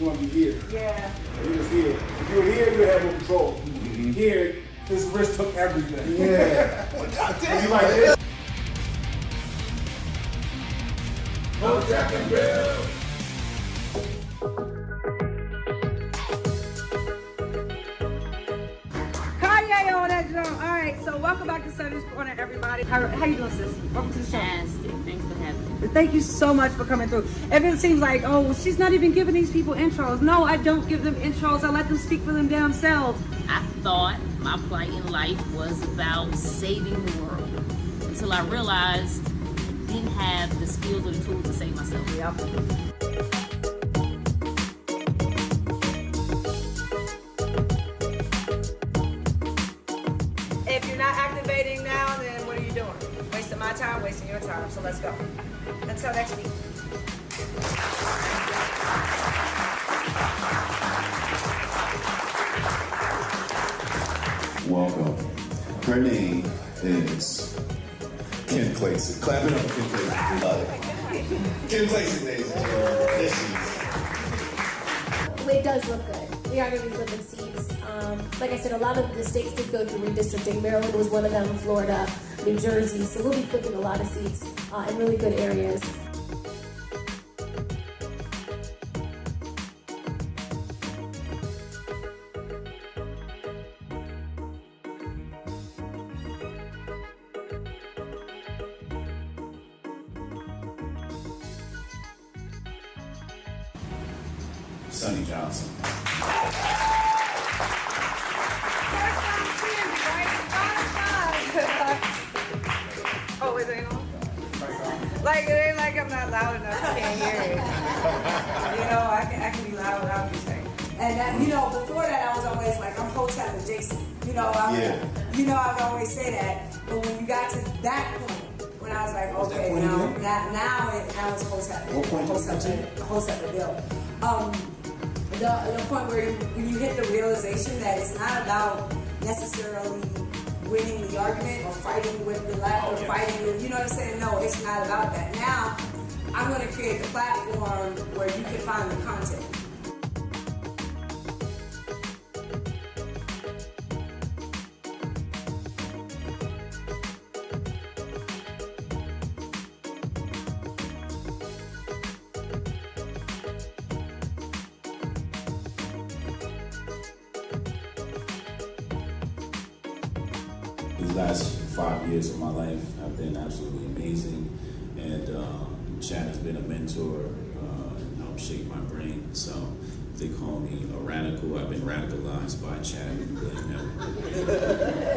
want to be here. Yeah. He was here. If you were here, you had more control. Here, this wrist took everything. Yeah. You like this? Hotep Grill. Kanye on that drum. All right, so welcome back to Sunday's Corner, everybody. How you doing, sis? Welcome to the show. Fantastic. Thanks for having me. Thank you so much for coming through. If it seems like, oh, well, she's not even giving these people intros. No, I don't give them intros. I let them speak for them themselves. I thought my plight in life was about saving the world until I realized I didn't have the skills or the tools to save myself. Yep. If you're not activating now, then what are you doing? Wasting my time, wasting your time. So let's go. Until next week. Welcome. Her name is Kim Clayson. Clap it up for Kim Clayson. We love it. Kim Clayson, ladies and gentlemen. There she is. It does look good. We are going to be flipping seats. Like I said, a lot of the states did go through redistricting. Maryland was one of them, Florida, New Jersey. So we'll be flipping a lot of seats in really good areas. Sonny Johnson. Oh, is it on? Like, it ain't like I'm not loud enough. You can't hear it. You know, I can be loud without you saying. And that, you know, before that, I was always like, I'm Hotep adjacent. You know, I would always say that. But when you got to that point, when I was like, okay, now it's Hotep. What point did you get to? Hotep the bill. The point where when you hit the realization that it's not about necessarily winning the argument or fighting with the left or fighting with, you know what I'm saying? No, it's not about that. Now, I'm going to create the platform where you can find the content. These last 5 years of my life have been absolutely amazing, and Chad has been a mentor, helped shape my brain. So if they call me a radical, I've been radicalized by Chad. You can blame him.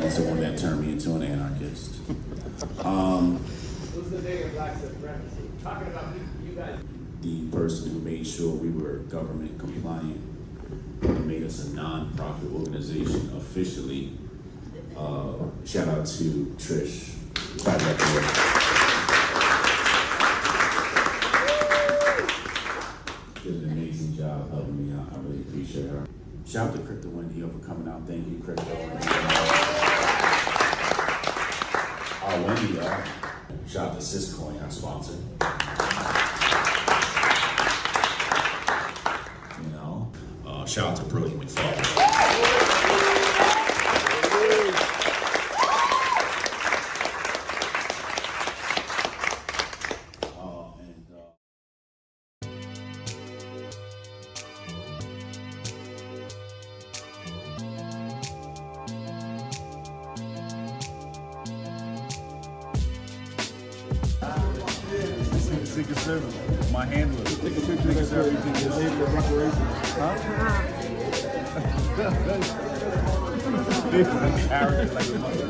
He's the one that turned me into an anarchist. Who's the bigger black supremacy? Talking about you guys. The person who made sure we were government compliant and made us a non-profit organization officially. Shout out to Trish. Did an amazing job helping me out. I really appreciate her. Shout out to Crypto Wendy for coming out. Thank you, Crypto Wendy. Wendy, shout out to Syscoin, our sponsor. You know, shout out to Brody McFarland. Secret Service, my handler. Take a picture of that Arrogant like a mother.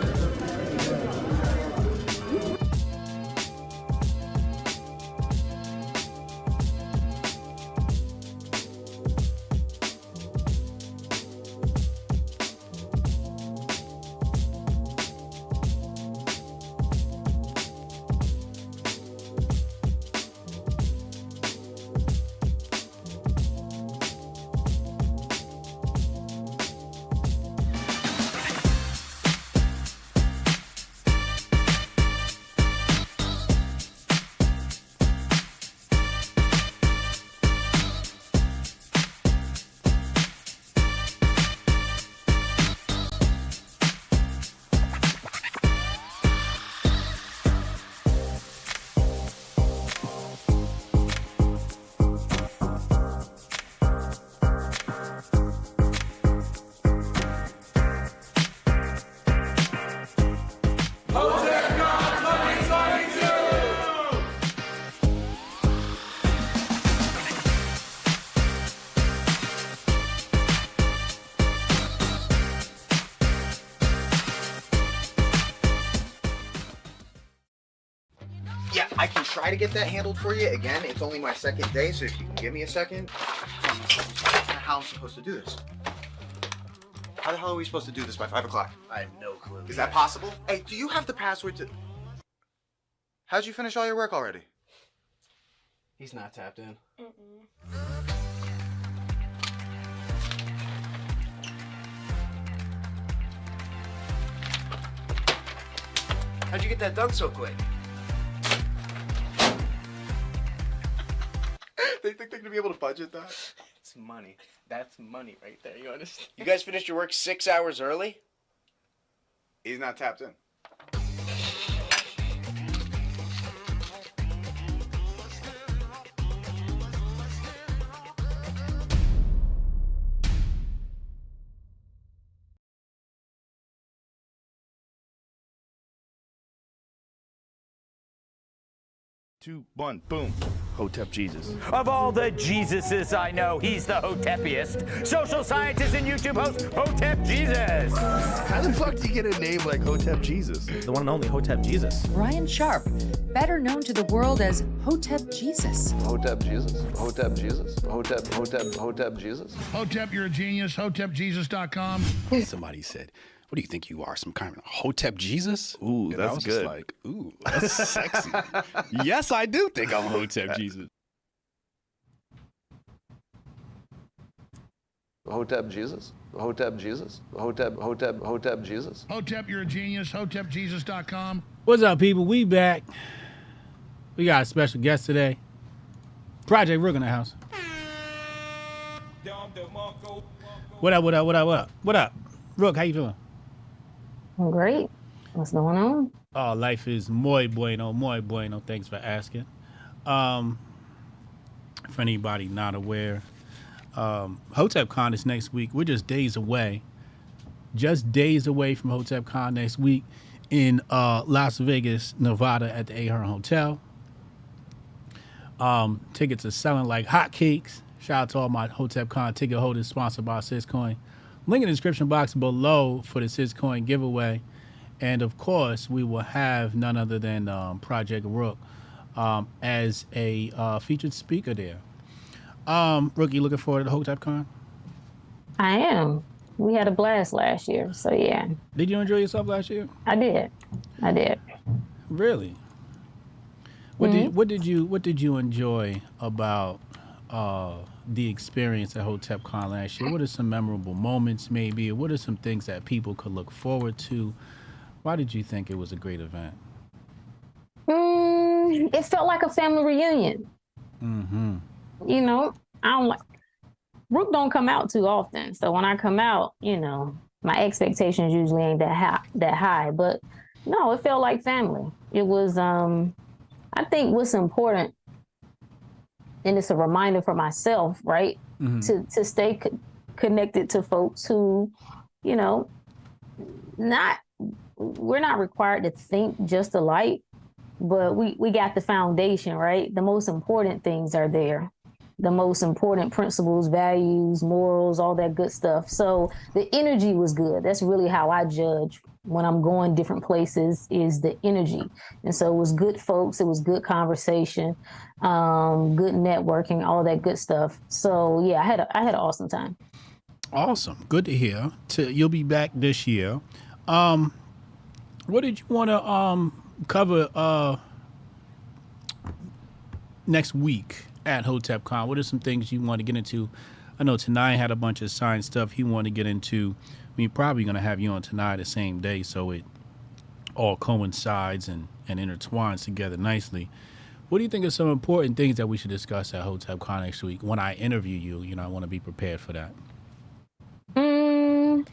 try to get that handled for you. Again, it's only my second day, so if you can give me a second. How I'm supposed to do this? How the hell are we supposed to do this by 5 o'clock? I have no clue. Is that possible? Hey, do you have the password to... How'd you finish all your work already? He's not tapped in. How'd you get that done so quick? They think they're gonna be able to budget that? It's money. That's money right there, you understand? You guys finished your work 6 hours early? He's not tapped in. Two, one, boom. Hotep Jesus. Of all the Jesuses I know, he's the Hotepiest. Social scientist and YouTube host, Hotep Jesus. How the fuck do you get a name like Hotep Jesus? The one and only Hotep Jesus. Ryan Sharp, better known to the world as Hotep Jesus. Hotep Jesus. Hotep Jesus. Hotep Jesus. Hotep, you're a genius. HotepJesus.com. Somebody said, what do you think you are, some kind of Hotep Jesus? Ooh, and that's I was good. Just like, ooh, that's sexy. Yes, I do think I'm Hotep Jesus. Hotep Jesus. Hotep Jesus. Hotep Jesus. Hotep, you're a genius. HotepJesus.com. What's up, people? We back. We got a special guest today. Project Rook in the house. What up? Rook, how you feeling? I'm great. What's going on? Oh, life is muy bueno, muy bueno. Thanks for asking. For anybody not aware, Hotepcon is next week. We're just days away. Just days away from Hotepcon next week in Las Vegas, Nevada at the Ahern Hotel. Tickets are selling like hotcakes. Shout out to all my Hotepcon ticket holders sponsored by Syscoin. Link in the description box below for the Syscoin giveaway. And of course, we will have none other than Project Rook as a featured speaker there. Rook, you looking forward to Hotepcon? I am. We had a blast last year, so yeah. Did you enjoy yourself last year? I did. Really? What did you enjoy about the experience at Hotepcon last year? What are some memorable moments, maybe? What are some things that people could look forward to? Why did you think it was a great event? It felt like a family reunion. Mm-hmm. You know, Rook don't come out too often, so when I come out, you know, my expectations usually ain't that high. But no, it felt like family. It was. I think what's important. And it's a reminder for myself, right? Mm-hmm. To stay connected to folks who, you know, we're not required to think just alike, but we got the foundation, right? The most important things are there. The most important principles, values, morals, all that good stuff. So the energy was good. That's really how I judge when I'm going different places, is the energy. And so it was good folks. It was good conversation, good networking, all that good stuff. So yeah, I had an awesome time. Awesome. Good to hear. You'll be back this year. What did you want to cover next week at Hotepcon? What are some things you want to get into? I know tonight had a bunch of science stuff he wanted to get into. I mean, probably going to have you on tonight the same day, so it all coincides and intertwines together nicely. What do you think are some important things that we should discuss at Hotepcon next week? When I interview you, you know, I want to be prepared for that. I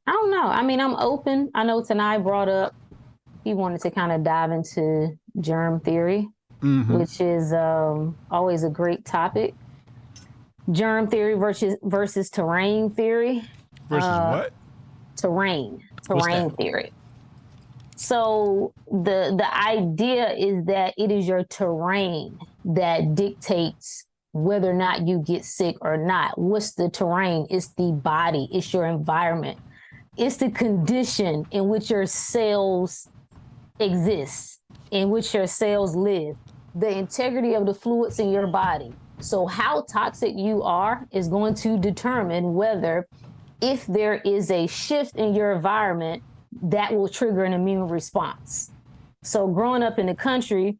don't know. I mean, I'm open. I know Tanai brought up, he wanted to kind of dive into germ theory, mm-hmm. which is always a great topic. Germ theory versus terrain theory. Versus what? Terrain theory. So the idea is that it is your terrain that dictates whether or not you get sick or not. What's the terrain? It's the body. It's your environment. It's the condition in which your cells exist, in which your cells live. the integrity of the fluids in your body. So how toxic you are is going to determine whether, if there is a shift in your environment, that will trigger an immune response. So growing up in the country,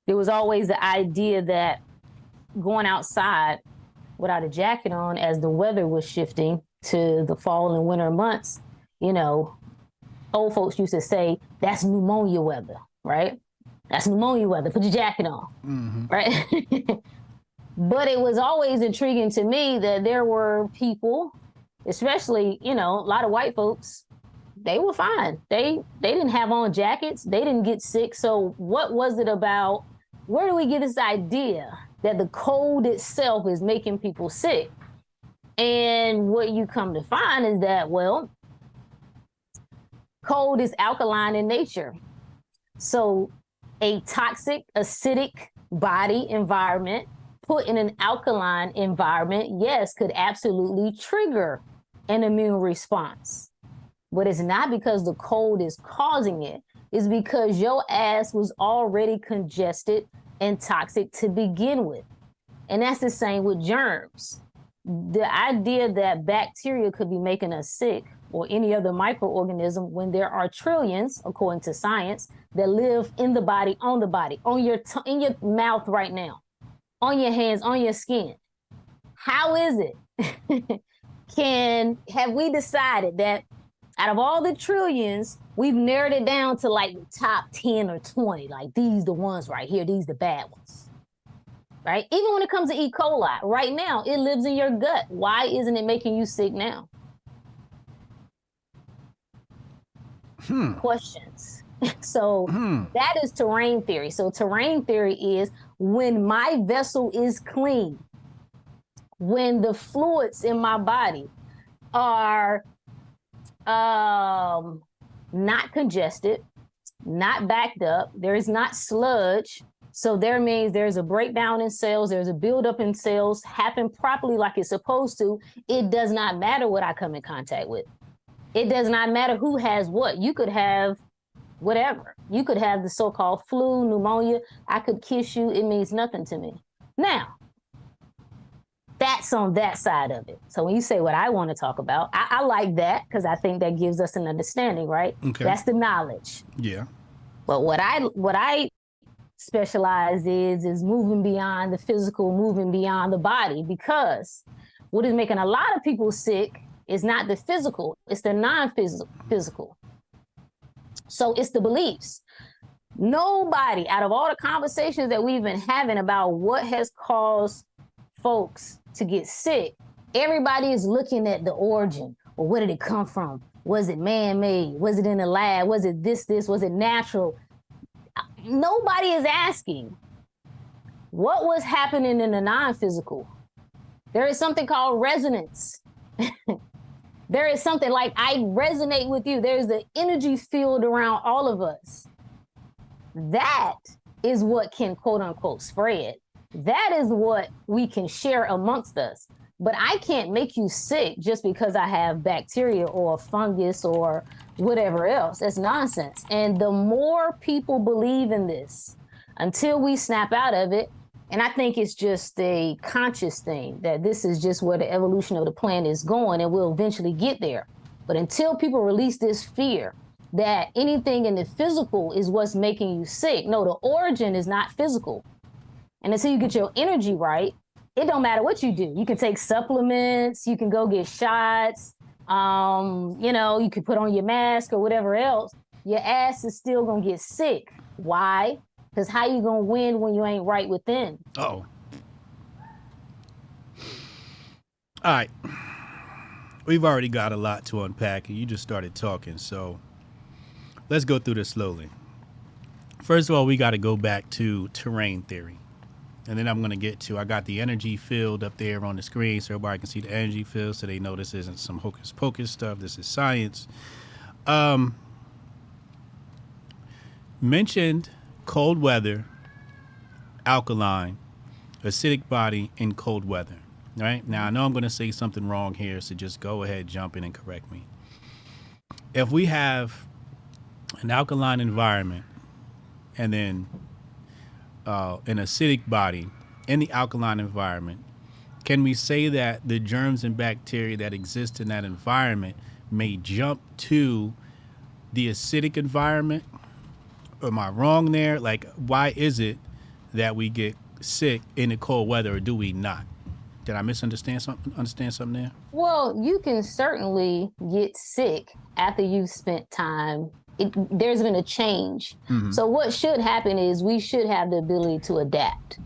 there was always the idea that going outside without a jacket on as the weather was shifting to the fall and winter months, you know, old folks used to say, that's pneumonia weather, right? That's pneumonia weather, put your jacket on, right? But it was always intriguing to me that there were people, especially, you know, a lot of white folks, they were fine. They didn't have on jackets. They didn't get sick. So what was it about? Where do we get this idea that the cold itself is making people sick? And what you come to find is that, well, cold is alkaline in nature. So a toxic, acidic body environment put in an alkaline environment, yes, could absolutely trigger an immune response. But it's not because the cold is causing it. It's because your ass was already congested and toxic to begin with. And that's the same with germs. The idea that bacteria could be making us sick, or any other microorganism, when there are trillions, according to science, that live in the body, on your in your mouth right now, on your hands, on your skin. How is it? Have we decided that out of all the trillions, we've narrowed it down to like the top 10 or 20, like these the ones right here, these the bad ones, right? Even when it comes to E. coli, right now, it lives in your gut. Why isn't it making you sick now? Questions. So that is terrain theory. So terrain theory is when my vessel is clean, when the fluids in my body are not congested, not backed up, there is not sludge. So there means there's a breakdown in cells, there's a buildup in cells, happen properly like it's supposed to. It does not matter what I come in contact with. It does not matter who has what. You could have whatever. You could have the so-called flu, pneumonia. I could kiss you. It means nothing to me. Now, that's on that side of it. So when you say what I want to talk about, I like that because I think that gives us an understanding, right? Okay. That's the knowledge. Yeah. But what I specialize is moving beyond the physical, moving beyond the body, because what is making a lot of people sick is not the physical, it's the non-physical. So it's the beliefs. Nobody, out of all the conversations that we've been having about what has caused folks to get sick, everybody is looking at the origin. Well, where did it come from? Was it man-made? Was it in a lab? Was it this? Was it natural? Nobody is asking what was happening in the non-physical. There is something called resonance. There is something like I resonate with you. There's an energy field around all of us. That is what can quote unquote spread. That is what we can share amongst us. But I can't make you sick just because I have bacteria or fungus or whatever else. That's nonsense. And the more people believe in this, until we snap out of it, and I think it's just a conscious thing that this is just where the evolution of the planet is going, and we'll eventually get there. But until people release this fear that anything in the physical is what's making you sick, no, the origin is not physical. And until you get your energy right, it don't matter what you do. You can take supplements, you can go get shots, you can put on your mask or whatever else. Your ass is still gonna get sick. Why? Because how you gonna win when you ain't right within? Oh. All right. We've already got a lot to unpack, and you just started talking, so let's go through this slowly. First of all, we got to go back to terrain theory. And then I'm going to get to, I got the energy field up there on the screen so everybody can see the energy field so they know this isn't some hocus pocus stuff. This is science. Mentioned cold weather, alkaline, acidic body in cold weather. Right? Now, I know I'm going to say something wrong here, so just go ahead, jump in and correct me. If we have an alkaline environment and then an acidic body in the alkaline environment, can we say that the germs and bacteria that exist in that environment may jump to the acidic environment? Am I wrong there? Like, why is it that we get sick in the cold weather, or do we not? Did I misunderstand something? Understand something there? Well, you can certainly get sick after you've spent time. There's been a change. Mm-hmm. So what should happen is we should have the ability to adapt.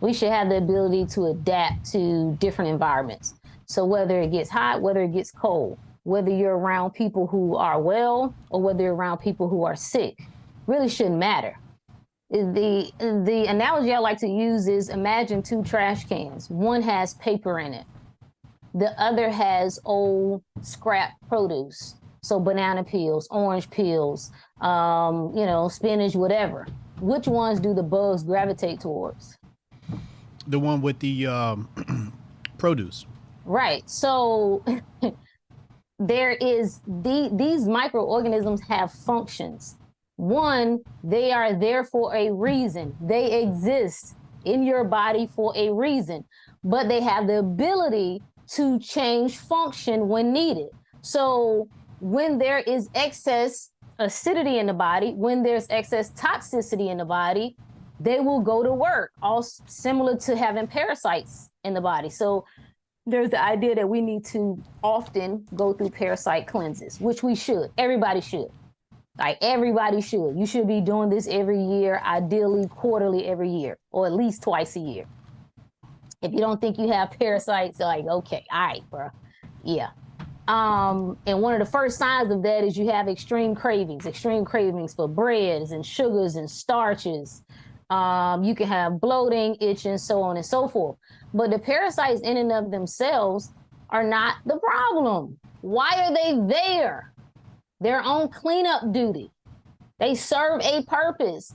We should have the ability to adapt to different environments. So whether it gets hot, whether it gets cold, whether you're around people who are well or whether you're around people who are sick, really shouldn't matter. The analogy I like to use is imagine two trash cans. One has paper in it. The other has old scrap produce. So banana peels, orange peels, spinach, whatever. Which ones do the bugs gravitate towards? The one with the produce. Right. So these microorganisms have functions. One, they are there for a reason. They exist in your body for a reason, but they have the ability to change function when needed. So when there is excess acidity in the body, when there's excess toxicity in the body, they will go to work, all similar to having parasites in the body. So there's the idea that we need to often go through parasite cleanses, which we should. Everybody should. Like everybody should. You should be doing this every year, ideally quarterly every year, or at least twice a year. If you don't think you have parasites, like, okay, all right, bro. Yeah. And one of the first signs of that is you have extreme cravings for breads and sugars and starches. You can have bloating, itching, so on and so forth. But the parasites in and of themselves are not the problem. Why are they there? They're on cleanup duty. They serve a purpose.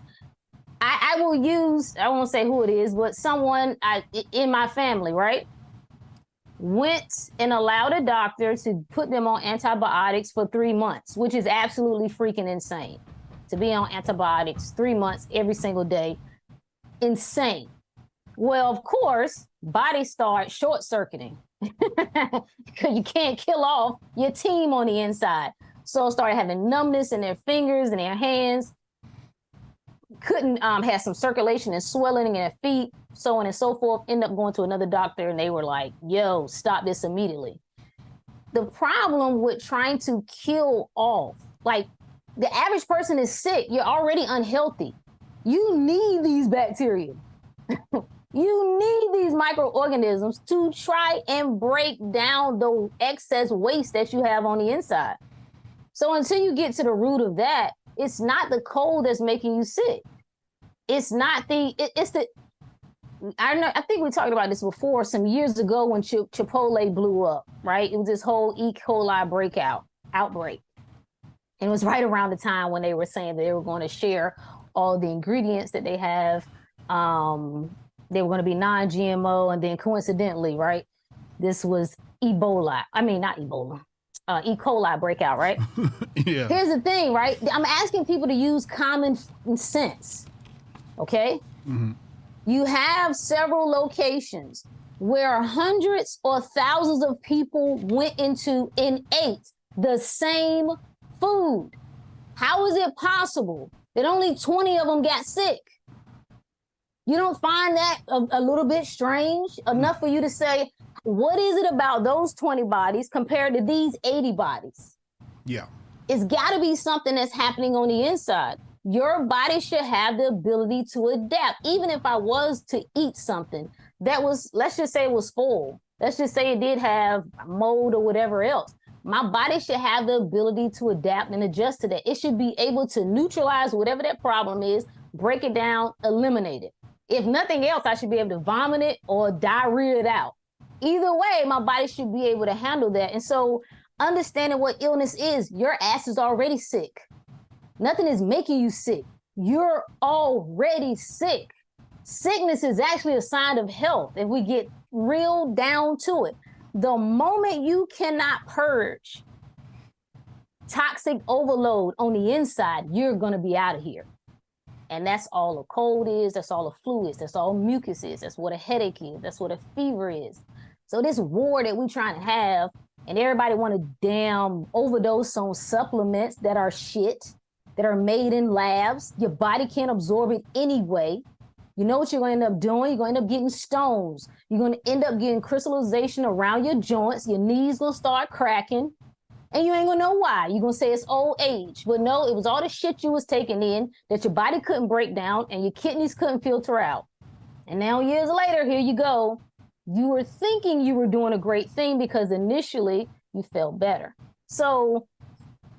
I will use, I won't say who it is, but someone in my family, right, went and allowed a doctor to put them on antibiotics for 3 months, which is absolutely freaking insane. To be on antibiotics 3 months every single day, insane. Well, of course, bodies start short-circuiting because you can't kill off your team on the inside. So started having numbness in their fingers and their hands. Couldn't have some circulation and swelling in their feet, so on and so forth. End up going to another doctor and they were like, yo, stop this immediately. The problem with trying to kill off, like the average person is sick, you're already unhealthy. You need these bacteria. You need these microorganisms to try and break down the excess waste that you have on the inside. So until you get to the root of that, it's not the cold that's making you sick. It's not I think we talked about this before some years ago when Chipotle blew up, right? It was this whole E. coli outbreak. And it was right around the time when they were saying that they were going to share all the ingredients that they have. They were going to be non-GMO. And then coincidentally, right, this was Ebola. I mean, not Ebola. E. coli breakout, right? Yeah. Here's the thing, right? I'm asking people to use common sense, okay? Mm-hmm. You have several locations where hundreds or thousands of people went into and ate the same food. How is it possible that only 20 of them got sick? You don't find that a little bit strange enough for you to say, what is it about those 20 bodies compared to these 80 bodies? Yeah. It's got to be something that's happening on the inside. Your body should have the ability to adapt. Even if I was to eat something that was, let's just say it was spoiled. Let's just say it did have mold or whatever else. My body should have the ability to adapt and adjust to that. It should be able to neutralize whatever that problem is, break it down, eliminate it. If nothing else, I should be able to vomit it or diarrhea it out. Either way, my body should be able to handle that. And so understanding what illness is, your ass is already sick. Nothing is making you sick. You're already sick. Sickness is actually a sign of health if we get real down to it. The moment you cannot purge toxic overload on the inside, you're going to be out of here. And that's all a cold is, that's all a flu is, that's all mucus is, that's what a headache is, that's what a fever is. So this war that we trying to have, and everybody want to damn overdose on supplements that are shit, that are made in labs. Your body can't absorb it anyway. You know what you're going to end up doing? You're going to end up getting stones. You're going to end up getting crystallization around your joints. Your knees going to start cracking. And you ain't going to know why. You're going to say it's old age. But no, it was all the shit you was taking in that your body couldn't break down and your kidneys couldn't filter out. And now years later, here you go. You were thinking you were doing a great thing because initially you felt better. So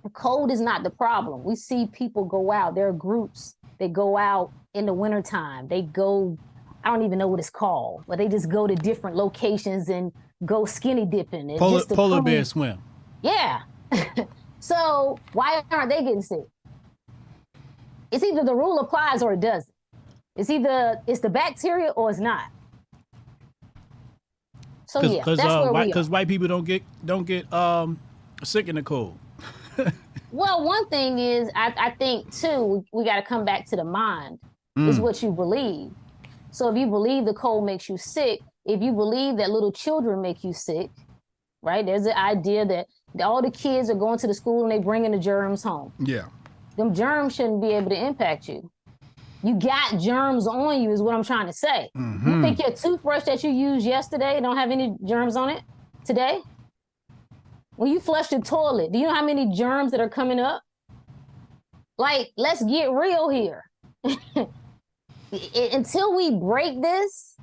the cold is not the problem. We see people go out. There are groups. They go out in the wintertime. They go, I don't even know what it's called, but they just go to different locations and go skinny dipping. And Polar bear swim. Yeah. So why aren't they getting sick? It's either the rule applies or it doesn't. It's either it's the bacteria or it's not. So yeah, that's where we are. Because white people don't get sick in the cold. Well, one thing is, I think too, we got to come back to the mind. Is what you believe. So if you believe the cold makes you sick, if you believe that little children make you sick, right? There's the idea that all the kids are going to the school and they bringing the germs home. Yeah. Them germs shouldn't be able to impact you. You got germs on you is what I'm trying to say. You think your toothbrush that you used yesterday don't have any germs on it today? When you flush the toilet, do you know how many germs that are coming up? Like, let's get real here. Until we break this,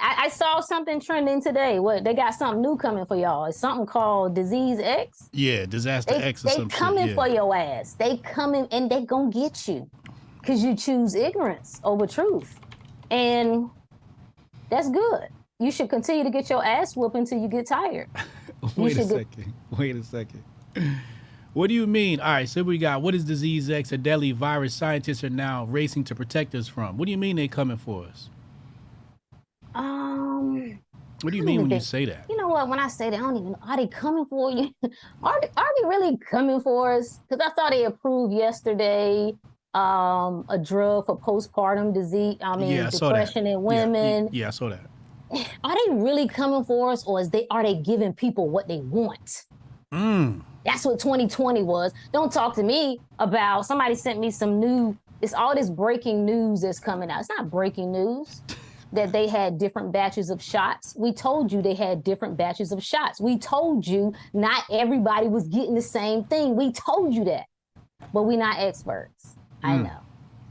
I saw something trending today. What, they got something new coming for y'all. It's something called Disease X. Yeah, Disaster X or something. They coming for your ass. They coming and they gonna get you. Because you choose ignorance over truth. And that's good. You should continue to get your ass whooped until you get tired. Wait a second. What do you mean? All right, so we got, what is Disease X, a deadly virus scientists are now racing to protect us from? What do you mean they coming for us? What do you mean when you say that? You know what? When I say that, I don't even know. Are they coming for you? Are they really coming for us? Because I thought they approved yesterday a drug for postpartum disease. Depression in women. Yeah, I saw that. Are they really coming for us, or are they giving people what they want? That's what 2020 was. Don't talk to me about, somebody sent me some new, it's all this breaking news that's coming out. It's not breaking news that they had different batches of shots. We told you they had different batches of shots. We told you not everybody was getting the same thing. We told you that, but we're not experts. I know.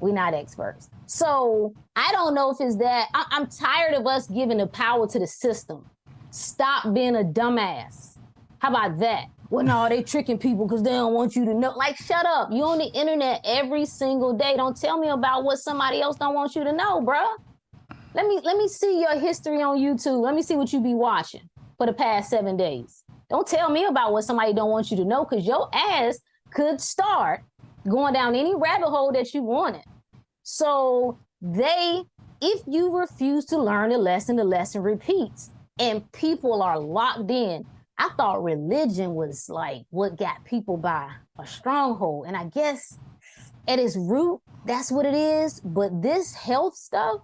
We're not experts. So I don't know if it's that. I'm tired of us giving the power to the system. Stop being a dumbass. How about that? Well, no, they tricking people because they don't want you to know. Like, shut up. You on the internet every single day. Don't tell me about what somebody else don't want you to know, bruh. Let me see your history on YouTube. Let me see what you be watching for the past 7 days. Don't tell me about what somebody don't want you to know, because your ass could start going down any rabbit hole that you wanted. So if you refuse to learn the lesson repeats, and people are locked in. I thought religion was like what got people by a stronghold. And I guess at its root, that's what it is. But this health stuff,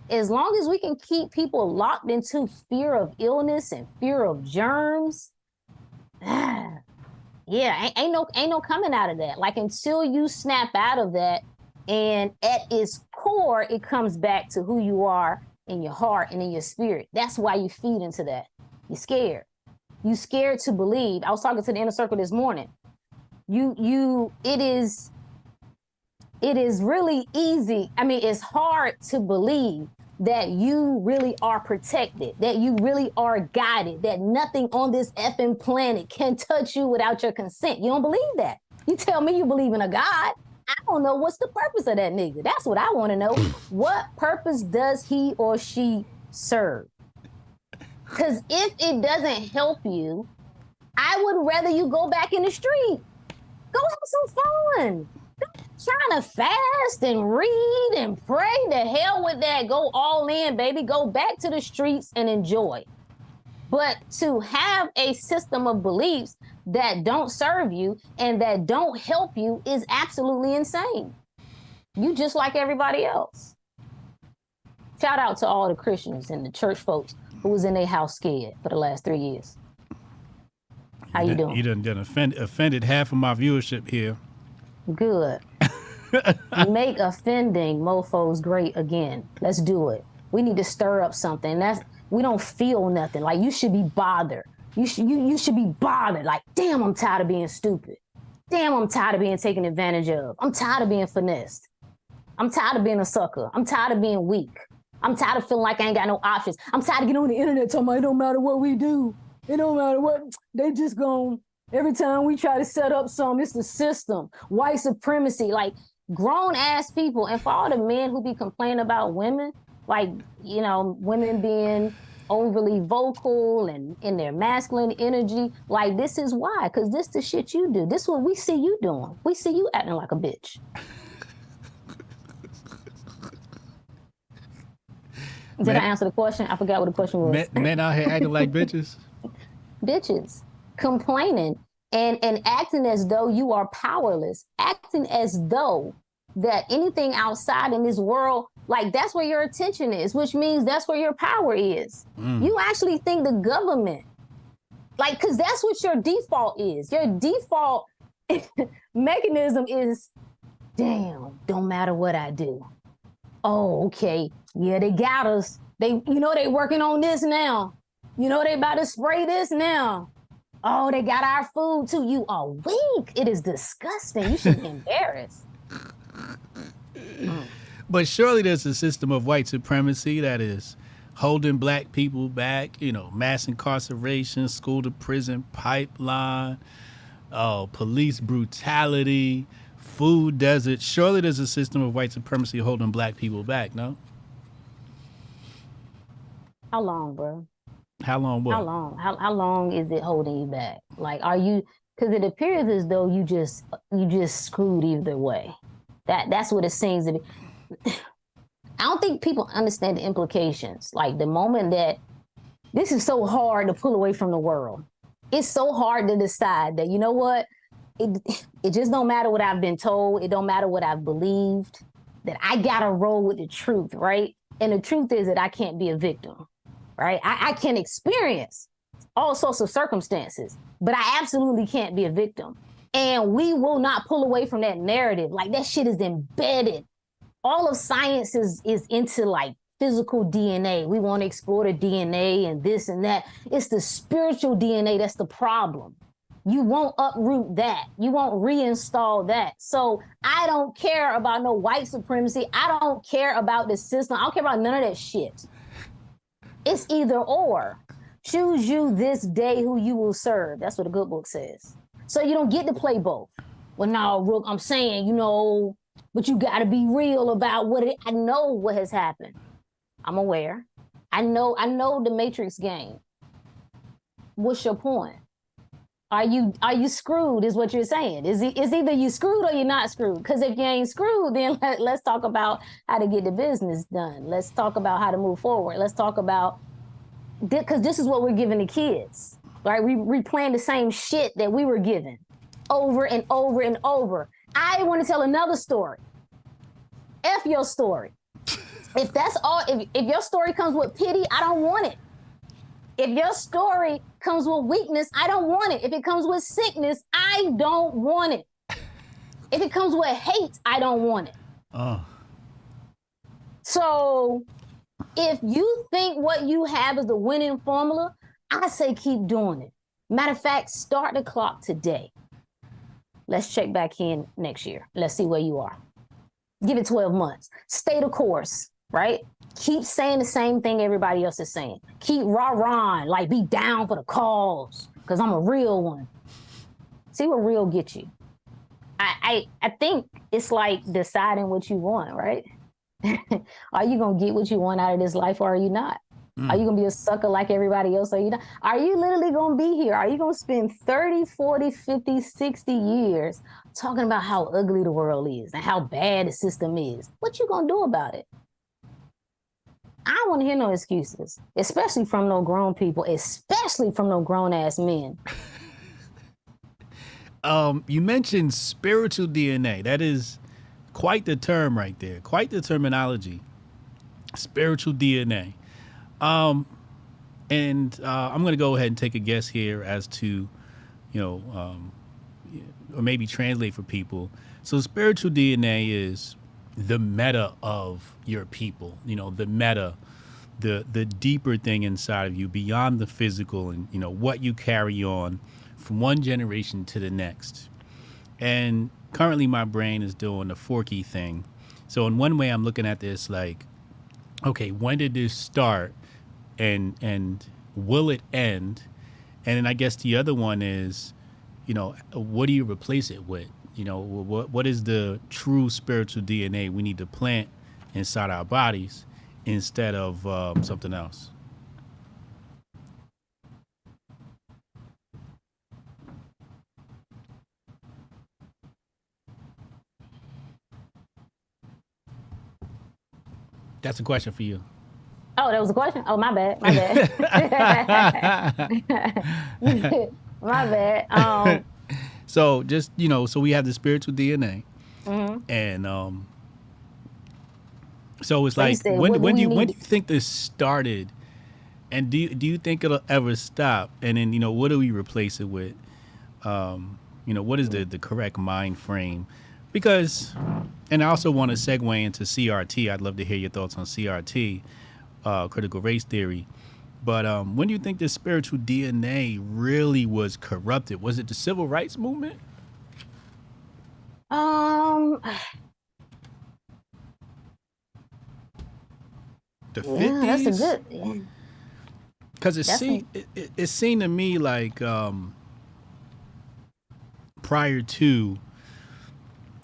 as long as we can keep people locked into fear of illness and fear of germs, ain't no coming out of that. Like, until you snap out of that, and at its core, it comes back to who you are in your heart and in your spirit. That's why you feed into that. You're scared. You scared to believe. I was talking to the inner circle this morning. It is really easy. I mean, it's hard to believe that you really are protected, that you really are guided, that nothing on this effing planet can touch you without your consent. You don't believe that. You tell me you believe in a God. I don't know what's the purpose of that nigga. That's what I want to know. What purpose does he or she serve? Because if it doesn't help you, I would rather you go back in the street. Go have some fun. Trying to fast and read and pray. The hell with that. Go all in, baby. Go back to the streets and enjoy. But to have a system of beliefs that don't serve you and that don't help you is absolutely insane. You just like everybody else. Shout out to all the Christians and the church folks who was in their house scared for the last 3 years. How you doing? You done offended half of my viewership here. Good. Make offending mofos great again. Let's do it. We need to stir up something. We don't feel nothing. Like, you should be bothered. You should be bothered. Like, damn, I'm tired of being stupid. Damn, I'm tired of being taken advantage of. I'm tired of being finessed. I'm tired of being a sucker. I'm tired of being weak. I'm tired of feeling like I ain't got no options. I'm tired of getting on the internet talking about it don't matter what we do. It don't matter what. They just gon', every time we try to set up something, it's the system. White supremacy, like grown ass people. And for all the men who be complaining about women, like, you know, women being overly vocal and in their masculine energy, like, this is why, because this the shit you do. This is what we see you doing. We see you acting like a bitch. Did I answer the question? I forgot what the question was. Men out here acting like bitches? Bitches. Complaining and acting as though you are powerless. Acting as though that anything outside in this world, like, that's where your attention is, which means that's where your power is. You actually think the government, like, because that's what your default is. Your default mechanism is, damn, don't matter what I do. Oh, okay. Yeah, they got us. They working on this now. You know, they about to spray this now. Oh, they got our food too. You are weak. It is disgusting. You should be embarrassed. But surely there's a system of white supremacy that is holding black people back, you know, mass incarceration, school to prison pipeline, police brutality, food desert. Surely there's a system of white supremacy holding black people back, no? How long, bro? How long what? How long? How long is it holding you back? Like, are you, because it appears as though you just screwed either way. That's what it seems to be. I don't think people understand the implications. Like, the moment that this is so hard to pull away from the world. It's so hard to decide that, you know what? It just don't matter what I've been told. It don't matter what I've believed. That I gotta roll with the truth, right? And the truth is that I can't be a victim, right? I can experience all sorts of circumstances, but I absolutely can't be a victim. And we will not pull away from that narrative. Like, that shit is embedded. All of science is into, like, physical DNA. We want to explore the DNA and this and that. It's the spiritual DNA that's the problem. You won't uproot that. You won't reinstall that. So I don't care about no white supremacy. I don't care about the system. I don't care about none of that shit. It's either or. Choose you this day who you will serve. That's what the good book says. So you don't get to play both. Well, no, Rook, I'm saying, you know, but you got to be real about I know what has happened. I'm aware. I know the Matrix game. What's your point? Are you screwed is what you're saying. Is either you screwed or you're not screwed. Because if you ain't screwed, then let's talk about how to get the business done. Let's talk about how to move forward. Let's talk about, because this is what we're giving the kids, right? We replaying the same shit that we were given over and over and over. I want to tell another story. F your story. If that's all, if your story comes with pity, I don't want it. If your story comes with weakness, I don't want it. If it comes with sickness, I don't want it. If it comes with hate, I don't want it. So if you think what you have is the winning formula, I say keep doing it. Matter of fact, start the clock today. Let's check back in next year. Let's see where you are. Give it 12 months. Stay the course, right? Keep saying the same thing everybody else is saying. Keep rah-rahing, like be down for the cause, because I'm a real one. See what real gets you. I think it's like deciding what you want, right? Are you going to get what you want out of this life or are you not? Are you going to be a sucker like everybody else or are you not? Are you literally going to be here? Are you going to spend 30, 40, 50, 60 years talking about how ugly the world is and how bad the system is? What you going to do about it? I don't want to hear no excuses, especially from no grown people, especially from no grown-ass men. You mentioned spiritual DNA. That is Quite the term right there. Quite the terminology. Spiritual DNA. I'm going to go ahead and take a guess here as to, or maybe translate for people. So spiritual DNA is the meta of your people, the meta, the deeper thing inside of you beyond the physical and, what you carry on from one generation to the next. And currently my brain is doing the forky thing. So in one way I'm looking at this like, okay, when did this start and will it end? And then I guess the other one is, what do you replace it with? What is the true spiritual DNA we need to plant inside our bodies instead of something else? That's a question for you. Oh, that was a question? Oh, my bad. My bad. So just, so we have the spiritual DNA. Mm-hmm. And so it's like, when do you think this started? And do you think it'll ever stop? And then, what do we replace it with? What is the correct mind frame? Because, and I also want to segue into CRT. I'd love to hear your thoughts on CRT, critical race theory. But when do you think this spiritual DNA really was corrupted? Was it the civil rights movement? The 50s? That's a good. Because it seemed to me like prior to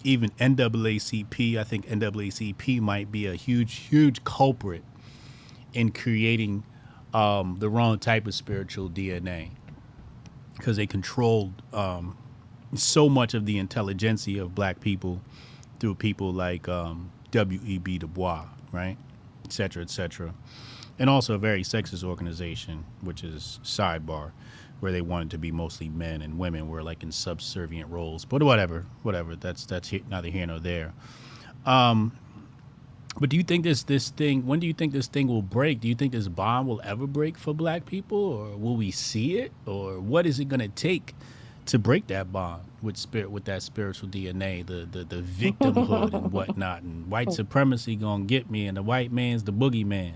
even NAACP, I think NAACP might be a huge culprit in creating the wrong type of spiritual DNA, because they controlled so much of the intelligentsia of black people through people like W.E.B. Du Bois, right, et cetera, and also a very sexist organization, which is Sidebar, where they wanted to be mostly men and women were like in subservient roles. But whatever, that's neither here nor there. But do you think this thing, when do you think this thing will break? Do you think this bond will ever break for black people, or will we see it? Or what is it going to take to break that bond with that spiritual DNA, the victimhood and whatnot, and white supremacy going to get me and the white man's the boogeyman?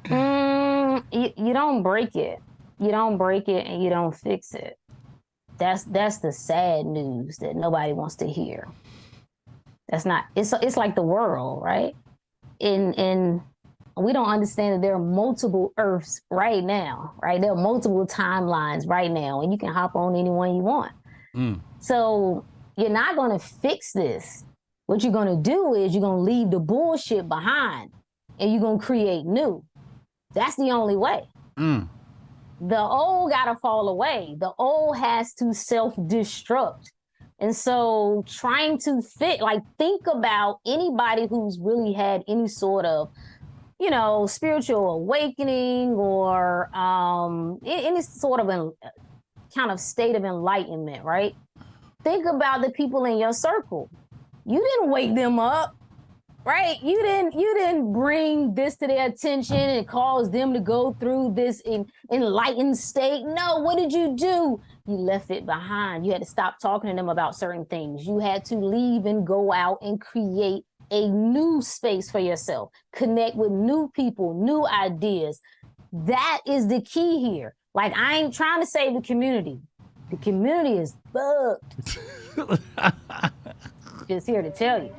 You don't break it. You don't break it and you don't fix it. That's the sad news that nobody wants to hear. That's not, it's like the world, right? And we don't understand that there are multiple Earths right now, right? There are multiple timelines right now, and you can hop on any one you want. So you're not going to fix this. What you're going to do is you're going to leave the bullshit behind and you're going to create new. That's the only way. The old got to fall away. The old has to self-destruct. And so trying to think about anybody who's really had any sort of, spiritual awakening or any sort of kind of state of enlightenment, right? Think about the people in your circle. You didn't wake them up, right? You didn't bring this to their attention and cause them to go through this enlightened state. No, what did you do? You left it behind. You had to stop talking to them about certain things. You had to leave and go out and create a new space for yourself. Connect with new people, new ideas. That is the key here. Like, I ain't trying to save the community. The community is fucked. Just here to tell you.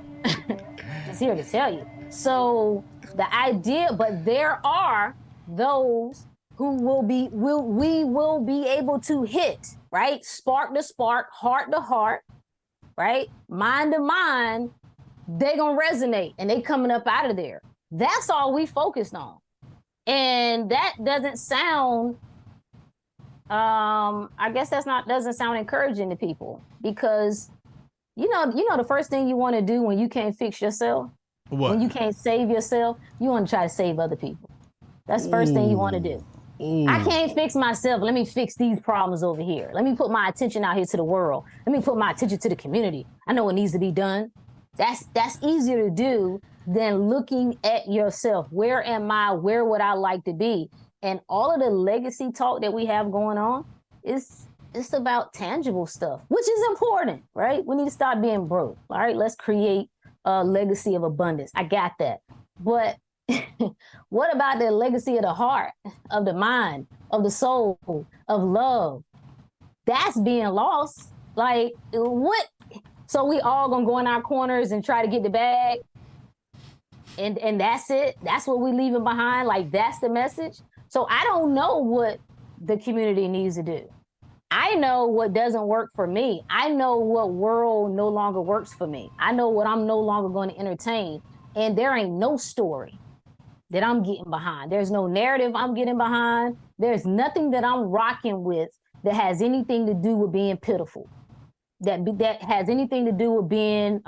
Just here to tell you. So the idea, but there are those who we will be able to hit, right? Spark to spark, heart to heart, right? Mind to mind, they gonna resonate and they coming up out of there. That's all we focused on. And that doesn't sound, I guess doesn't sound encouraging to people, because you know the first thing you want to do when you can't fix yourself, what? When you can't save yourself, you want to try to save other people. That's the first thing you want to do. I can't fix myself. Let me fix these problems over here. Let me put my attention out here to the world. Let me put my attention to the community. I know what needs to be done. That's easier to do than looking at yourself. Where am I? Where would I like to be? And all of the legacy talk that we have going on is it's about tangible stuff, which is important, right? We need to stop being broke. All right, let's create a legacy of abundance. I got that. But what about the legacy of the heart, of the mind, of the soul, of love? That's being lost. Like, what? So we all gonna go in our corners and try to get the bag, and that's it? That's what we leaving behind? Like, that's the message? So I don't know what the community needs to do. I know what doesn't work for me. I know what world no longer works for me. I know what I'm no longer going to entertain. And there ain't no story that I'm getting behind. There's no narrative I'm getting behind. There's nothing that I'm rocking with that has anything to do with being pitiful, that has anything to do with being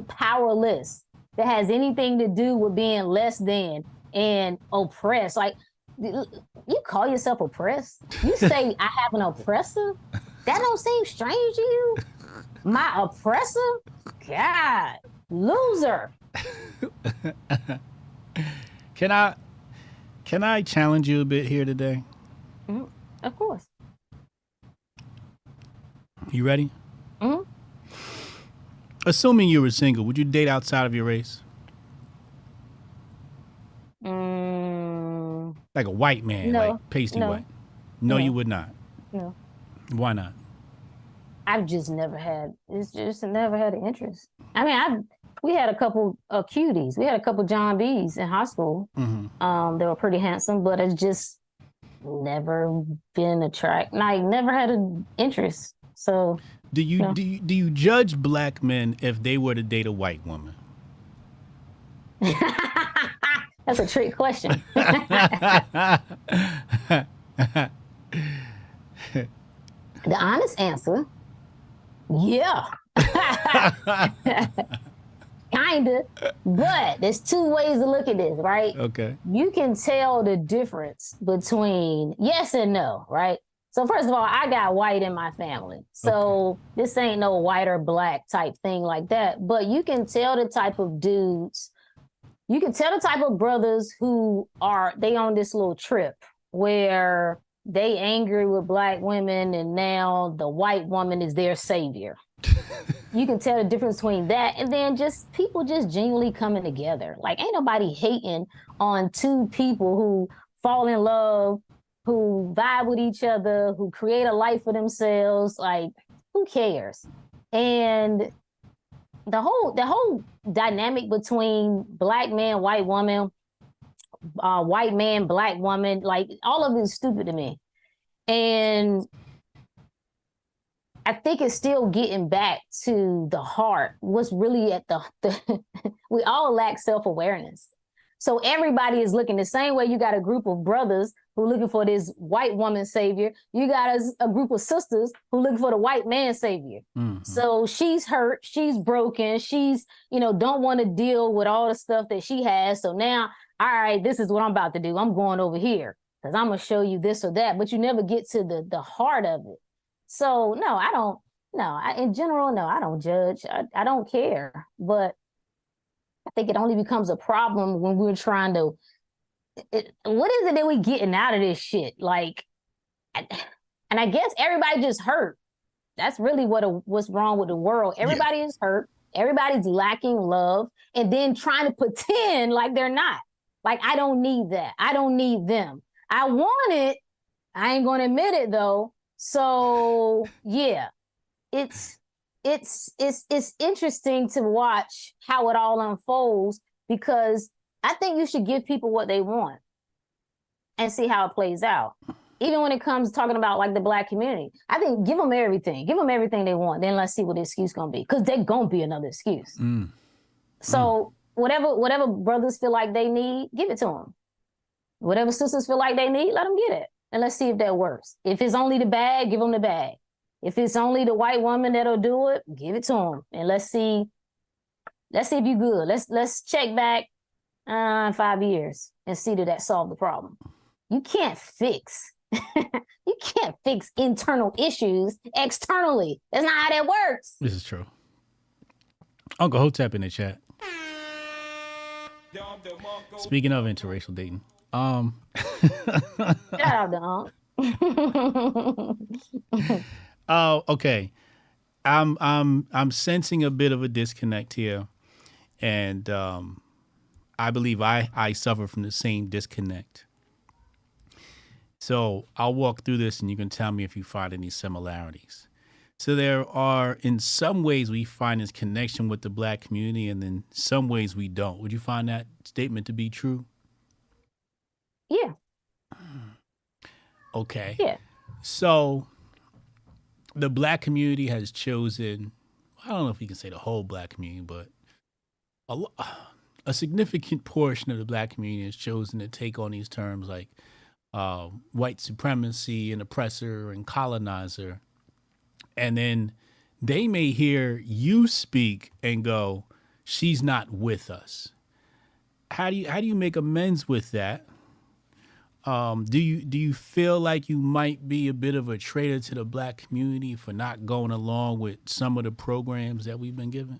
powerless, that has anything to do with being less than and oppressed. Like, you call yourself oppressed? You say I have an oppressor? That don't seem strange to you? My oppressor? God, loser. Can I challenge you a bit here today? Mm-hmm. Of course. You ready? Mm-hmm. Assuming you were single, would you date outside of your race? Like a white man, No. like pasty No. white. No, No. you would not. No. Why not? I've just never had, it's just never had an interest. I mean, we had a couple of cuties. We had a couple John B's in high school. Mm-hmm. They were pretty handsome, but it's just never been like never had an interest. So do you judge black men if they were to date a white woman? That's a trick question. The honest answer, yeah. Kinda, but there's two ways to look at this, right? Okay. You can tell the difference between yes and no, right? So first of all, I got white in my family. So this ain't no white or black type thing like that. But you can tell the type of dudes, you can tell the type of brothers who they on this little trip where they angry with black women and now the white woman is their savior. You can tell the difference between that and then just people just genuinely coming together. Like, ain't nobody hating on two people who fall in love, who vibe with each other, who create a life for themselves. Like, who cares? And the whole dynamic between black man, white woman, white man, black woman, like, all of it is stupid to me. And I think it's still getting back to the heart. What's really at the we all lack self-awareness. So everybody is looking the same way. You got a group of brothers who are looking for this white woman savior. You got a group of sisters who are looking for the white man savior. Mm-hmm. So she's hurt, she's broken, she's, don't want to deal with all the stuff that she has. So now, all right, this is what I'm about to do. I'm going over here because I'm going to show you this or that. But you never get to the heart of it. So no, I don't. No, in general, no, I don't judge. I don't care. But I think it only becomes a problem when we're trying to. What is it that we getting out of this shit? Like, and I guess everybody just hurt. That's really what's wrong with the world. Everybody is hurt. Everybody's lacking love, and then trying to pretend like they're not. Like, I don't need that. I don't need them. I want it. I ain't gonna admit it though. So yeah, it's interesting to watch how it all unfolds, because I think you should give people what they want and see how it plays out. Even when it comes to talking about like the black community, I think give them everything they want. Then let's see what the excuse gonna be, because they're gonna be another excuse. So whatever brothers feel like they need, give it to them. Whatever sisters feel like they need, let them get it. And let's see if that works. If it's only the bag, give them the bag. If it's only the white woman that'll do it, give it to them. And let's see if you're good. Let's check back in 5 years and see that solve the problem. You can't fix. You can't fix internal issues externally. That's not how that works. This is true. Uncle Hotep in the chat. Speaking of interracial dating, Shout out to Unc. Oh, okay. I'm sensing a bit of a disconnect here, and I believe I suffer from the same disconnect. So I'll walk through this, and you can tell me if you find any similarities. So there are, in some ways, we find this connection with the Black community, and in some ways we don't. Would you find that statement to be true? Yeah. Okay. Yeah. So the Black community has chosen, I don't know if we can say the whole Black community, but a significant portion of the Black community has chosen to take on these terms like white supremacy and oppressor and colonizer. And then they may hear you speak and go, she's not with us. How do you make amends with that? Do you feel like you might be a bit of a traitor to the Black community for not going along with some of the programs that we've been given?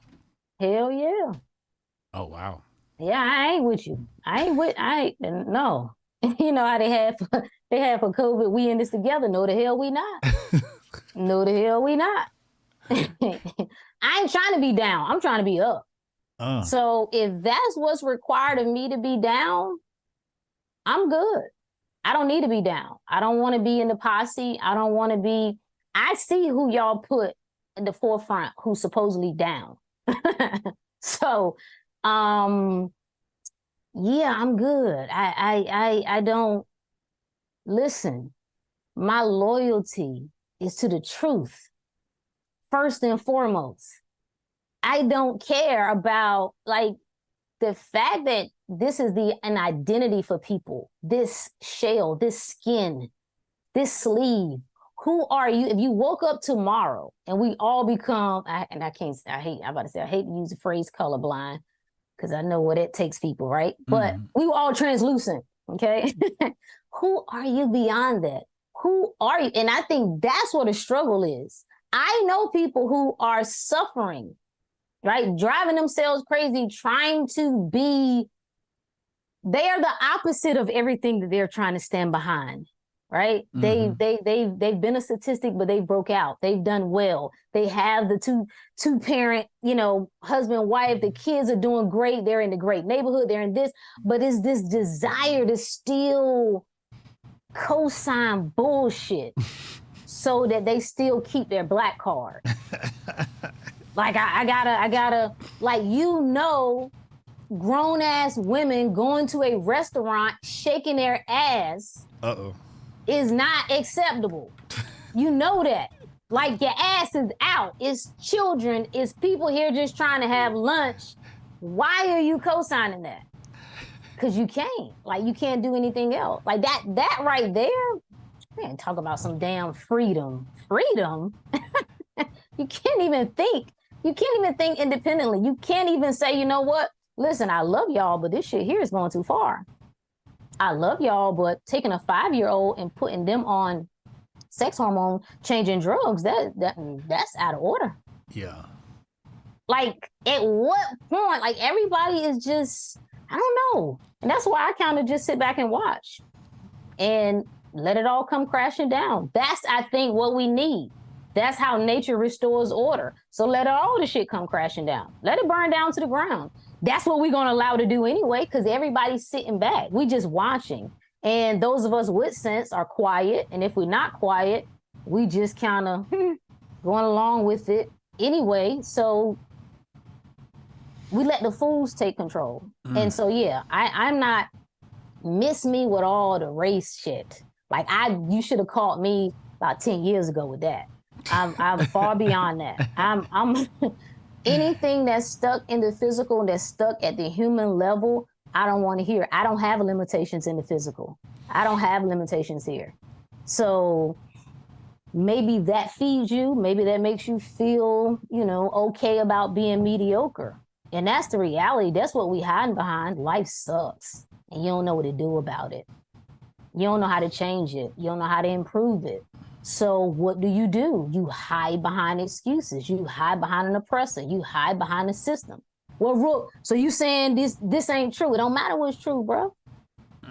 Hell yeah. Oh, wow. Yeah, I ain't with you. No. You know how they had for COVID, we in this together. No, the hell we not. No, the hell we not. I ain't trying to be down. I'm trying to be up. So if that's what's required of me to be down, I'm good. I don't need to be down. I don't want to be in the posse. I see who y'all put in the forefront who's supposedly down. So, yeah, I'm good. I don't, listen, my loyalty is to the truth, first and foremost. I don't care about, like, the fact that this is an identity for people, this shell, this skin, this sleeve. Who are you? If you woke up tomorrow and we all become, I hate to use the phrase colorblind, because I know what it takes people, right? But we were all translucent, okay? Who are you beyond that? Who are you? And I think that's what the struggle is. I know people who are suffering, right? Driving themselves crazy, trying to be, they are the opposite of everything that they're trying to stand behind, right? They've been a statistic, but they broke out. They've done well. They have the two parent, husband, wife, the kids are doing great. They're in a great neighborhood. They're in this, but it's this desire to still co-sign bullshit so that they still keep their Black card. Like I gotta, like, grown ass women going to a restaurant shaking their ass is not acceptable. You know that. Like, your ass is out. It's children. It's people here just trying to have lunch. Why are you co-signing that? Because you can't. Like, you can't do anything else. Like, that right there, man, talk about some damn freedom. Freedom? You can't even think. You can't even think independently. You can't even say, you know what? Listen, I love y'all, but this shit here is going too far. I love y'all, but taking a 5-year-old and putting them on sex hormone changing drugs, that's out of order. Yeah. Like, at what point? Like, everybody is just, I don't know. And that's why I kind of just sit back and watch and let it all come crashing down. That's, I think, what we need. That's how nature restores order. So let all the shit come crashing down. Let it burn down to the ground. That's what we're going to allow to do anyway, because everybody's sitting back. We just watching. And those of us with sense are quiet. And if we're not quiet, we just kind of going along with it anyway. So we let the fools take control. And so, yeah, I'm not, miss me with all the race shit. Like, you should have caught me about 10 years ago with that. I'm far beyond that. I'm anything that's stuck in the physical, that's stuck at the human level, I don't want to hear. I don't have limitations in the physical. I don't have limitations here. So maybe that feeds you. Maybe that makes you feel, okay about being mediocre. And that's the reality. That's what we hiding behind. Life sucks. And you don't know what to do about it. You don't know how to change it. You don't know how to improve it. So what do? You hide behind excuses. You hide behind an oppressor. You hide behind the system. Well, Rook, so you saying this ain't true. It don't matter what's true, bro.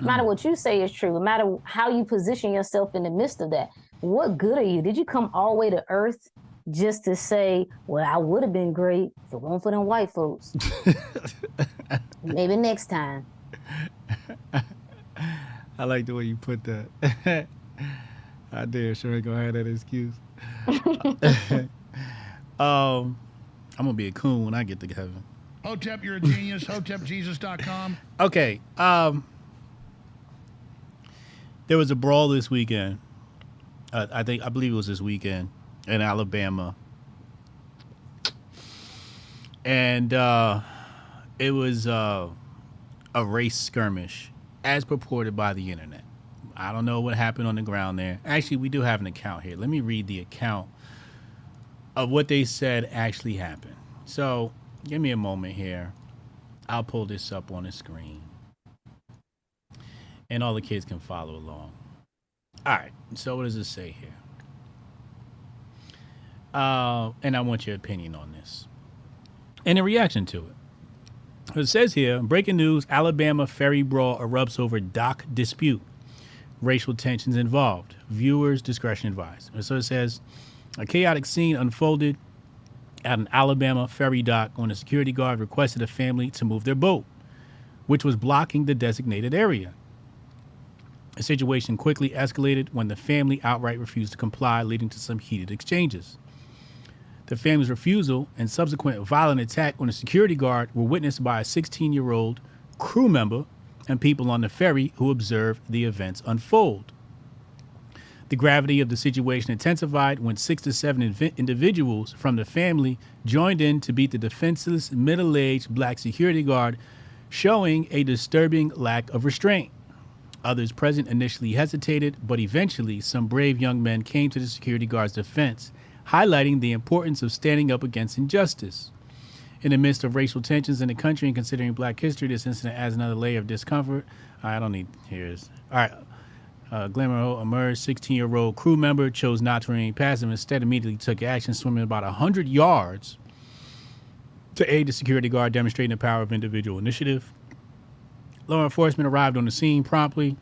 No matter what you say is true. No matter how you position yourself in the midst of that. What good are you? Did you come all the way to Earth just to say, well, I would have been great if it weren't for them white folks? Maybe next time. I like the way you put that. I dare sure ain't gonna have that excuse. I'm gonna be a coon when I get to heaven. Hotep, you're a genius. Hotepjesus.com. Okay. There was a brawl this weekend. I believe it was this weekend in Alabama, and it was a race skirmish, as purported by the internet. I don't know what happened on the ground there. Actually, we do have an account here. Let me read the account of what they said actually happened. So, give me a moment here. I'll pull this up on the screen, and all the kids can follow along. All right, so what does it say here? And I want your opinion on this and a reaction to it. It says here, breaking news, Alabama ferry brawl erupts over dock dispute. Racial tensions involved. Viewers' discretion advised. And so it says, a chaotic scene unfolded at an Alabama ferry dock when a security guard requested a family to move their boat, which was blocking the designated area. The situation quickly escalated when the family outright refused to comply, leading to some heated exchanges. The family's refusal and subsequent violent attack on a security guard were witnessed by a 16-year-old crew member and people on the ferry who observed the events unfold. The gravity of the situation intensified when 6 to 7 individuals from the family joined in to beat the defenseless, middle-aged black security guard, showing a disturbing lack of restraint. Others present initially hesitated, but eventually some brave young men came to the security guard's defense, highlighting the importance of standing up against injustice. In the midst of racial tensions in the country and considering black history, this incident adds another layer of discomfort. I don't need, here's, all right. Glamour emerged, 16-year-old crew member chose not to remain passive, instead immediately took action, swimming about 100 yards to aid the security guard, demonstrating the power of individual initiative. Law enforcement arrived on the scene promptly,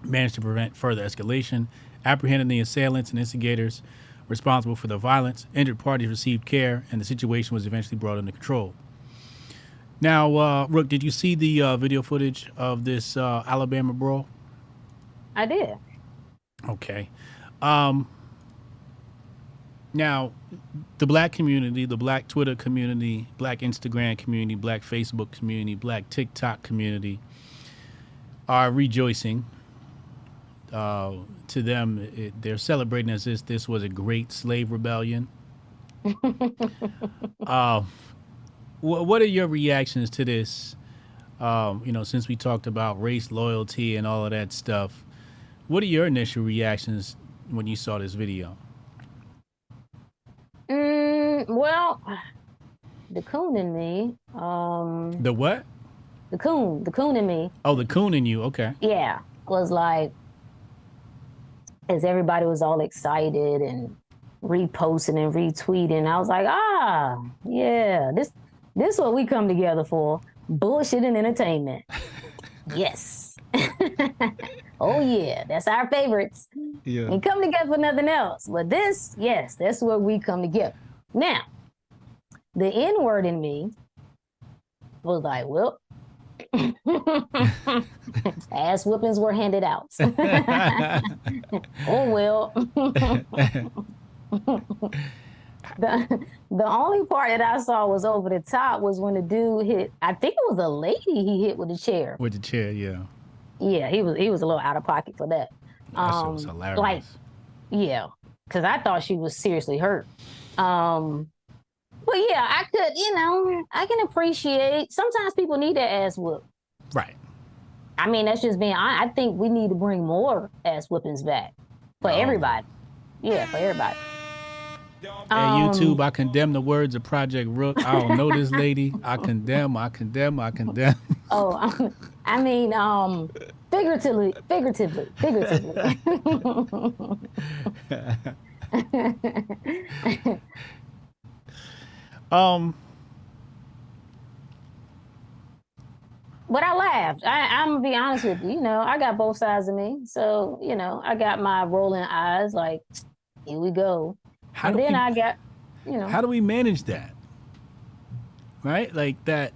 managed to prevent further escalation, apprehended the assailants and instigators responsible for the violence. Injured parties received care, and the situation was eventually brought under control. Now, Rook, did you see the video footage of this Alabama brawl? I did. Okay. Now, the black community, the black Twitter community, black Instagram community, black Facebook community, black TikTok community are rejoicing. To them, they're celebrating as if this was a great slave rebellion. What are your reactions to this? Since we talked about race, loyalty, and all of that stuff, what are your initial reactions when you saw this video? Well, the coon in me. The what? The coon in me. Oh, the coon in you. Okay. Yeah, was like, as everybody was all excited and reposting and retweeting, I was like, yeah, this is what we come together for. Bullshit and entertainment. Yes. Oh yeah, that's our favorites. Yeah. And come together for nothing else. But this, yes, that's where we come together. Now, the N-word in me was like, well, ass whoopings were handed out. Oh well. The only part that I saw was over the top was when the dude hit, I think it was a lady he hit with a chair. With the chair, yeah. Yeah, he was a little out of pocket for that. That shit was hilarious. Like, yeah, because I thought she was seriously hurt. But yeah, I can appreciate, sometimes people need that ass whoop. Right. I mean, that's just being, I think we need to bring more ass whoopings back for everybody. Yeah, for everybody. Hey, YouTube, I condemn the words of Project Rook. I don't know this lady. I condemn. Oh, I mean, figuratively. But I laughed. I'm gonna be honest with you. You know, I got both sides of me. So, you know, I got my rolling eyes, like, here we go. How and do then we, I got, you know. How do we manage that? Right? Like that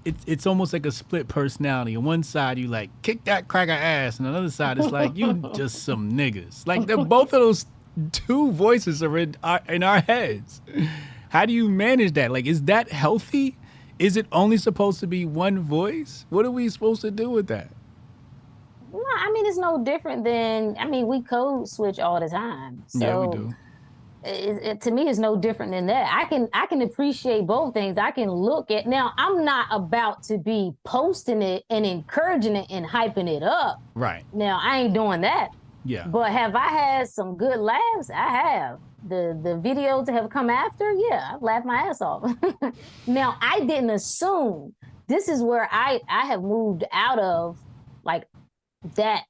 it's almost like a split personality. On one side you like kick that cracker ass, and on the other side it's like you just some niggas. Like both of those two voices are in our heads. How do you manage that? Like, is that healthy? Is it only supposed to be one voice? What are we supposed to do with that? No, I mean, it's no different than, I mean, we code switch all the time. So yeah, we do. To me, it's no different than that. I can appreciate both things. I can look at, now I'm not about to be posting it and encouraging it and hyping it up. Right. Now, I ain't doing that. Yeah. But have I had some good laughs? I have. The videos that have come after, yeah, I've laughed my ass off. Now, I didn't assume, this is where I have moved out of, like, that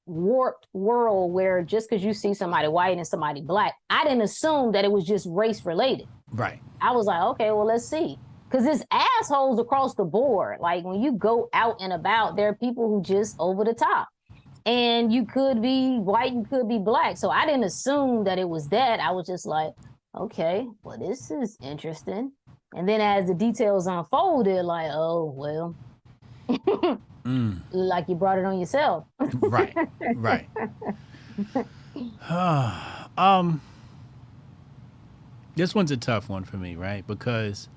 warped world where just because you see somebody white and somebody black, I didn't assume that it was just race related. Right. I was like, okay, well, let's see. Because there's assholes across the board. Like, when you go out and about, there are people who just over the top. And you could be white, you could be black. So I didn't assume that it was that. I was just like, okay, well, this is interesting. And then as the details unfolded, like, oh, well, like you brought it on yourself. Right, right. This one's a tough one for me, right? Because,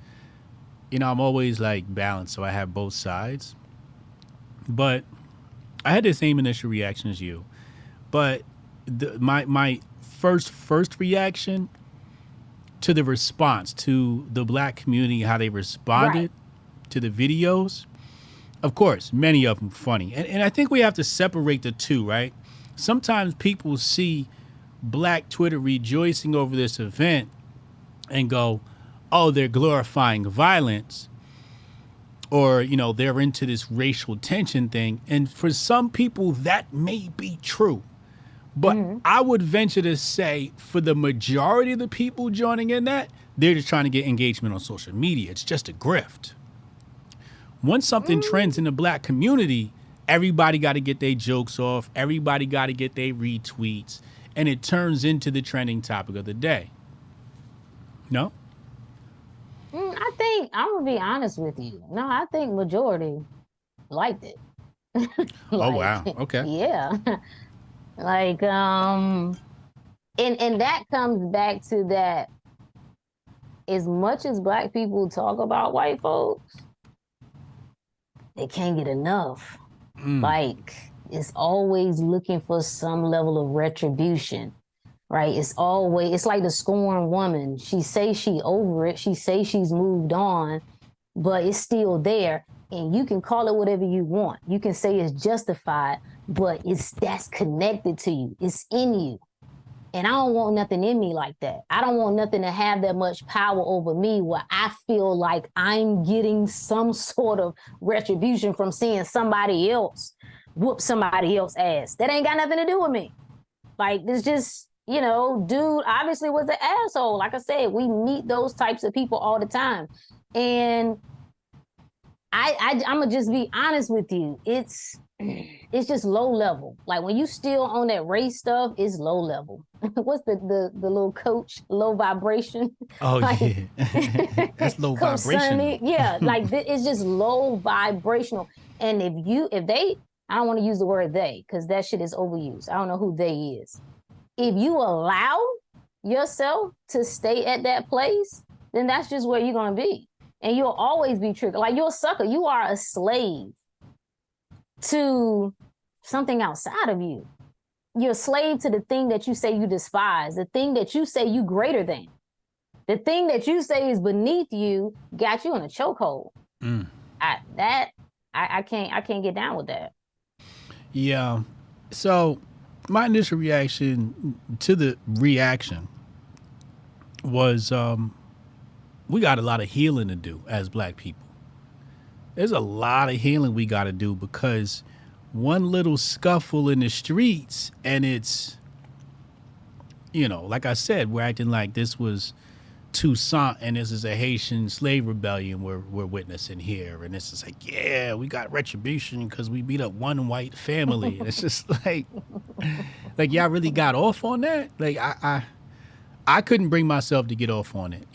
you know, I'm always like balanced, so I have both sides. But I had the same initial reaction as you, but my first reaction to the response to the black community, how they responded to the videos, of course, many of them funny. And I think we have to separate the two, right? Sometimes people see black Twitter rejoicing over this event and go, oh, they're glorifying violence. Or, you know, they're into this racial tension thing. And for some people, that may be true. But I would venture to say for the majority of the people joining in that, they're just trying to get engagement on social media. It's just a grift. Once something trends in the black community, everybody got to get their jokes off. Everybody got to get their retweets. And it turns into the trending topic of the day. No? I think, I'm going to be honest with you. No, I think majority liked it. Like, oh, wow. Okay. Yeah. Like, and that comes back to that, as much as black people talk about white folks, they can't get enough. Like, it's always looking for some level of retribution. Right? It's like the scorned woman. She say she over it. She say she's moved on, but it's still there. And you can call it whatever you want. You can say it's justified, but that's connected to you. It's in you. And I don't want nothing in me like that. I don't want nothing to have that much power over me where I feel like I'm getting some sort of retribution from seeing somebody else whoop somebody else's ass. That ain't got nothing to do with me. Like, it's just, you know, dude obviously was an asshole. Like I said, we meet those types of people all the time. And I'm gonna just be honest with you. It's just low level. Like, when you still on that race stuff, it's low level. What's the little coach, low vibration? Oh, like, yeah. That's low vibration. Yeah, like it's just low vibrational. And if they, I don't want to use the word they, because that shit is overused. I don't know who they is. If you allow yourself to stay at that place, then that's just where you're going to be. And you'll always be triggered. Like, you're a sucker. You are a slave to something outside of you. You're a slave to the thing that you say you despise, the thing that you say you greater than. The thing that you say is beneath you got you in a chokehold. I can't get down with that. Yeah. So my initial reaction to the reaction was we got a lot of healing to do as black people. there's a lot of healing we got to do, because one little scuffle in the streets and it's, like I said, we're acting like this was Toussaint and this is a Haitian slave rebellion we're witnessing here. And this is like, yeah, we got retribution because we beat up one white family. And it's just like y'all really got off on that? Like, I couldn't bring myself to get off on it.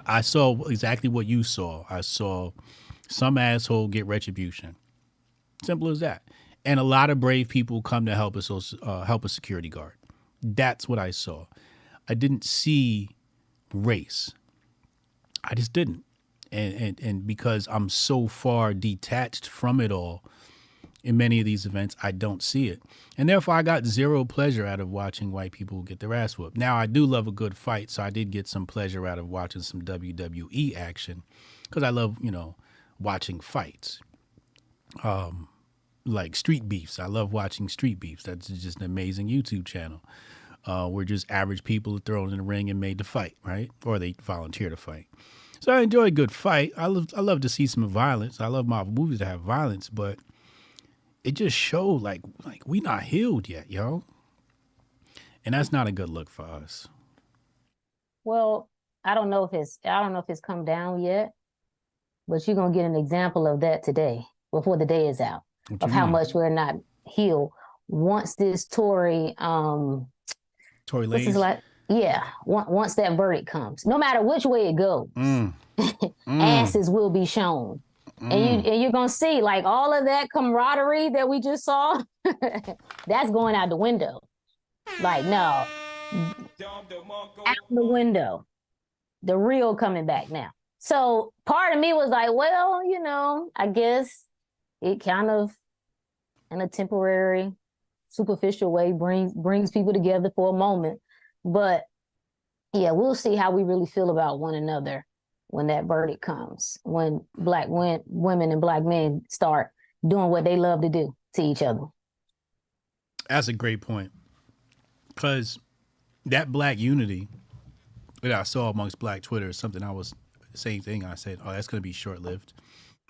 I saw exactly what you saw. I saw some asshole get retribution. Simple as that. And a lot of brave people come to help a security guard. That's what I saw. I didn't see race. I just didn't. And because I'm so far detached from it all in many of these events, I don't see it. And therefore, I got zero pleasure out of watching white people get their ass whooped. Now, I do love a good fight, so I did get some pleasure out of watching some WWE action because I love, watching fights. Like street beefs. I love watching street beefs. That's just an amazing YouTube channel. Where just average people are thrown in the ring and made to fight, right? Or they volunteer to fight. So I enjoy a good fight. I love to see some violence. I love my movies that have violence, but it just showed like we not healed yet, yo. And that's not a good look for us. Well, I don't know if it's come down yet, but you're gonna get an example of that today before the day is out of how much we're not healed once this Tory Lanez. Once that verdict comes, no matter which way it goes, asses will be shown. And you're going to see like all of that camaraderie that we just saw, that's going out the window. Like, no, out the window, the real coming back now. So part of me was like, well, I guess it kind of, in a temporary, superficial way, brings people together for a moment. But yeah, we'll see how we really feel about one another when that verdict comes, when black women and black men start doing what they love to do to each other. That's a great point. Because that black unity that I saw amongst black Twitter is something same thing. I said, oh, that's going to be short-lived.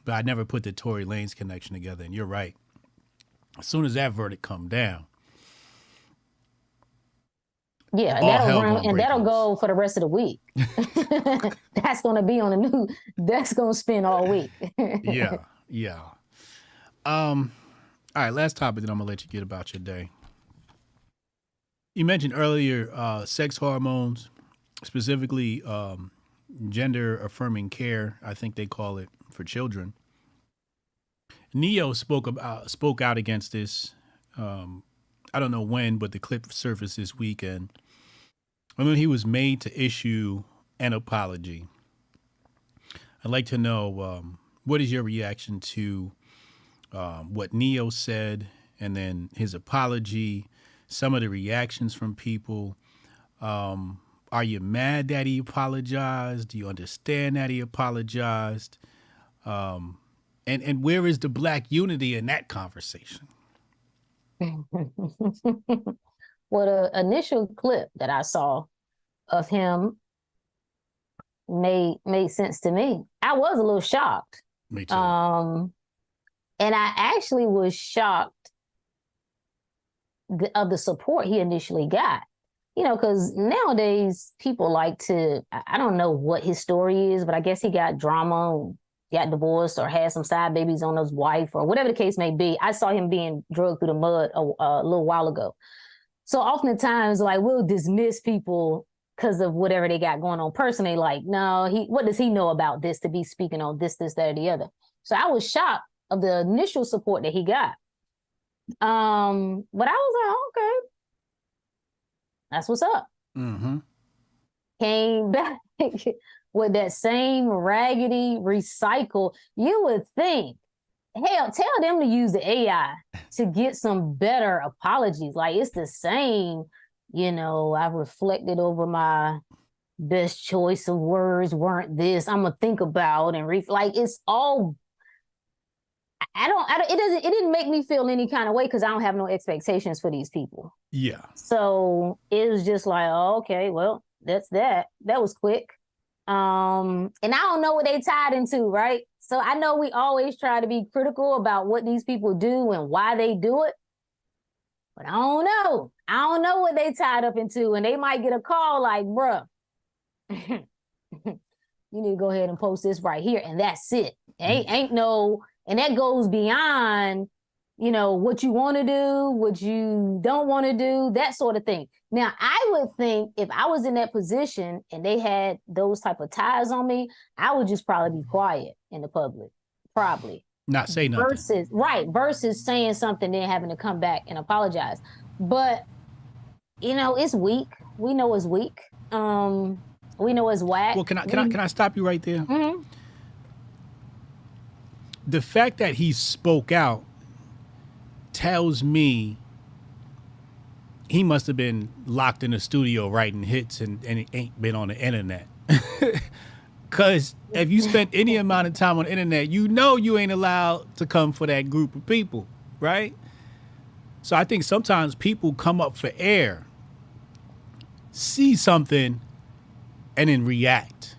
But I never put the Tory Lanez connection together. And you're right. As soon as that verdict come down, yeah, that'll go for the rest of the week. That's going to be on the news. That's going to spin all week. Yeah. All right, last topic that I'm going to let you get about your day. You mentioned earlier sex hormones, specifically gender-affirming care, I think they call it, for children. Neo spoke out against this. I don't know when, but the clip surfaced this weekend. And then he was made to issue an apology. I'd like to know what is your reaction to what Neo said, and then his apology, some of the reactions from people. Are you mad that he apologized? Do you understand that he apologized? And where is the black unity in that conversation? Well, the initial clip that I saw of him made sense to me. I was a little shocked. Me too. And I actually was shocked of the support he initially got. Because nowadays people like to, I don't know what his story is, but I guess he got drama, got divorced, or had some side babies on his wife, or whatever the case may be. I saw him being drugged through the mud a little while ago. So oftentimes, like, we'll dismiss people because of whatever they got going on personally. Like, no, what does he know about this to be speaking on this, that, or the other? So I was shocked of the initial support that he got. But I was like, okay, that's what's up. Mm-hmm. Came back with that same raggedy recycle. You would think, hell, tell them to use the AI to get some better apologies. Like, it's the same, I've reflected over my best choice of words weren't this. I'm gonna think about and like, it's all. It didn't make me feel any kind of way because I don't have no expectations for these people. Yeah. So it was just like, oh, okay, well, that's that. That was quick. And I don't know what they tied into, right? So I know we always try to be critical about what these people do and why they do it. But I don't know. I don't know what they tied up into. And they might get a call like, bruh, you need to go ahead and post this right here. And that's it. Ain't no, and that goes beyond, you know, what you want to do, what you don't want to do, that sort of thing. Now, I would think if I was in that position and they had those type of ties on me, I would just probably be quiet in the public. Probably. Not say nothing. Versus saying something, then having to come back and apologize. But, you know, it's weak. We know it's weak. We know it's whack. Well, can I stop you right there? Mm-hmm. The fact that he spoke out tells me he must have been locked in the studio writing hits and it ain't been on the internet. Because if you spend any amount of time on the internet, you know you ain't allowed to come for that group of people, right? So I think sometimes people come up for air, see something, and then react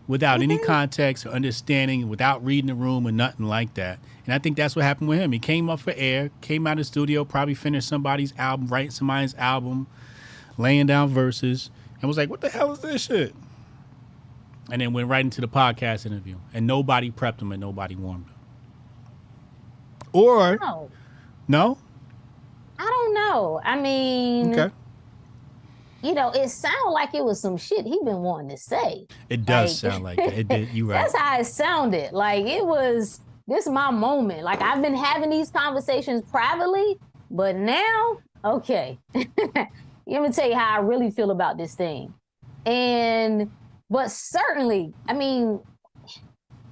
without any context or understanding, without reading the room or nothing like that. And I think that's what happened with him. He came up for air, came out of the studio, probably finished somebody's album, writing somebody's album, laying down verses, and was like, what the hell is this shit? And then went right into the podcast interview. And nobody prepped him and nobody warmed him. Or, no? I don't know. I mean, okay. You know, it sounded like it was some shit he been wanting to say. It does sound like that. It did. You right. That's how it sounded. Like it was, this is my moment. Like I've been having these conversations privately, but now, okay. Let me tell you how I really feel about this thing. But certainly, I mean,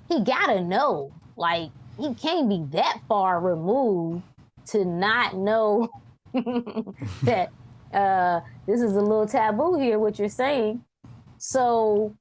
he gotta know, like, he can't be that far removed to not know that this is a little taboo here, what you're saying. So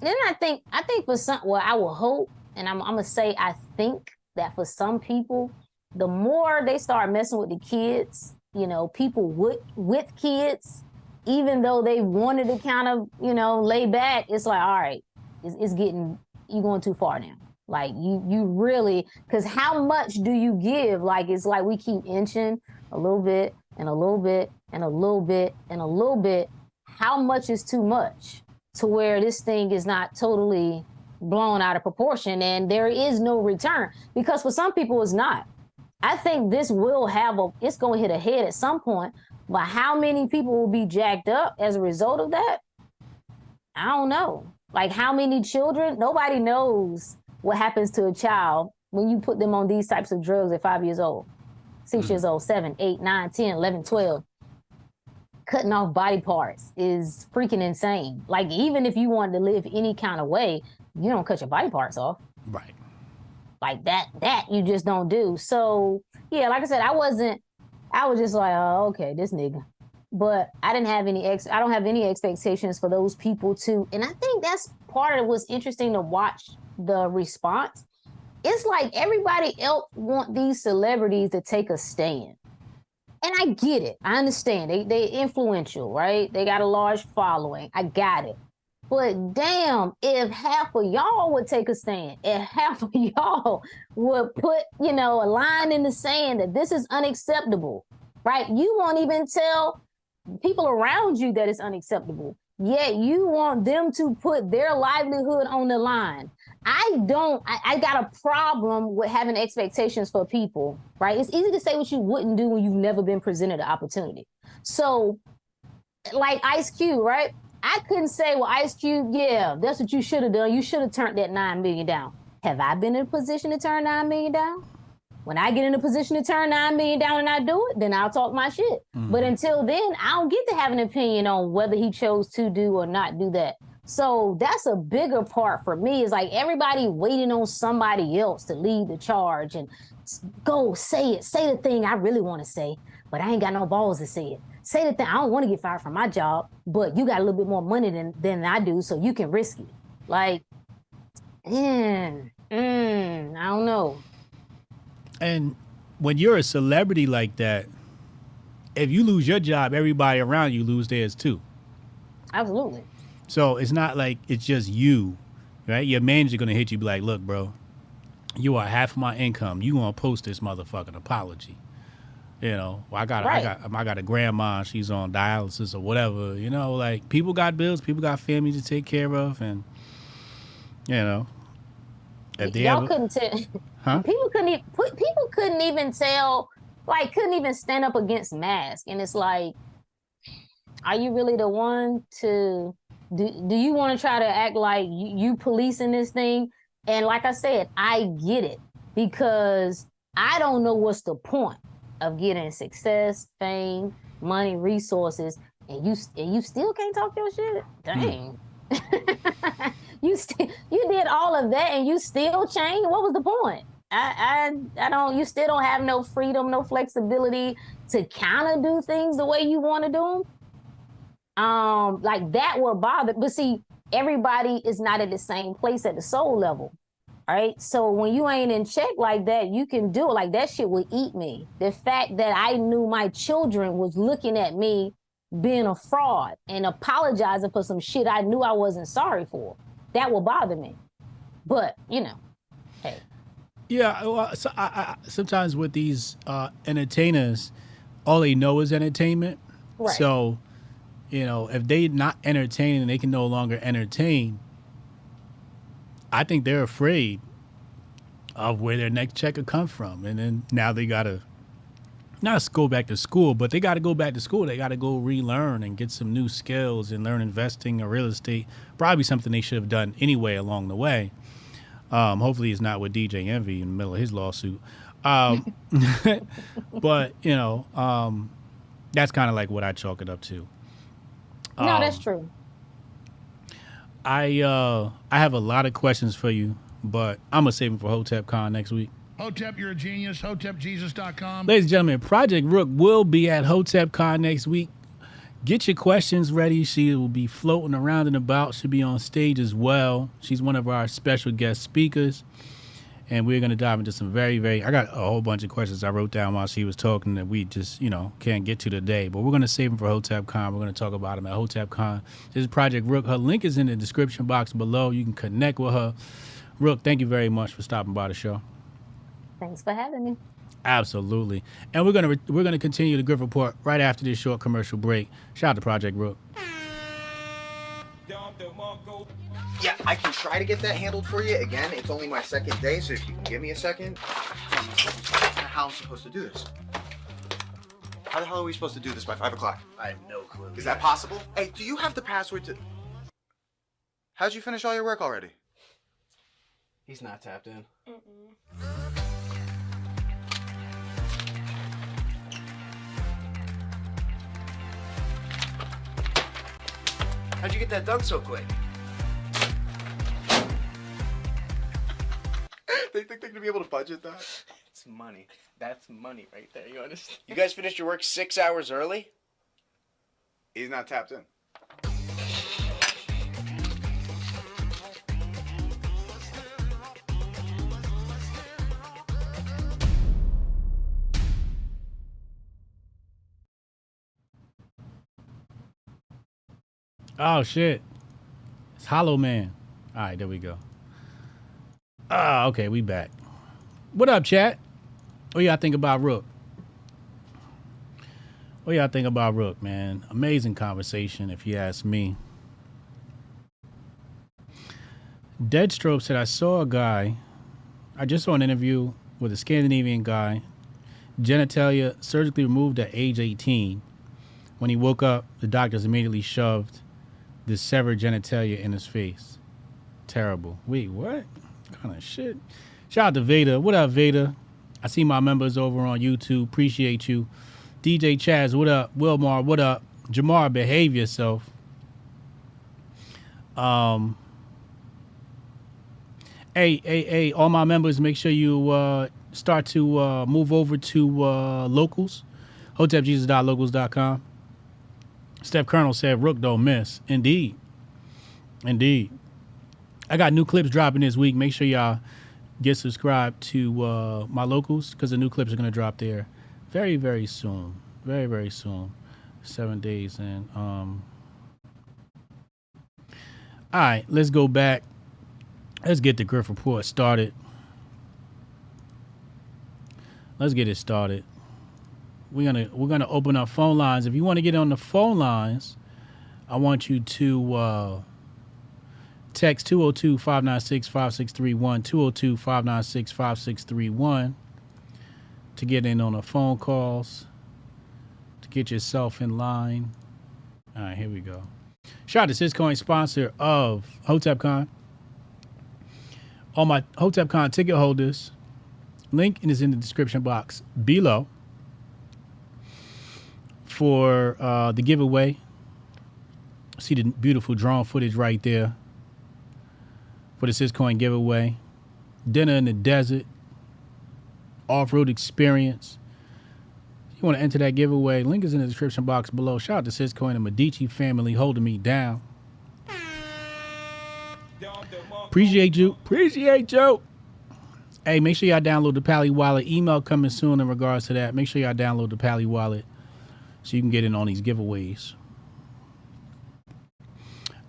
then I think for some, well, I will hope, and I'm gonna say I think that for some people, the more they start messing with the kids, you know, people with kids, even though they wanted to kind of, you know, lay back, it's like, all right, it's getting, you going too far now. Like you really, because how much do you give? Like, it's like we keep inching a little bit and a little bit and a little bit and a little bit. How much is too much to where this thing is not totally blown out of proportion and there is no return? Because for some people it's not. I think this will it's going to hit a head at some point, but how many people will be jacked up as a result of that? I don't know. Like how many children? Nobody knows what happens to a child when you put them on these types of drugs at 5 years old, 6 years old, 7, 8, 9, 10, 11, 12. Cutting off body parts is freaking insane. Like even if you wanted to live any kind of way, you don't cut your body parts off. Right. Like that you just don't do. So yeah, like I said, I was just like, oh, okay, this nigga. But I don't have any expectations for those people too. And I think that's part of what's interesting to watch the response. It's like everybody else want these celebrities to take a stand. And I get it. I understand. They influential, right? They got a large following. I got it. But damn, if half of y'all would take a stand, if half of y'all would put, you know, a line in the sand that this is unacceptable, right? You won't even tell people around you that it's unacceptable. Yet you want them to put their livelihood on the line. I got a problem with having expectations for people, right? It's easy to say what you wouldn't do when you've never been presented an opportunity. So like Ice Cube, right? I couldn't say, well, Ice Cube, yeah, that's what you should have done. You should have turned that $9 million down. Have I been in a position to turn $9 million down? When I get in a position to turn $9 million down and I do it, then I'll talk my shit. Mm-hmm. But until then, I don't get to have an opinion on whether he chose to do or not do that. So that's a bigger part for me, is like everybody waiting on somebody else to lead the charge and go say it. Say the thing I really want to say, but I ain't got no balls to say it. Say the thing, I don't want to get fired from my job, but you got a little bit more money than I do, so you can risk it. Like, I don't know. And when you're a celebrity like that, if you lose your job, everybody around you lose theirs too. Absolutely. So it's not like it's just you, right? Your manager gonna hit you, be like, look, bro, you are half of my income. You gonna post this motherfucking apology. You know, I got a grandma. She's on dialysis or whatever. You know, like people got bills, people got families to take care of, and you know, if they Y'all couldn't tell. Huh? People couldn't even tell. Like, couldn't even stand up against masks. And it's like, are you really the one to do you want to try to act like you policing this thing? And like I said, I get it, because I don't know what's the point of getting success, fame, money, resources, and you still can't talk your shit. Dang. You did all of that and you still changed. What was the point? I don't. You still don't have no freedom, no flexibility to kind of do things the way you want to do them. Like that will bother. But see, everybody is not at the same place at the soul level, right? So when you ain't in check like that, you can do it. Like that shit will eat me. The fact that I knew my children was looking at me being a fraud and apologizing for some shit I knew I wasn't sorry for, that will bother me. But you know, hey. Yeah, well, so I sometimes with these entertainers, all they know is entertainment. Right. So, you know, if they not entertaining, they can no longer entertain. I think they're afraid of where their next check will come from, and then now they gotta not go back to school, but they gotta go back to school. They gotta go relearn and get some new skills and learn investing or real estate. Probably something they should have done anyway along the way. Hopefully it's not with DJ Envy in the middle of his lawsuit. But, you know, that's kind of like what I chalk it up to. No, that's true. I have a lot of questions for you, but I'm going to save them for Hotepcon next week. Hotep, you're a genius. Hotepjesus.com. Ladies and gentlemen, Project Rook will be at Hotepcon next week. Get your questions ready. She will be floating around and about. She'll be on stage as well. She's one of our special guest speakers. And we're going to dive into some I got a whole bunch of questions I wrote down while she was talking that we just, you know, can't get to today. But we're going to save them for Hotepcon. We're going to talk about them at Hotepcon. This is Project Rook. Her link is in the description box below. You can connect with her. Rook, thank you very much for stopping by the show. Thanks for having me. Absolutely. And we're gonna continue the Grift Report right after this short commercial break. Shout out to Project Rook. Yeah, I can try to get that handled for you. Again, it's only my second day, so if you can give me a second. How am I supposed to do this? How the hell are we supposed to do this by 5 o'clock? I have no clue. Is that possible? Hey, do you have the password to... How'd you finish all your work already? He's not tapped in. How'd you get that done so quick? They think they're gonna be able to budget that? It's money. That's money right there. You understand? You guys finished your work 6 hours early? He's not tapped in. Oh, shit. It's Hollow Man. All right, there we go. Ah, okay, we back. What up, chat? What y'all think about Rook? What y'all think about Rook, man? Amazing conversation, if you ask me. Deadstroke said, I just saw an interview with a Scandinavian guy, genitalia surgically removed at age 18. When he woke up, the doctors immediately shoved the severed genitalia in his face. Terrible. Wait, what kind of shit? Shout out to Vader. What up, Vader? I see my members over on YouTube. Appreciate you. DJ Chaz, what up? Wilmar, what up? Jamar, behave yourself. Hey, all my members, make sure you start to move over to locals. Hotepjesus.locals.com. Steph Colonel said, Rook don't miss. Indeed. I got new clips dropping this week. Make sure y'all get subscribed to my locals, because the new clips are going to drop there very, very soon. Very, very soon. 7 days in. All right, let's go back. Let's get the Grift Report started. Let's get it started. We're gonna open up phone lines. If you want to get on the phone lines, I want you to text 202-596-5631, 202-596-5631 to get in on the phone calls, to get yourself in line. All right, here we go. Shout out to Syscoin, sponsor of Hotepcon. All my Hotepcon ticket holders, link is in the description box below for the giveaway. See the beautiful drone footage right there for the Syscoin giveaway. Dinner in the desert, off-road experience. You want to enter that giveaway, link is in the description box below. Shout out to Syscoin and Medici family holding me down. Appreciate you. Hey, make sure y'all download the Pally Wallet. Email coming soon in regards to that. Make sure y'all download the Pally Wallet so you can get in on these giveaways.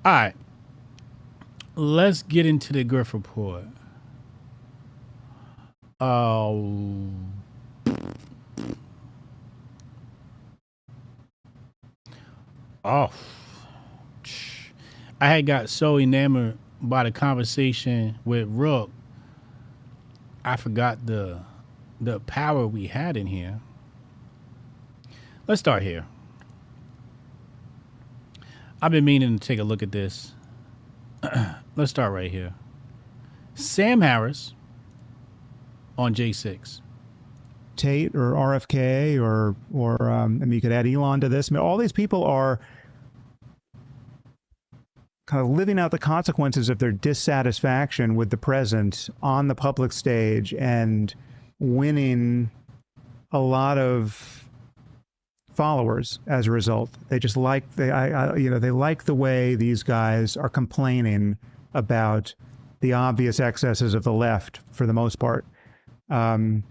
All right. Let's get into the Grift Report. I had got so enamored by the conversation with Rook, I forgot the power we had in here. Let's start here. I've been meaning to take a look at this. Let's start right here. Sam Harris on J6. Tate or RFK or I mean, you could add Elon to this. I mean, all these people are kind of living out the consequences of their dissatisfaction with the present on the public stage and winning a lot of followers as a result. They just like they like the way these guys are complaining about the obvious excesses of the left for the most part. I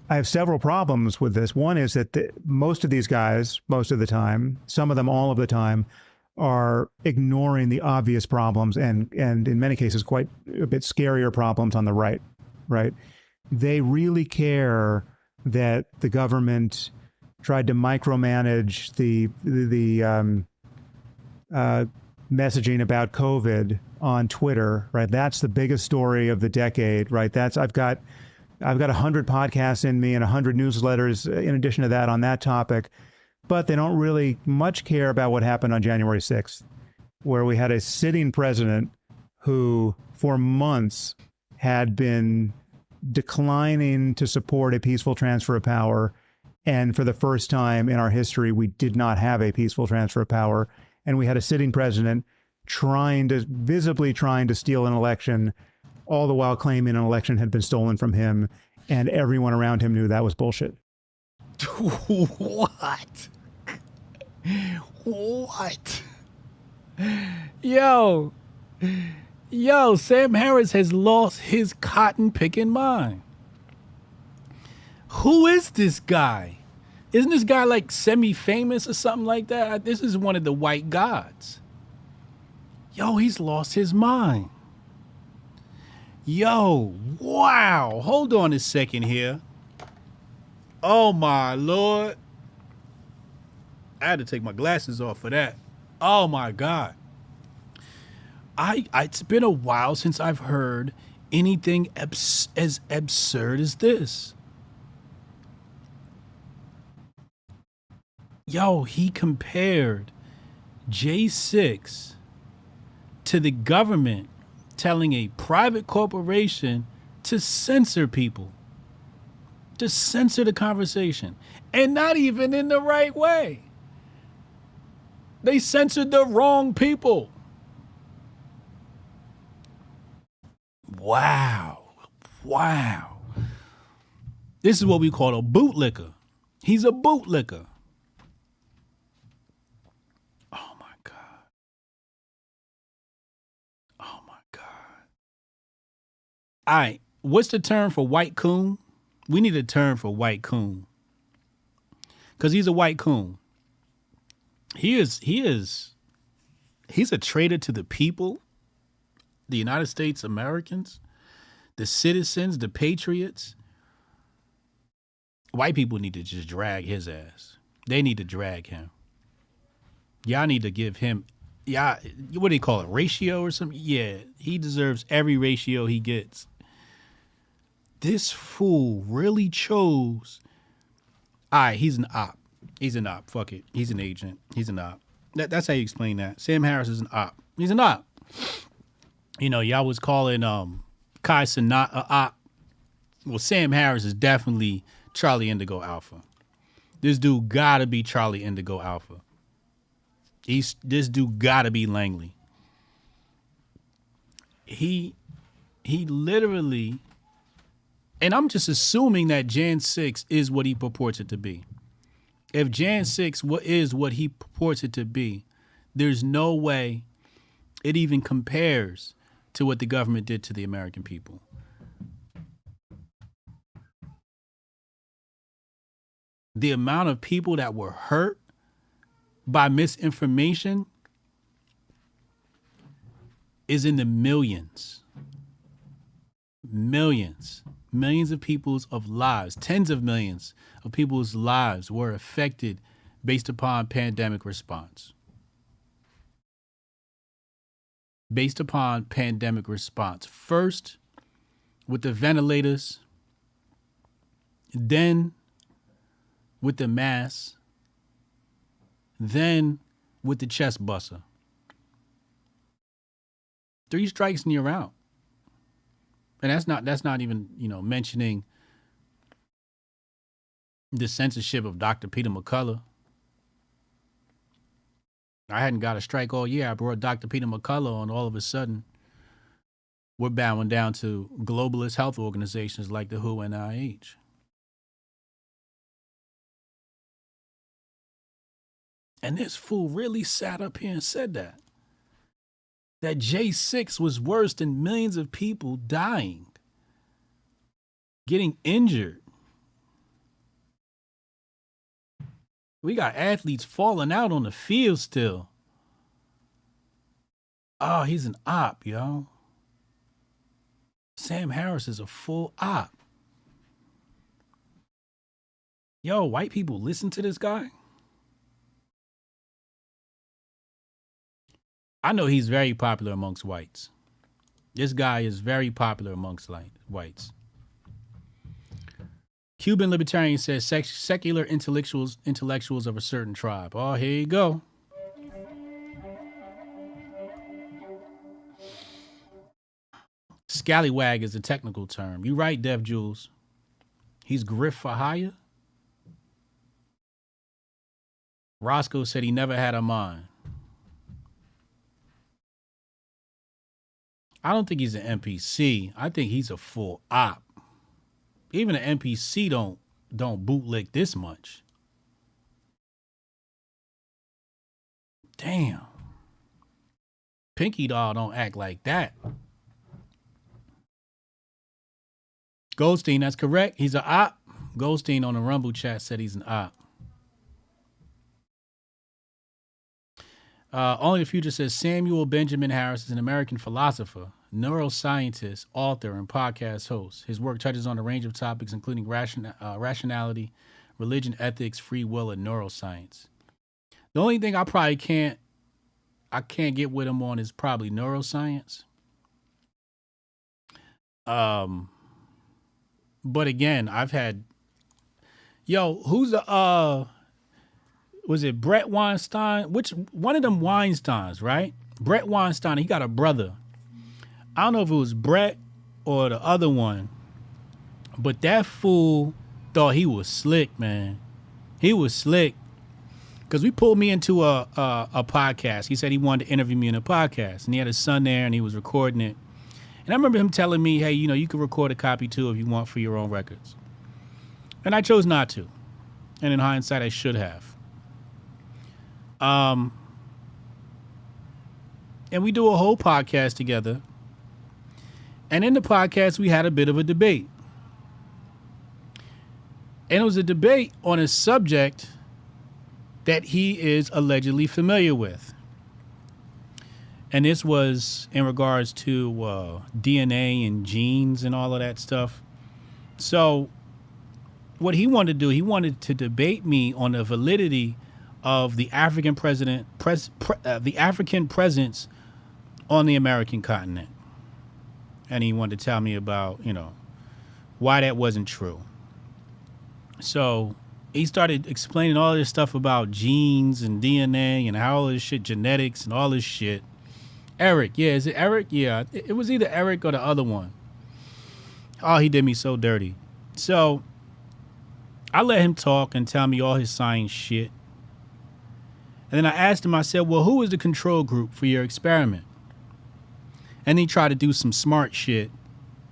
have several problems with this. One is that most of these guys, most of the time, some of them all of the time, are ignoring the obvious problems and in many cases quite a bit scarier problems on the right. They really care that the government tried to micromanage the messaging about COVID on Twitter, right? That's the biggest story of the decade, right? I've got 100 podcasts in me and 100 newsletters in addition to that on that topic, but they don't really much care about what happened on January 6th, where we had a sitting president who for months had been declining to support a peaceful transfer of power. And for the first time in our history, we did not have a peaceful transfer of power. And we had a sitting president visibly trying to steal an election, all the while claiming an election had been stolen from him. And everyone around him knew that was bullshit. What? What? Yo, Sam Harris has lost his cotton picking mind. Who is this guy? Isn't this guy like semi-famous or something like that? This is one of the white gods. Yo, he's lost his mind. Yo, wow. Hold on a second here. Oh my Lord. I had to take my glasses off for that. Oh my God. It's been a while since I've heard anything as absurd as this. Yo, he compared J6 to the government telling a private corporation to censor people, to censor the conversation, and not even in the right way. They censored the wrong people. Wow. This is what we call a bootlicker. He's a bootlicker. Oh my God. All right. What's the term for white coon? We need a term for white coon. Because he's a white coon. He is He's a traitor to the people, the United States Americans, the citizens, the patriots. White people need to just drag his ass. They need to drag him. Y'all need to give him, what do they call it, ratio or something? Yeah, he deserves every ratio he gets. This fool really chose. All right, he's an op. He's an op. Fuck it. He's an agent. He's an op. That's how you explain that. Sam Harris is an op. He's an op. You know, y'all was calling Kai Cenat a op. Well, Sam Harris is definitely Charlie Indigo Alpha. This dude gotta be Charlie Indigo Alpha. This dude gotta be Langley. He literally, and I'm just assuming that Jan 6 is what he purports it to be. If Jan 6 is what he purports it to be, there's no way it even compares to what the government did to the American people. The amount of people that were hurt by misinformation is in the millions. Millions of people's lives, tens of millions of people's lives were affected based upon pandemic response. Based upon pandemic response. First with the ventilators, then with the masks, then with the chest buster. 3 strikes and you're out. And that's not even, mentioning the censorship of Dr. Peter McCullough. I hadn't got a strike all year. I brought Dr. Peter McCullough on. All of a sudden, we're bowing down to globalist health organizations like the WHO and NIH. And this fool really sat up here and said that J6 was worse than millions of people dying, getting injured. We got athletes falling out on the field still. Oh, he's an op, yo. Sam Harris is a full op. Yo, white people listen to this guy. I know he's very popular amongst whites. This guy is very popular amongst whites. Cuban libertarian says secular intellectuals of a certain tribe. Oh, here you go. Scallywag is a technical term. You right, Dev Jules. He's Grift for hire. Roscoe said he never had a mind. I don't think he's an NPC. I think he's a full op. Even an NPC don't bootleg this much. Damn. Pinky Doll don't act like that. Goldstein, that's correct. He's an op. Goldstein on the Rumble chat said he's an op. Only the Future says Samuel Benjamin Harris is an American philosopher, neuroscientist, author, and podcast host. His work touches on a range of topics, including rationality, religion, ethics, free will, and neuroscience. The only thing I can't get with him on is probably neuroscience. But again, I've had, who's the was it Brett Weinstein? Which one of them Weinsteins, right? Brett Weinstein, he got a brother. I don't know if it was Brett or the other one, but that fool thought he was slick, man. He was slick. Because we pulled me into a podcast. He said he wanted to interview me in a podcast. And he had his son there and he was recording it. And I remember him telling me, hey, you can record a copy too if you want for your own records. And I chose not to. And in hindsight, I should have. And we do a whole podcast together. And in the podcast, we had a bit of a debate. And it was a debate on a subject that he is allegedly familiar with. And this was in regards to DNA and genes and all of that stuff. So what he wanted to do, he wanted to debate me on the validity of the African the African presence on the American continent. And he wanted to tell me about, you know, why that wasn't true. So he started explaining all this stuff about genes and DNA and how all this shit, genetics and all this shit. Eric, yeah, is it Eric? Yeah, it was either Eric or the other one. Oh, he did me so dirty. So I let him talk and tell me all his science shit. And then I asked him, I said, well, who is the control group for your experiment? And he tried to do some smart shit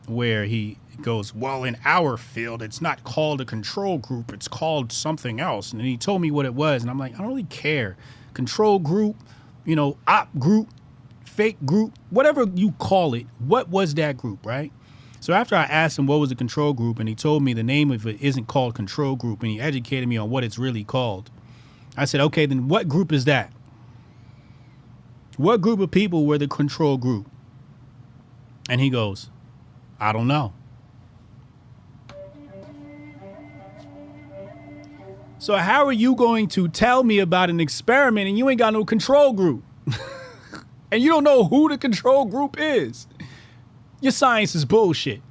where he goes, well, in our field, it's not called a control group. It's called something else. And then he told me what it was. And I'm like, I don't really care. Control group, you know, op group, fake group, whatever you call it. What was that group, right? So after I asked him what was the control group, and he told me the name of it isn't called control group, and he educated me on what it's really called, I said, okay, then what group is that? What group of people were the control group? And he goes, I don't know. So how are you going to tell me about an experiment and you ain't got no control group? And you don't know who the control group is? Your science is bullshit.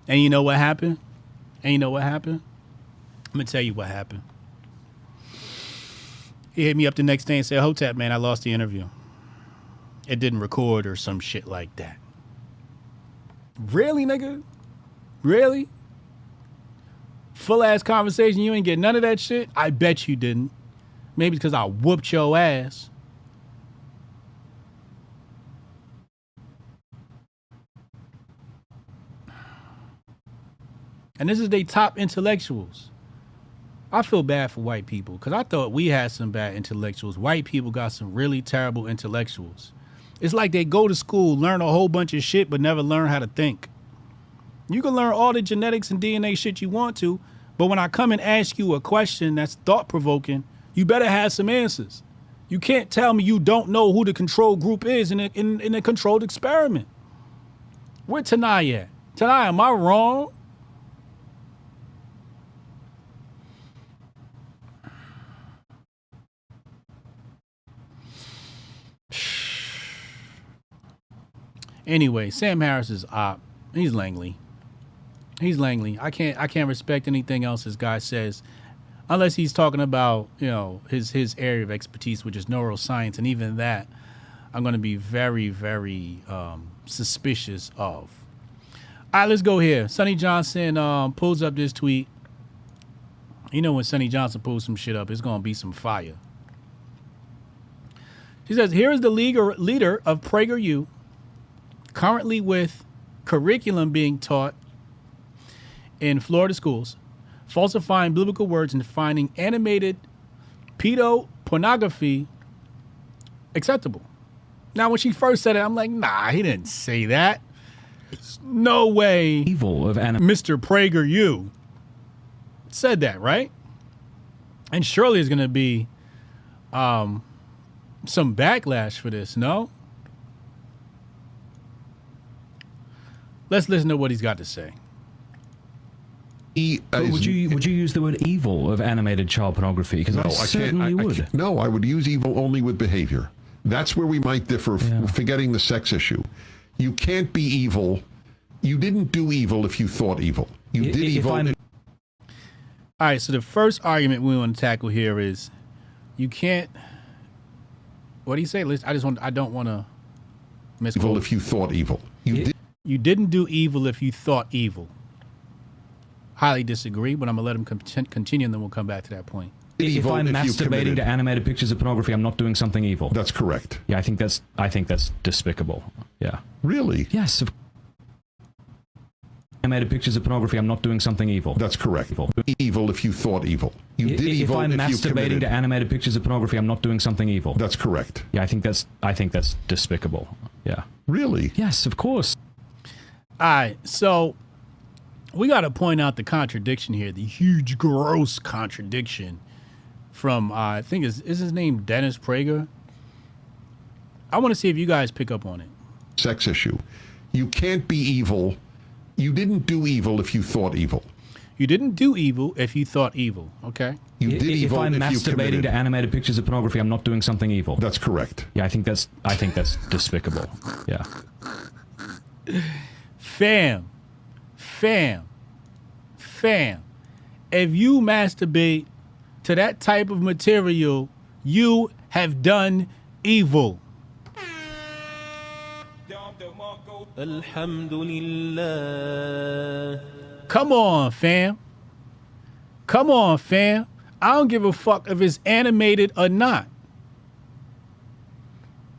And you know what happened? I'm going to tell you what happened. He hit me up the next day and said, Hotep, man, I lost the interview. It didn't record or some shit like that. Really, nigga? Really? Full ass conversation, you ain't get none of that shit? I bet you didn't. Maybe because I whooped your ass. And this is they top intellectuals. I feel bad for white people because I thought we had some bad intellectuals. White people got some really terrible intellectuals. It's like they go to school, learn a whole bunch of shit, but never learn how to think. You can learn all the genetics and DNA shit you want to, but when I come and ask you a question that's thought-provoking, you better have some answers. You can't tell me you don't know who the control group is in a controlled experiment. Where Tanai at? Tanai, am I wrong? Anyway, Sam Harris is op. He's Langley. I can't respect anything else this guy says, unless he's talking about, you know, his area of expertise, which is neuroscience, and even that, I'm going to be very, very suspicious of. All right, let's go here. Sonny Johnson pulls up this tweet. You know when Sonny Johnson pulls some shit up, it's going to be some fire. She says, here is the leader of Prager U, currently with curriculum being taught in Florida schools, falsifying biblical words and finding animated pedopornography acceptable. Now, when she first said it, I'm like, nah, he didn't say that. No way. Evil of Mr. Prager U said that, right? And surely there's going to be some backlash for this, no? Let's listen to what he's got to say. Would you use the word evil of animated child pornography? Because I certainly would. No, I would use evil only with behavior. That's where we might differ, forgetting the sex issue. You can't be evil. You didn't do evil if you thought evil. You did evil. All right, so the first argument we want to tackle here is you can't... What do you say? I don't want to misquote. Evil if you thought evil. You didn't do evil if you thought evil. Highly disagree, but I'm going to let him continue, and then we'll come back to that point. If I'm masturbating to animated pictures of pornography, I'm not doing something evil. That's correct. Yeah, I think that's despicable. Yeah. Really? Yes. Animated pictures of pornography, I'm not doing something evil. That's correct. Evil if you thought evil. You did evil if I'm masturbating to animated pictures of pornography, I'm not doing something evil. That's correct. Yeah, I think that's despicable. Yeah. Really? Yes, of course. All right, so we got to point out the contradiction here, the huge, gross contradiction from, I think, is his name Dennis Prager? I want to see if you guys pick up on it. Sex issue. You can't be evil. You didn't do evil if you thought evil. You didn't do evil if you thought evil. Okay. You did If evil I'm if you masturbating committed. to animated pictures of pornography, I'm not doing something evil. That's correct. Yeah, I think that's despicable. Yeah. Fam. If you masturbate to that type of material, you have done evil. Come on, fam. I don't give a fuck if it's animated or not.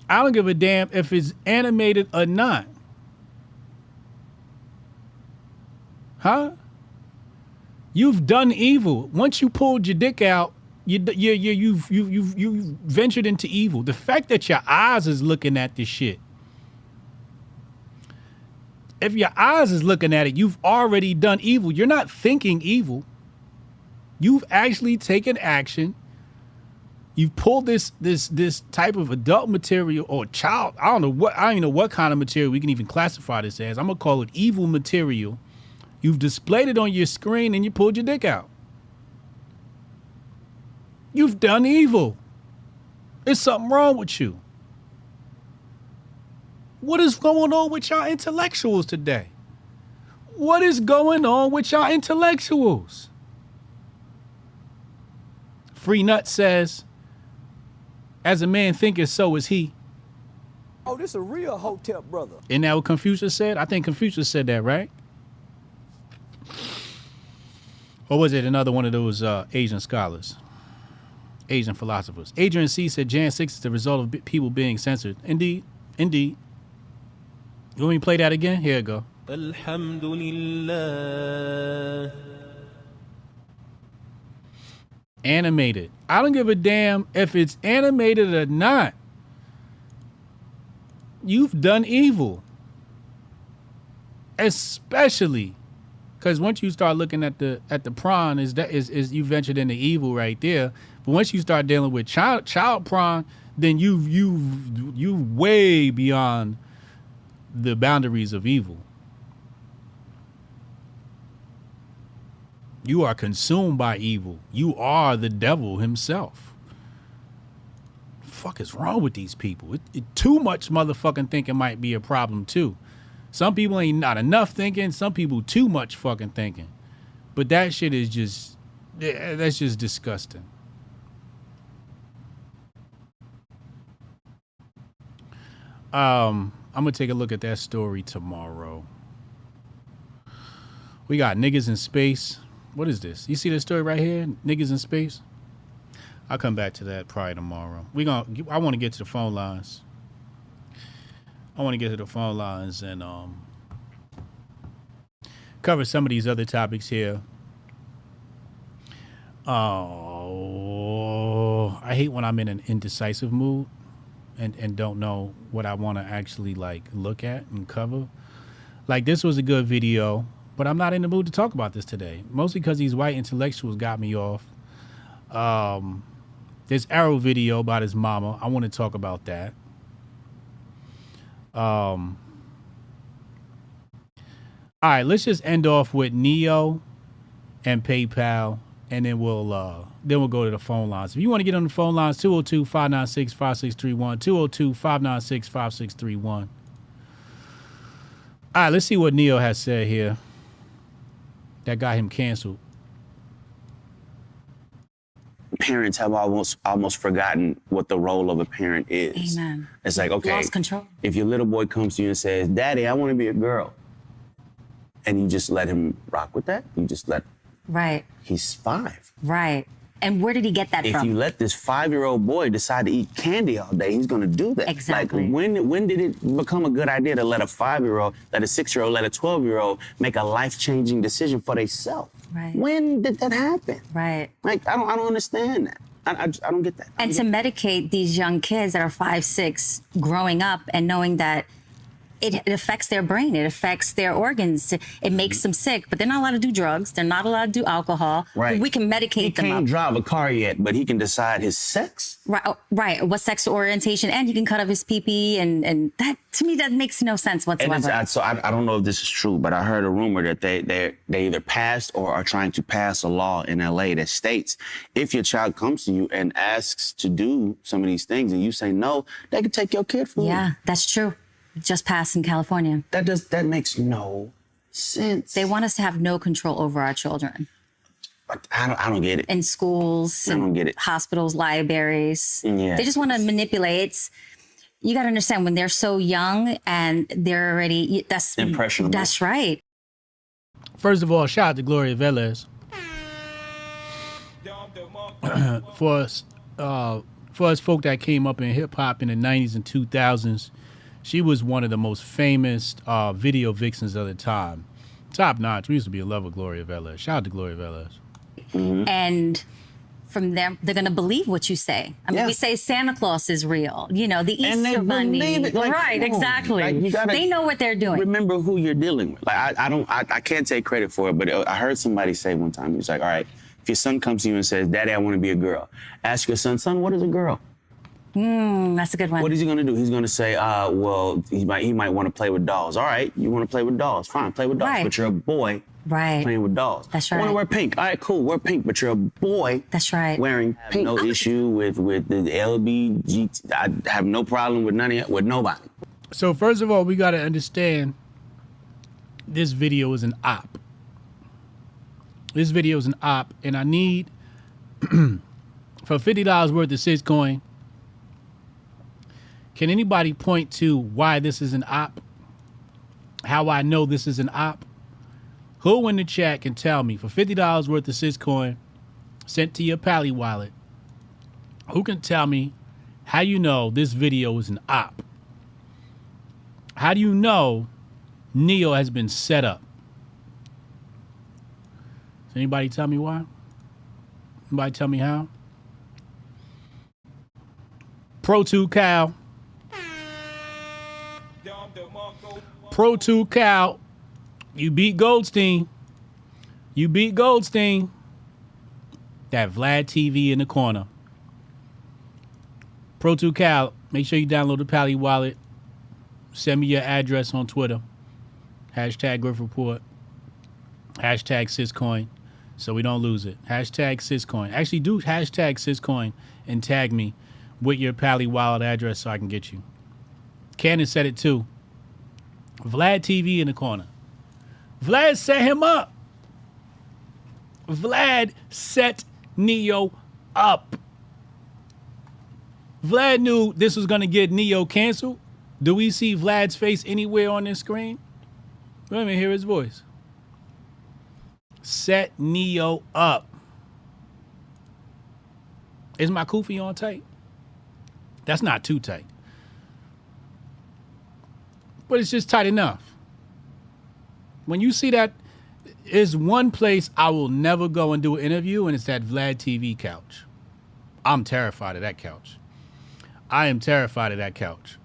I don't give a damn if it's animated or not. Huh? You've done evil. Once you pulled your dick out, you've ventured into evil. The fact that your eyes is looking at this shit. If your eyes is looking at it, you've already done evil. You're not thinking evil. You've actually taken action. You've pulled this type of adult material or child. I don't even know what kind of material we can even classify this as. I'm gonna call it evil material. You've displayed it on your screen and you pulled your dick out. You've done evil. There's something wrong with you. What is going on with y'all intellectuals today? What is going on with y'all intellectuals? Free Nut says, as a man thinketh, so is he. Oh, this a real Hotep brother. Isn't that what Confucius said? I think Confucius said that, right? Or was it another one of those Asian scholars? Asian philosophers. Adrian C. said Jan 6 is the result of people being censored. Indeed. You want me to play that again? Here we go. Alhamdulillah. Animated. I don't give a damn if it's animated or not. You've done evil. Especially because once you start looking at the prawn, is you ventured into evil right there. But once you start dealing with child prawn, then you way beyond the boundaries of evil. You are consumed by evil. You are the devil himself. Fuck is wrong with these people? Too much motherfucking thinking might be a problem too. Some people ain't not enough thinking. Some people too much fucking thinking. But that shit is just, that's just disgusting. I'm gonna take a look at that story tomorrow. We got niggas in space. What is this? You see this story right here? Niggas in space? I'll come back to that probably tomorrow. I want to get to the phone lines. And cover some of these other topics here. Oh, I hate when I'm in an indecisive mood and don't know what I want to actually like look at and cover. Like this was a good video, but I'm not in the mood to talk about this today. Mostly because these white intellectuals got me off. This Arrow video about his mama. I want to talk about that. All right, let's just end off with Neo and PayPal, and then we'll go to the phone lines. If you want to get on the phone lines, 202-596-5631, 202-596-5631. All right, let's see what Neo has said here that got him canceled. Parents have almost forgotten what the role of a parent is. Amen. It's like, okay, Lost control. If your little boy comes to you and says, Daddy, I want to be a girl, and you just let him rock with that, Right. He's 5. Right. And where did he get that If from? you let this 5-year-old boy decide to eat candy all day, he's going to do that. Exactly. Like, when did it become a good idea to let a 5-year-old, let a 6-year-old, let a 12-year-old make a life-changing decision for themselves? Right. When did that happen? Right. Like, I don't understand that. I don't get that. And to medicate these young kids that are 5, 6, growing up and knowing that it affects their brain. It affects their organs. It makes them sick. But they're not allowed to do drugs. They're not allowed to do alcohol. Right. We can medicate them He can't up. drive a car yet, but he can decide his sex. Right, right. What sexual orientation, and he can cut off his pee-pee, and that, to me, that makes no sense And whatsoever. so I don't know if this is true, but I heard a rumor that they either passed or are trying to pass a law in LA that states if your child comes to you and asks to do some of these things and you say no, they can take your kid from you. Yeah, that's true. Just passed in California. That makes no sense. They want us to have no control over our children. I don't get it. In schools, I don't get it. Hospitals, libraries. Yeah. They just want to manipulate. You got to understand when they're so young and they're already, that's impressionable. That's right. First of all, shout out to Gloria Velez. For us folk that came up in hip hop in the 90s and 2000s, she was one of the most famous video vixens of the time. Top notch. We used to be in love with Gloria Velez. Shout out to Gloria Velez. And from them, they're going to believe what you say. I mean, we say Santa Claus is real. You know, the Easter Bunny. Believe it. Like, right, come on. exactly. Like, you gotta they know what they're doing. Remember who you're dealing with. Like I can't take credit for it, but I heard somebody say one time, he was like, all right, if your son comes to you and says, Daddy, I want to be a girl, ask your son, what is a girl? That's a good one. What is he going to do? He's going to say, well, he might want to play with dolls. All right, you want to play with dolls. Fine, play with dolls. Right. But you're a boy playing with dolls. That's I want right. to wear pink. All right, cool, wear pink. But you're a boy That's right. wearing pink. No issue with the LBGT. I have no problem with with nobody. So first of all, we got to understand this video is an op. This video is an op, and I need, for $50 worth of Syscoin, can anybody point to why this is an op? How I know this is an op? Who in the chat can tell me, for $50 worth of Syscoin sent to your Pally wallet, who can tell me how you know this video is an op? How do you know Neo has been set up? Does anybody tell me why? Anybody tell me how? Pro 2 Cal. Pro 2 Cal. You beat Goldstein. You beat Goldstein. That Vlad TV in the corner. Pro 2 Cal. Make sure you download the Pally wallet. Send me your address on Twitter. Hashtag Grift Report. Hashtag Syscoin. So we don't lose it. Hashtag Syscoin. Actually, do hashtag Syscoin and tag me with your Pally wallet address so I can get you. Cannon said it too. Vlad TV in the corner. Vlad set him up. Vlad set Neo up. Vlad knew this was going to get Neo canceled. Do we see Vlad's face anywhere on this screen? Let me hear his voice. Set Neo up. Is my kufi on tight? That's not too tight. But it's just tight enough. When you see that, is one place I will never go and do an interview, and it's that Vlad TV couch. I'm terrified of that couch. I am terrified of that couch.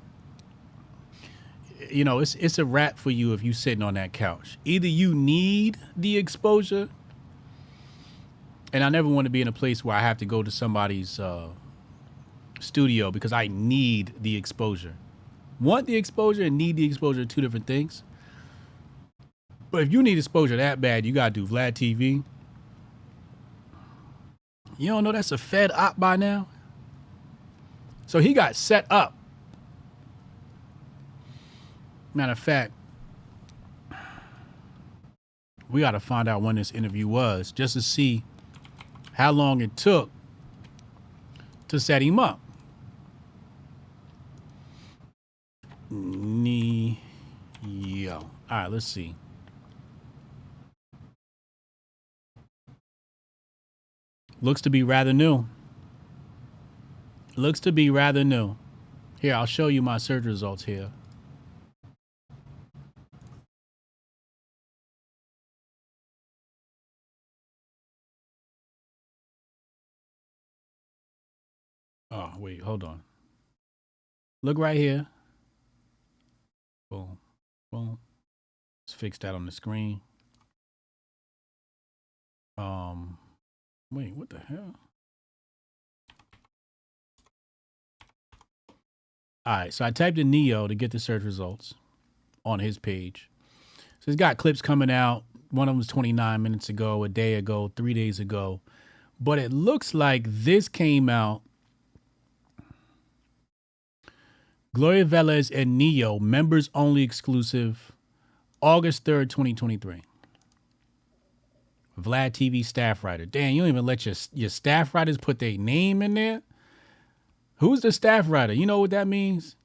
You know, it's a wrap for you if you're sitting on that couch. Either you need the exposure, and I never want to be in a place where I have to go to somebody's studio because I need the exposure. Want the exposure and need the exposure are two different things. But if you need exposure that bad, you got to do Vlad TV. You don't know that's a Fed op by now? So he got set up. Matter of fact, we got to find out when this interview was just to see how long it took to set him up. Neo. All right, let's see. Looks to be rather new. Looks to be rather new. Here, I'll show you my search results here. Oh, wait, hold on. Look right here. Boom. Boom. Let's fix that on the screen. Wait, what the hell? All right, so I typed in Neo to get the search results on his page. So he's got clips coming out. One of them was 29 minutes ago, a day ago, 3 days ago. But it looks like this came out. Gloria Velez and Neo, members only exclusive, August 3rd, 2023. Vlad TV staff writer. Damn, you don't even let your staff writers put their name in there? Who's the staff writer? You know what that means?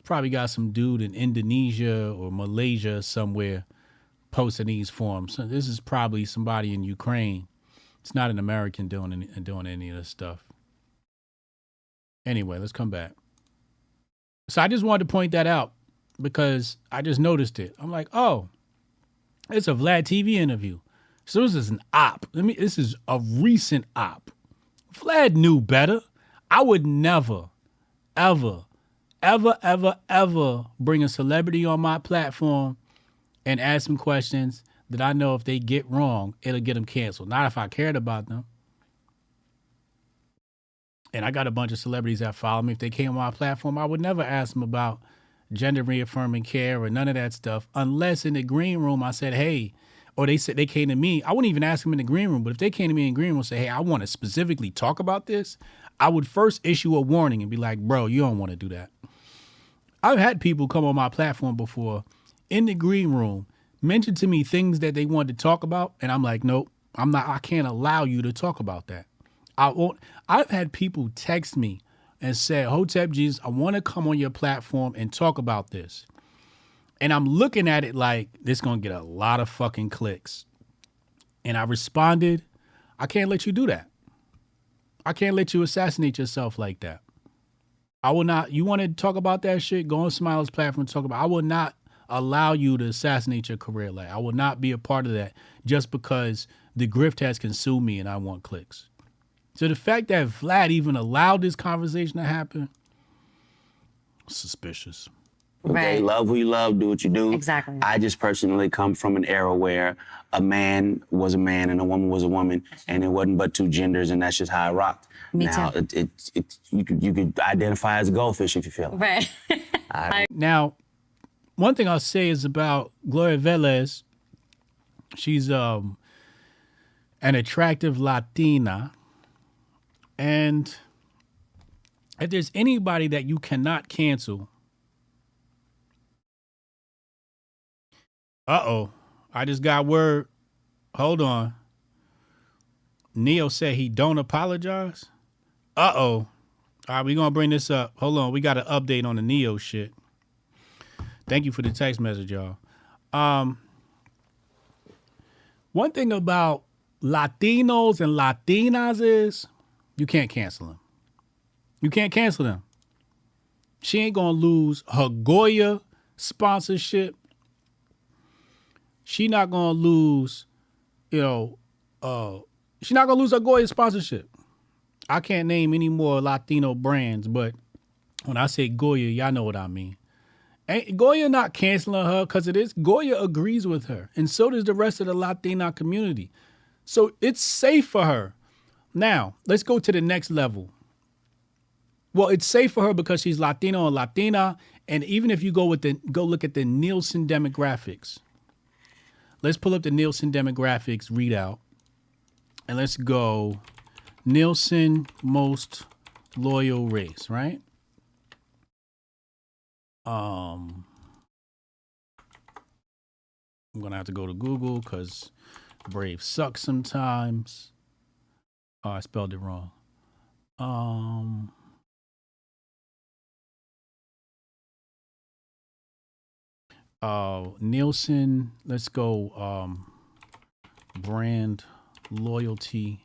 Probably got some dude in Indonesia or Malaysia somewhere posting these forums. So this is probably somebody in Ukraine. It's not an American doing any of this stuff. Anyway, let's come back. So I just wanted to point that out because I just noticed it. I'm like, oh, it's a Vlad TV interview. So this is an op. This is a recent op. Vlad knew better. I would never, ever, ever, ever, ever bring a celebrity on my platform and ask them questions that I know if they get wrong, it'll get them canceled. Not if I cared about them. And I got a bunch of celebrities that follow me. If they came on my platform, I would never ask them about gender reaffirming care or none of that stuff, unless in the green room I said, hey, or they said they came to me. I wouldn't even ask them in the green room, but if they came to me in the green room and say, hey, I want to specifically talk about this, I would first issue a warning and be like, bro, you don't want to do that. I've had people come on my platform before in the green room, mention to me things that they wanted to talk about, and I'm like, nope, I can't allow you to talk about that. I've had people text me and say, Hotep Jesus, I want to come on your platform and talk about this. And I'm looking at it like, this is going to get a lot of fucking clicks. And I responded, I can't let you do that. I can't let you assassinate yourself like that. I will not, you want to talk about that shit, go on Smile's platform and talk about, I will not allow you to assassinate your career. Like, I will not be a part of that just because the grift has consumed me and I want clicks. So the fact that Vlad even allowed this conversation to happen, suspicious. Okay, love who you love, do what you do. Exactly. I just personally come from an era where a man was a man and a woman was a woman, and it wasn't but two genders, and that's just how I rocked. Me now, too. You could identify as a goldfish if you feel it. Right. Now, one thing I'll say is about Gloria Velez. She's an attractive Latina, and if there's anybody that you cannot cancel, I just got word. Hold on. Neo said he don't apologize. All right, we're going to bring this up. Hold on. We got an update on the Neo shit. Thank you for the text message, y'all. One thing about Latinos and Latinas is you can't cancel them. You can't cancel them. She ain't going to lose her Goya sponsorship. She not going to lose, she's not going to lose her Goya sponsorship. I can't name any more Latino brands, but when I say Goya, y'all know what I mean. And Goya not canceling her because it is. Goya agrees with her, and so does the rest of the Latina community. So it's safe for her. Now, let's go to the next level. Well, it's safe for her because she's Latino and Latina, and even if you go look at the Nielsen demographics. Let's pull up the Nielsen demographics readout, and let's go Nielsen most loyal race, right? I'm gonna have to go to Google because Brave sucks sometimes. Oh, I spelled it wrong. Nielsen, let's go brand loyalty.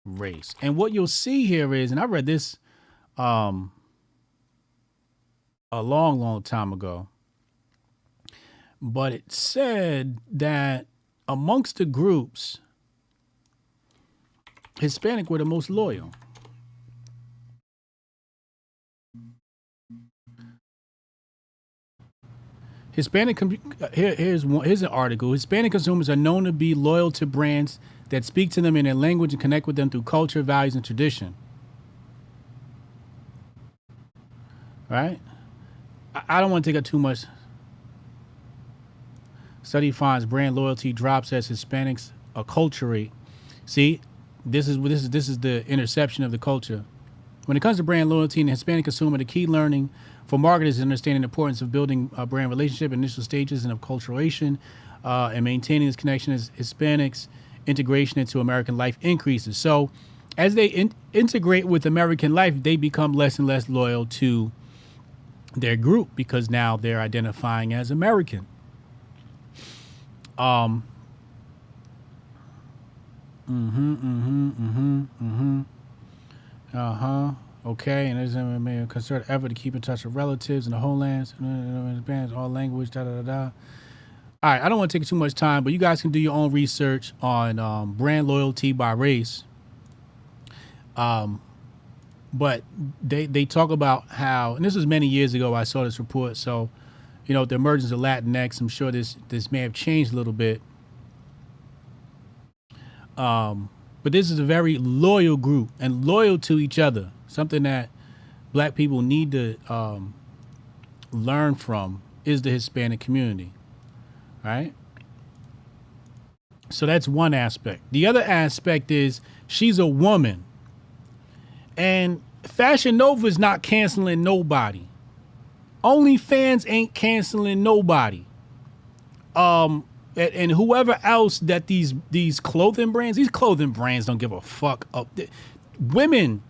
Race. And what you'll see here is, and I read this a long time ago, but it said that amongst the groups, Hispanic were the most loyal. Here's an article. Hispanic consumers are known to be loyal to brands that speak to them in their language and connect with them through culture, values, and tradition. Right? I don't want to take up too much. Study finds brand loyalty drops as Hispanics acculturate. See, this is the interception of the culture. When it comes to brand loyalty and the Hispanic consumer, the key learning for marketers is understanding the importance of building a brand relationship, initial stages, and of acculturation, and maintaining this connection as Hispanics' integration into American life increases. So, as they integrate with American life, they become less and less loyal to their group because now they're identifying as American. Okay, and there's a concerted effort to keep in touch with relatives in the homelands, all language, All right, I don't want to take too much time, but you guys can do your own research on brand loyalty by race. But they talk about how, and this was many years ago I saw this report, so, with the emergence of Latinx, I'm sure this may have changed a little bit. But this is a very loyal group and loyal to each other, something that black people need to learn from is the Hispanic community, right? So that's one aspect. The other aspect is she's a woman. And Fashion Nova is not canceling nobody. OnlyFans ain't canceling nobody. And whoever else that these clothing brands don't give a fuck. Women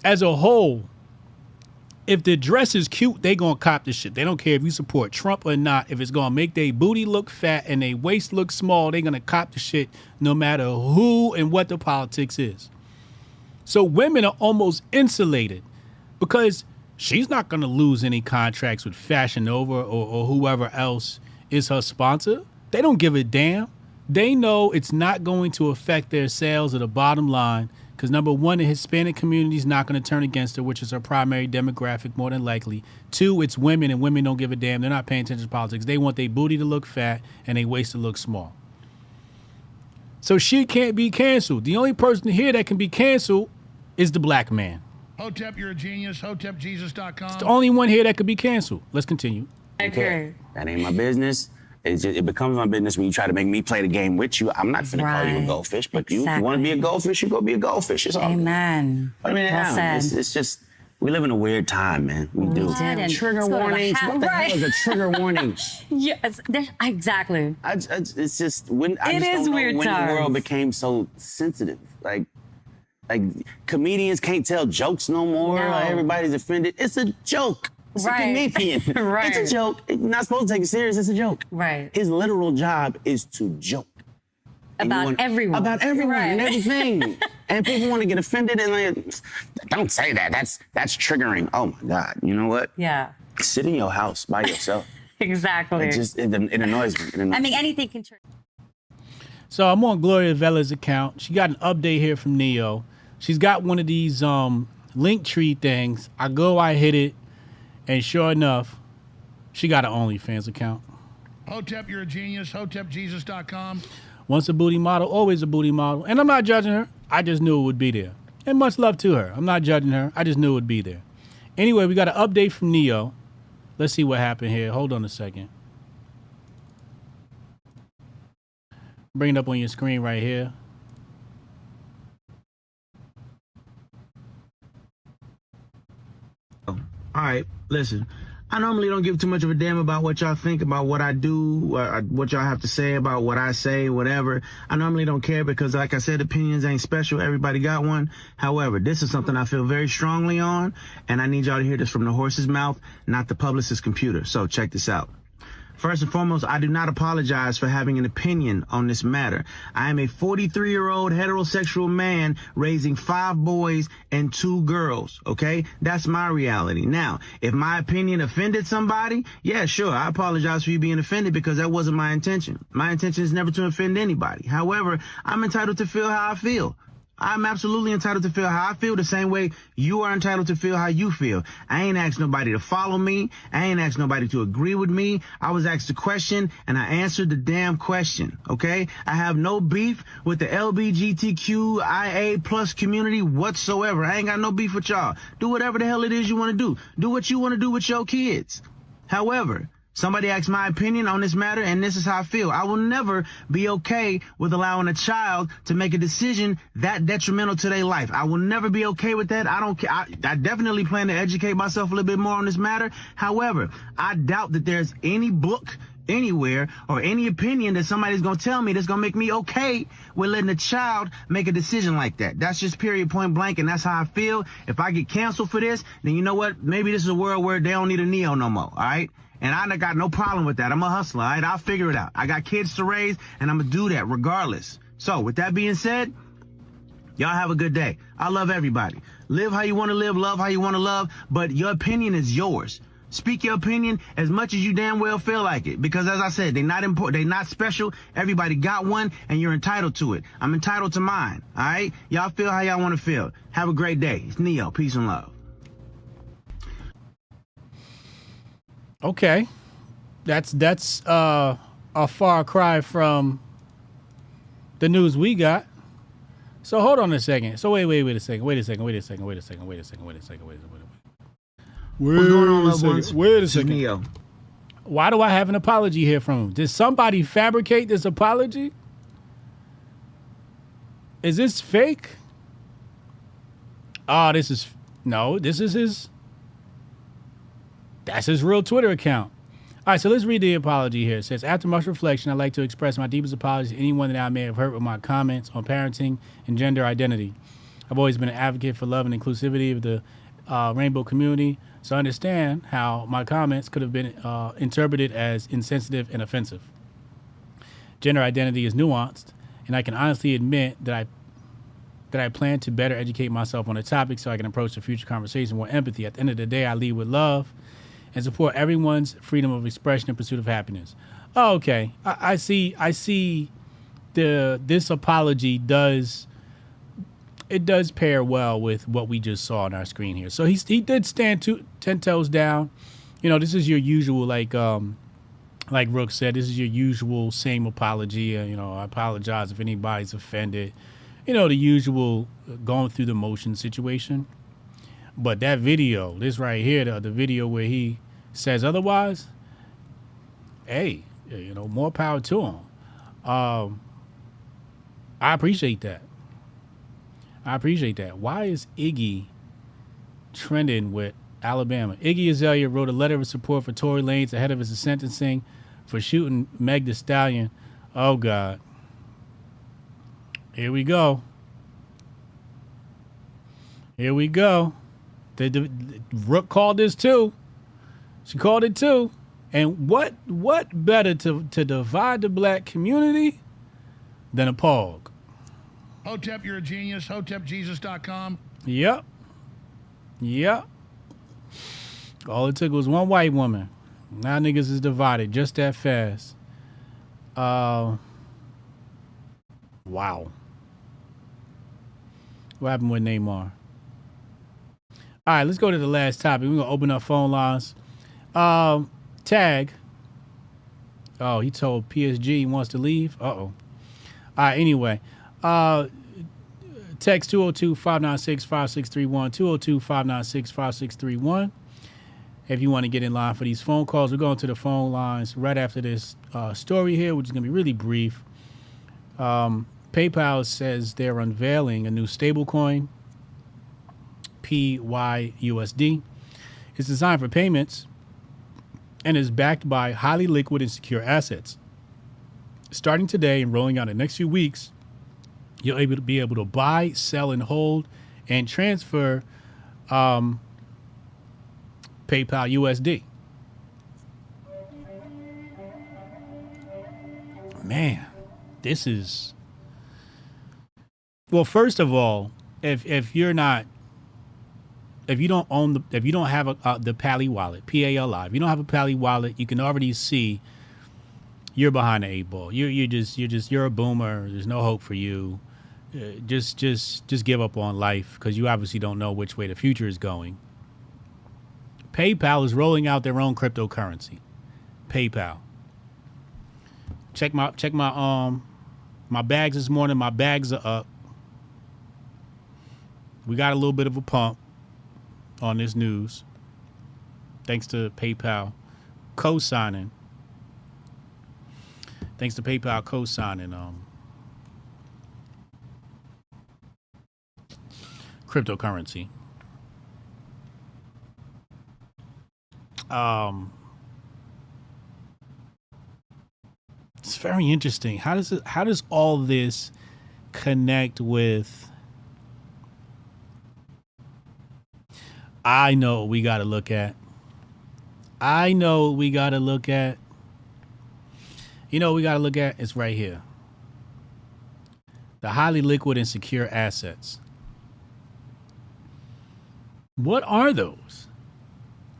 as a whole, if the dress is cute, they gonna cop the shit. They don't care if you support Trump or not. If it's gonna make their booty look fat and their waist look small, they gonna cop the shit no matter who and what the politics is. So women are almost insulated because she's not gonna lose any contracts with Fashion Nova or whoever else is her sponsor. They don't give a damn. They know it's not going to affect their sales or the bottom line because, number one, the Hispanic community is not going to turn against her, which is her primary demographic more than likely. Two, it's women, and women don't give a damn. They're not paying attention to politics. They want their booty to look fat and their waist to look small. So she can't be canceled. The only person here that can be canceled is the black man. Hotep, you're a genius. Hotepjesus.com. It's the only one here that could be canceled. Let's continue. Okay. That ain't my business. It becomes my business when you try to make me play the game with you. I'm not finna call you a goldfish, but you want to be a goldfish, you go be a goldfish. It's all Amen. I mean, it's just, we live in a weird time, man. We do. Trigger warnings. What the hell is a trigger warning? Yes, exactly. It's just, when I It just is don't know weird when times. the world became so sensitive. Like comedians can't tell jokes no more. No. Like, everybody's offended. It's a joke. It's a comedian. Right. It's a joke. You're not supposed to take it serious. It's a joke. Right. His literal job is to joke. About everyone. About everyone and Right. everything. And people want to get offended and like, don't say that. That's triggering. Oh my God. You know what? Yeah. Sit in your house by yourself. Exactly. It annoys me. I mean, anything can trigger. So I'm on Gloria Vella's account. She got an update here from Neo. She's got one of these link tree things. I hit it, and sure enough, she got an OnlyFans account. Hotep, you're a genius. Hotepjesus.com. Once a booty model, always a booty model. And I'm not judging her. I just knew it would be there. And much love to her. I'm not judging her. I just knew it would be there. Anyway, we got an update from Neo. Let's see what happened here. Hold on a second. Bring it up on your screen right here. All right, listen. I normally don't give too much of a damn about what y'all think about what I do, what y'all have to say about what I say, whatever. I normally don't care because, like I said, opinions ain't special. Everybody got one. However, this is something I feel very strongly on, and I need y'all to hear this from the horse's mouth, not the publicist's computer. So check this out. First and foremost, I do not apologize for having an opinion on this matter. I am a 43-year-old heterosexual man raising 5 boys and 2 girls, okay? That's my reality. Now, if my opinion offended somebody, yeah, sure, I apologize for you being offended because that wasn't my intention. My intention is never to offend anybody. However, I'm entitled to feel how I feel. I'm absolutely entitled to feel how I feel the same way you are entitled to feel how you feel. I ain't asked nobody to follow me. I ain't asked nobody to agree with me. I was asked a question and I answered the damn question, okay? I have no beef with the LGBTQIA plus community whatsoever. I ain't got no beef with y'all. Do whatever the hell it is you want to do. Do what you want to do with your kids. However, somebody asked my opinion on this matter, and this is how I feel. I will never be okay with allowing a child to make a decision that detrimental to their life. I will never be okay with that. I don't care. I definitely plan to educate myself a little bit more on this matter. However, I doubt that there's any book anywhere or any opinion that somebody's going to tell me that's going to make me okay with letting a child make a decision like that. That's just period, point blank, and that's how I feel. If I get canceled for this, then you know what? Maybe this is a world where they don't need a Neo no more, all right? And I got no problem with that. I'm a hustler, all right? I'll figure it out. I got kids to raise, and I'm going to do that regardless. So with that being said, y'all have a good day. I love everybody. Live how you want to live, love how you want to love, but your opinion is yours. Speak your opinion as much as you damn well feel like it. Because as I said, they're not important. They're not special. Everybody got one, and you're entitled to it. I'm entitled to mine, all right? Y'all feel how y'all want to feel. Have a great day. It's Neo. Peace and love. Okay, that's a far cry from the news we got. So hold on a second. So wait a second. What's going on, loved ones? Wait a second. Neo. Why do I have an apology here from him? Did somebody fabricate this apology? Is this fake? Oh, this is his. That's his real Twitter account. All right, so let's read the apology here. It says, after much reflection, I'd like to express my deepest apologies to anyone that I may have hurt with my comments on parenting and gender identity. I've always been an advocate for love and inclusivity of the rainbow community, so I understand how my comments could have been interpreted as insensitive and offensive. Gender identity is nuanced, and I can honestly admit that I plan to better educate myself on the topic so I can approach the future conversation with empathy. At the end of the day, I lead with love and support everyone's freedom of expression and pursuit of happiness. Oh, okay. I see this apology does pair well with what we just saw on our screen here. So he did stand 10 toes down. You know, this is your usual, like Rook said, this is your usual same apology. You know, I apologize if anybody's offended. You know, the usual going through the motion situation. But that video, this right here, the video where he says otherwise, hey, you know, more power to him. I appreciate that. Why is Iggy trending with Alabama? Iggy Azalea wrote a letter of support for Tory Lanez ahead of his sentencing for shooting Meg Thee Stallion. Oh, God. Here we go. The Rook called this too. She called it too. And what better to divide the black community than a pog? Hotep, you're a genius. Hotepjesus.com. Yep. All it took was one white woman. Now niggas is divided just that fast. Wow. What happened with Neymar? All right, let's go to the last topic. We're going to open up phone lines. Tag. Oh, he told PSG he wants to leave. Uh-oh. All right, anyway. Text 202-596-5631, 202-596-5631. If you want to get in line for these phone calls, we're going to the phone lines right after this story here, which is going to be really brief. PayPal says they're unveiling a new stablecoin, PYUSD. It's designed for payments and is backed by highly liquid and secure assets. Starting today and rolling out in the next few weeks, you'll be able to buy, sell, and hold and transfer PayPal USD. Man, this is... Well, first of all, if you don't have the Pally wallet, PALI, if you don't have a Pally wallet, you can already see you're behind the eight ball. You're a boomer. There's no hope for you. just give up on life because you obviously don't know which way the future is going. PayPal is rolling out their own cryptocurrency. PayPal. Check my bags this morning. My bags are up. We got a little bit of a pump on this news, thanks to PayPal co-signing. Cryptocurrency. It's very interesting. How does all this connect with? I know what we got to look at. You know what we got to look at? It's right here. The highly liquid and secure assets. What are those?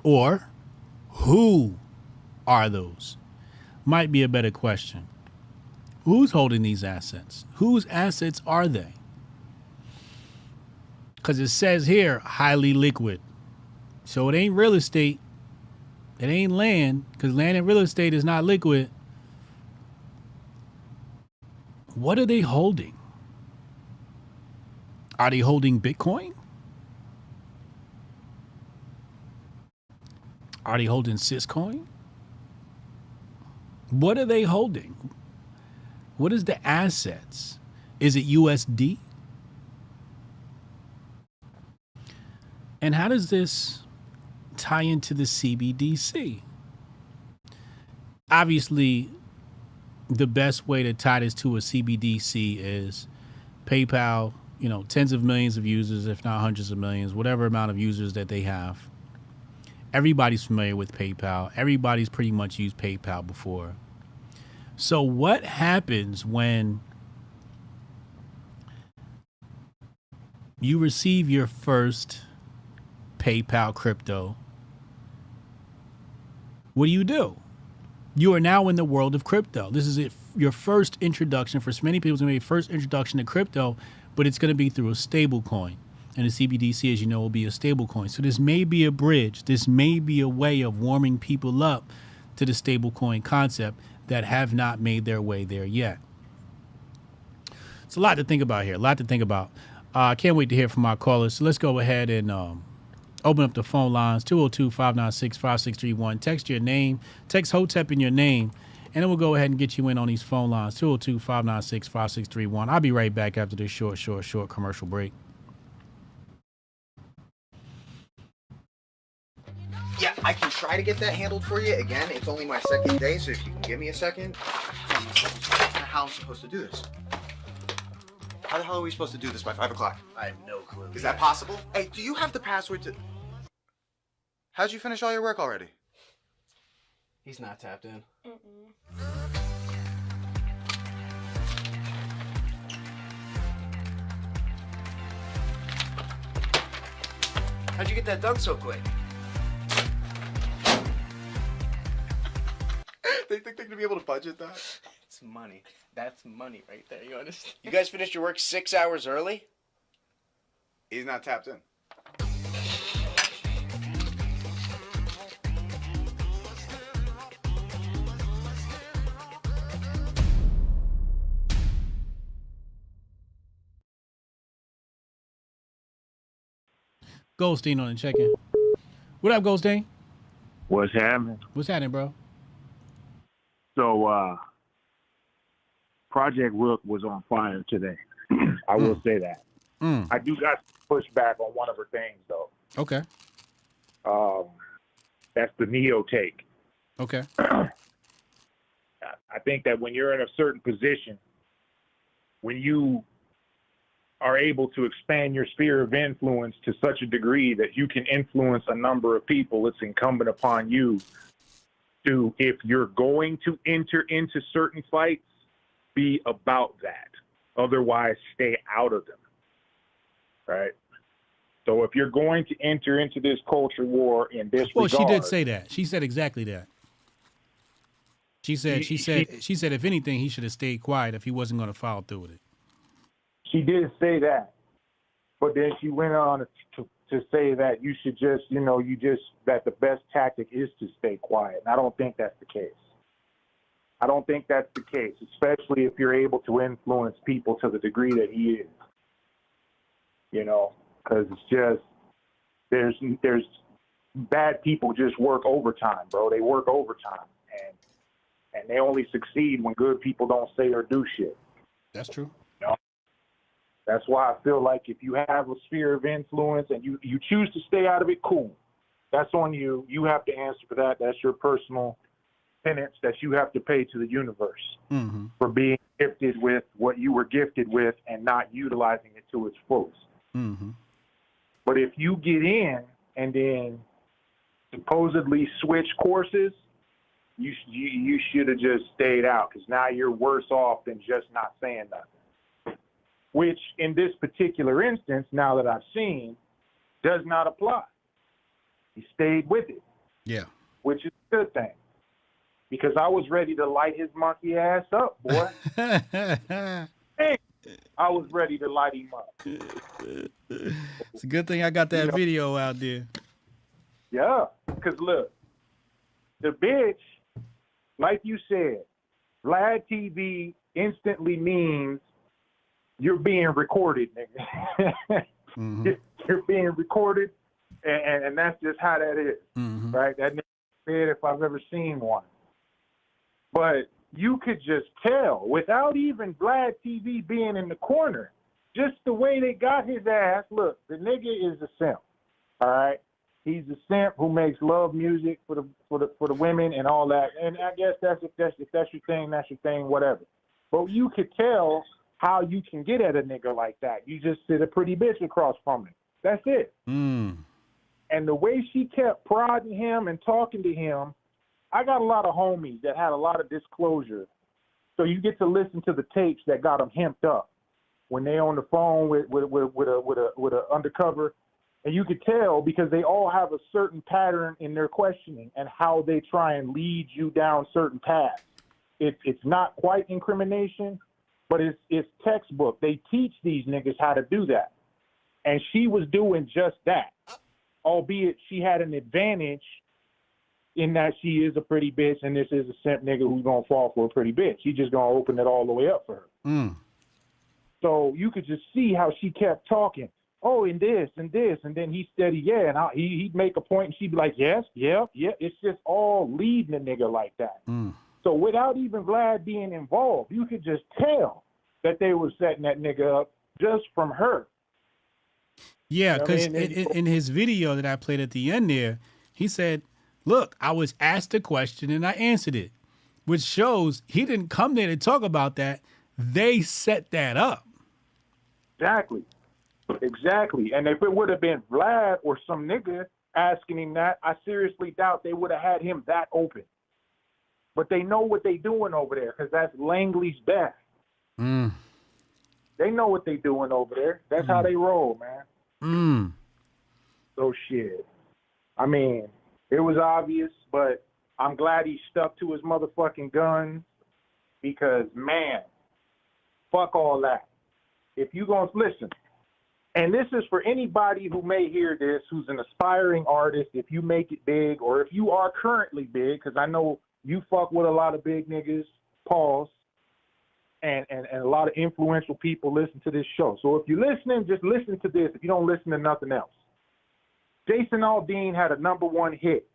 Or who are those? Might be a better question. Who's holding these assets? Whose assets are they? Because it says here, highly liquid. So it ain't real estate. It ain't land, because land and real estate is not liquid. What are they holding? Are they holding Bitcoin? Are they holding Syscoin? What are they holding? What is the assets? Is it USD? And how does this tie into the CBDC? Obviously, the best way to tie this to a CBDC is PayPal, tens of millions of users, if not hundreds of millions, whatever amount of users that they have. Everybody's familiar with PayPal. Everybody's pretty much used PayPal before. So what happens when you receive your first PayPal crypto? What do? You are now in the world of crypto. This is your first introduction. For so many people, it's going to be your first introduction to crypto, but it's going to be through a stable coin. And the CBDC, as you know, will be a stable coin. So this may be a bridge. This may be a way of warming people up to the stable coin concept that have not made their way there yet. It's a lot to think about here. I can't wait to hear from our callers. So let's go ahead and open up the phone lines. 202-596-5631. Text your name. Text Hotep in your name. And then we'll go ahead and get you in on these phone lines. 202-596-5631. I'll be right back after this short commercial break. Yeah, I can try to get that handled for you. Again, it's only my second day, so if you can give me a second. How I'm supposed to do this? How the hell are we supposed to do this by 5 o'clock? I have no clue. Is that possible? Hey, do you have the password to... How'd you finish all your work already? He's not tapped in. How'd you get that done so quick? They think they're gonna be able to budget that? It's money. That's money right there. You understand? You guys finished your work 6 hours early? He's not tapped in. Goldstein on the check-in. What up, Goldstein? What's happening? What's happening, bro? So, Project Rook was on fire today. I will say that. I do got pushback on one of her things, though. Okay. That's the Neo take. Okay. I think that when you're in a certain position, when you are able to expand your sphere of influence to such a degree that you can influence a number of people, it's incumbent upon you to, if you're going to enter into certain fights, be about that. Otherwise, stay out of them. Right? So if you're going to enter into this culture war in this regard... Well, she did say that. She said exactly that. She said if anything, he should have stayed quiet if he wasn't going to follow through with it. She did say that, but then she went on to say that you should just, that the best tactic is to stay quiet. And I don't think that's the case. I don't think that's the case, especially if you're able to influence people to the degree that he is. Because it's just, there's bad people just work overtime, bro. They work overtime. And they only succeed when good people don't say or do shit. That's true. That's why I feel like if you have a sphere of influence and you choose to stay out of it, cool. That's on you. You have to answer for that. That's your personal penance that you have to pay to the universe for being gifted with what you were gifted with and not utilizing it to its fullest. But if you get in and then supposedly switch courses, you should have just stayed out, because now you're worse off than just not saying nothing. Which, in this particular instance, now that I've seen, does not apply. He stayed with it. Yeah. Which is a good thing. Because I was ready to light his monkey ass up, boy. Hey, I was ready to light him up. It's a good thing I got that video out there. Yeah, because look, the bitch, like you said, Vlad TV instantly means you're being recorded, nigga. You're being recorded, and that's just how that is, right? That nigga said if I've ever seen one. But you could just tell, without even Vlad TV being in the corner, just the way they got his ass. Look, the nigga is a simp, all right? He's a simp who makes love music for the women and all that. And I guess if that's your thing, that's your thing, whatever. But you could tell how you can get at a nigga like that. You just sit a pretty bitch across from him. That's it. And the way she kept prodding him and talking to him, I got a lot of homies that had a lot of disclosure. So you get to listen to the tapes that got them hemped up when they on the phone with a undercover. And you could tell because they all have a certain pattern in their questioning and how they try and lead you down certain paths. It's not quite incrimination, but it's textbook. They teach these niggas how to do that. And she was doing just that, albeit she had an advantage in that she is a pretty bitch and this is a simp nigga who's going to fall for a pretty bitch. He just going to open it all the way up for her. So you could just see how she kept talking. Oh, and this, and then he said, yeah, and he'd make a point, and she'd be like, yes, yeah. It's just all leading a nigga like that. So without even Vlad being involved, you could just tell that they were setting that nigga up just from her. Yeah, because in his video that I played at the end there, he said, look, I was asked a question and I answered it, which shows he didn't come there to talk about that. They set that up. Exactly. And if it would have been Vlad or some nigga asking him that, I seriously doubt they would have had him that open. But they know what they doing over there because that's Langley's best. They know what they doing over there. That's how they roll, man. So shit. I mean, it was obvious, but I'm glad he stuck to his motherfucking guns because, man, fuck all that. If you gonna listen, and this is for anybody who may hear this, who's an aspiring artist, if you make it big, or if you are currently big, because I know you fuck with a lot of big niggas, pause, and a lot of influential people listen to this show. So if you're listening, just listen to this if you don't listen to nothing else. Jason Aldean had a #1 hit.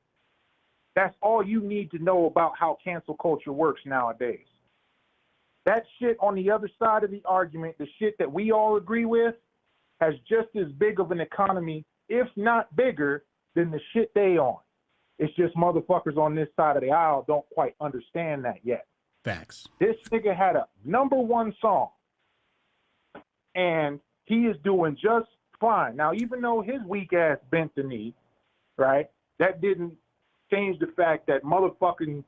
That's all you need to know about how cancel culture works nowadays. That shit on the other side of the argument, the shit that we all agree with, has just as big of an economy, if not bigger, than the shit they on. It's just motherfuckers on this side of the aisle don't quite understand that yet. Facts. This nigga had a #1 song, and he is doing just fine. Now, even though his weak ass bent the knee, right, that didn't change the fact that motherfucking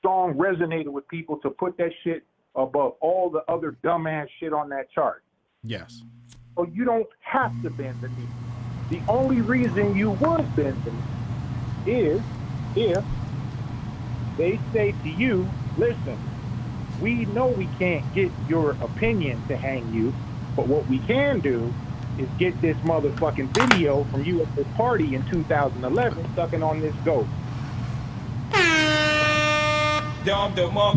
song resonated with people to put that shit above all the other dumbass shit on that chart. Yes. So you don't have to bend the knee. The only reason you would bend the knee is if they say to you, listen, we know we can't get your opinion to hang you, But what we can do is get this motherfucking video from you at this party in 2011 sucking on this goat.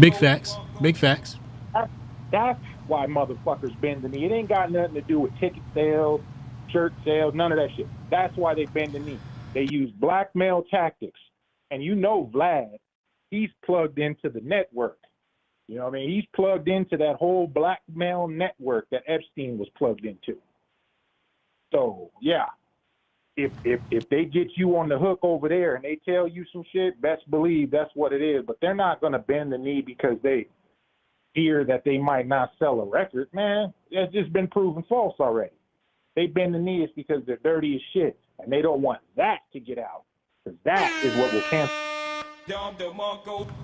Big facts. Big facts. That's why motherfuckers bend the knee. It ain't got nothing to do with ticket sales, shirt sales, none of that shit. That's why they bend the knee. They use blackmail tactics. And you know Vlad, he's plugged into the network. You know what I mean? He's plugged into that whole blackmail network that Epstein was plugged into. So, yeah, if they get you on the hook over there and they tell you some shit, best believe that's what it is. But they're not going to bend the knee because they fear that they might not sell a record. Man, it's just been proven false already. They bend the knee is because they're dirty as shit, and they don't want that to get out, because that is what will cancel.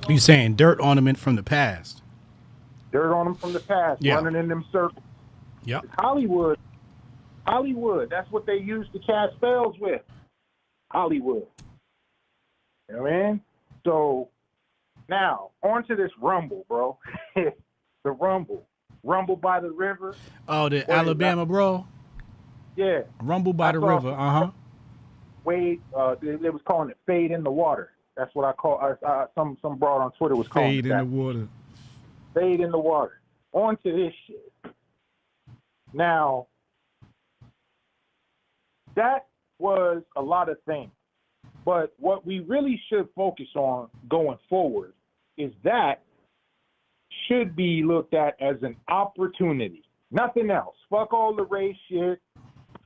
You saying dirt ornament from the past? Dirt on them from the past, running in them circles. Yep. It's Hollywood. That's what they use to cast spells with. Hollywood. You know what I mean? So now on to this Rumble, bro. The Rumble by the river. Oh, the Alabama brawl. Yeah. Rumble by the river. Wade. They was calling it fade in the water. That's what I call. Some broad on Twitter was calling fade it in that. the water. Fade in the water. On to this shit. Now, that was a lot of things. But what we really should focus on going forward is that should be looked at as an opportunity. Nothing else. Fuck all the race shit.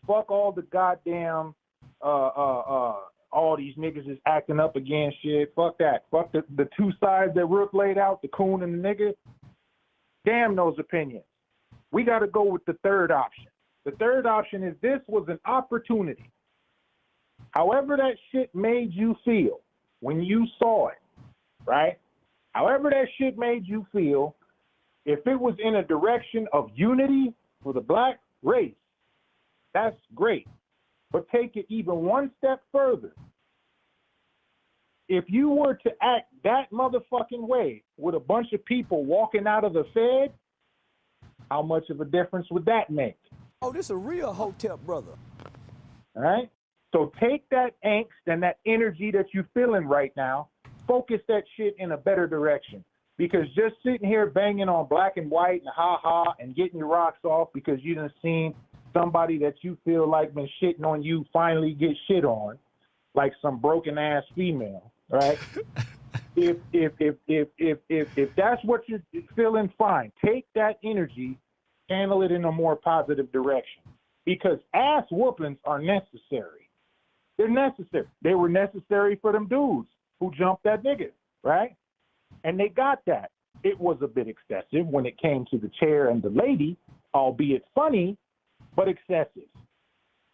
Fuck all the goddamn all these niggas is acting up against shit. Fuck that. Fuck the two sides that Rook laid out, the coon and the nigga. Damn those opinions. We got to go with the third option. The third option is this was an opportunity. However that shit made you feel when you saw it, right? However that shit made you feel, if it was in a direction of unity for the black race, that's great. But take it even one step further. If you were to act that motherfucking way with a bunch of people walking out of the Fed, how much of a difference would that make? Oh, this a real Hotep brother. All right? So take that angst and that energy that you're feeling right now, focus that shit in a better direction. Because just sitting here banging on black and white and ha-ha and getting your rocks off because you done seen somebody that you feel like been shitting on you finally get shit on, like some broken ass female, right? If that's what you're feeling, fine. Take that energy, channel it in a more positive direction. Because ass whoopings are necessary. They're necessary. They were necessary for them dudes who jumped that nigga, right? And they got that. It was a bit excessive when it came to the chair and the lady, albeit funny, but excessive.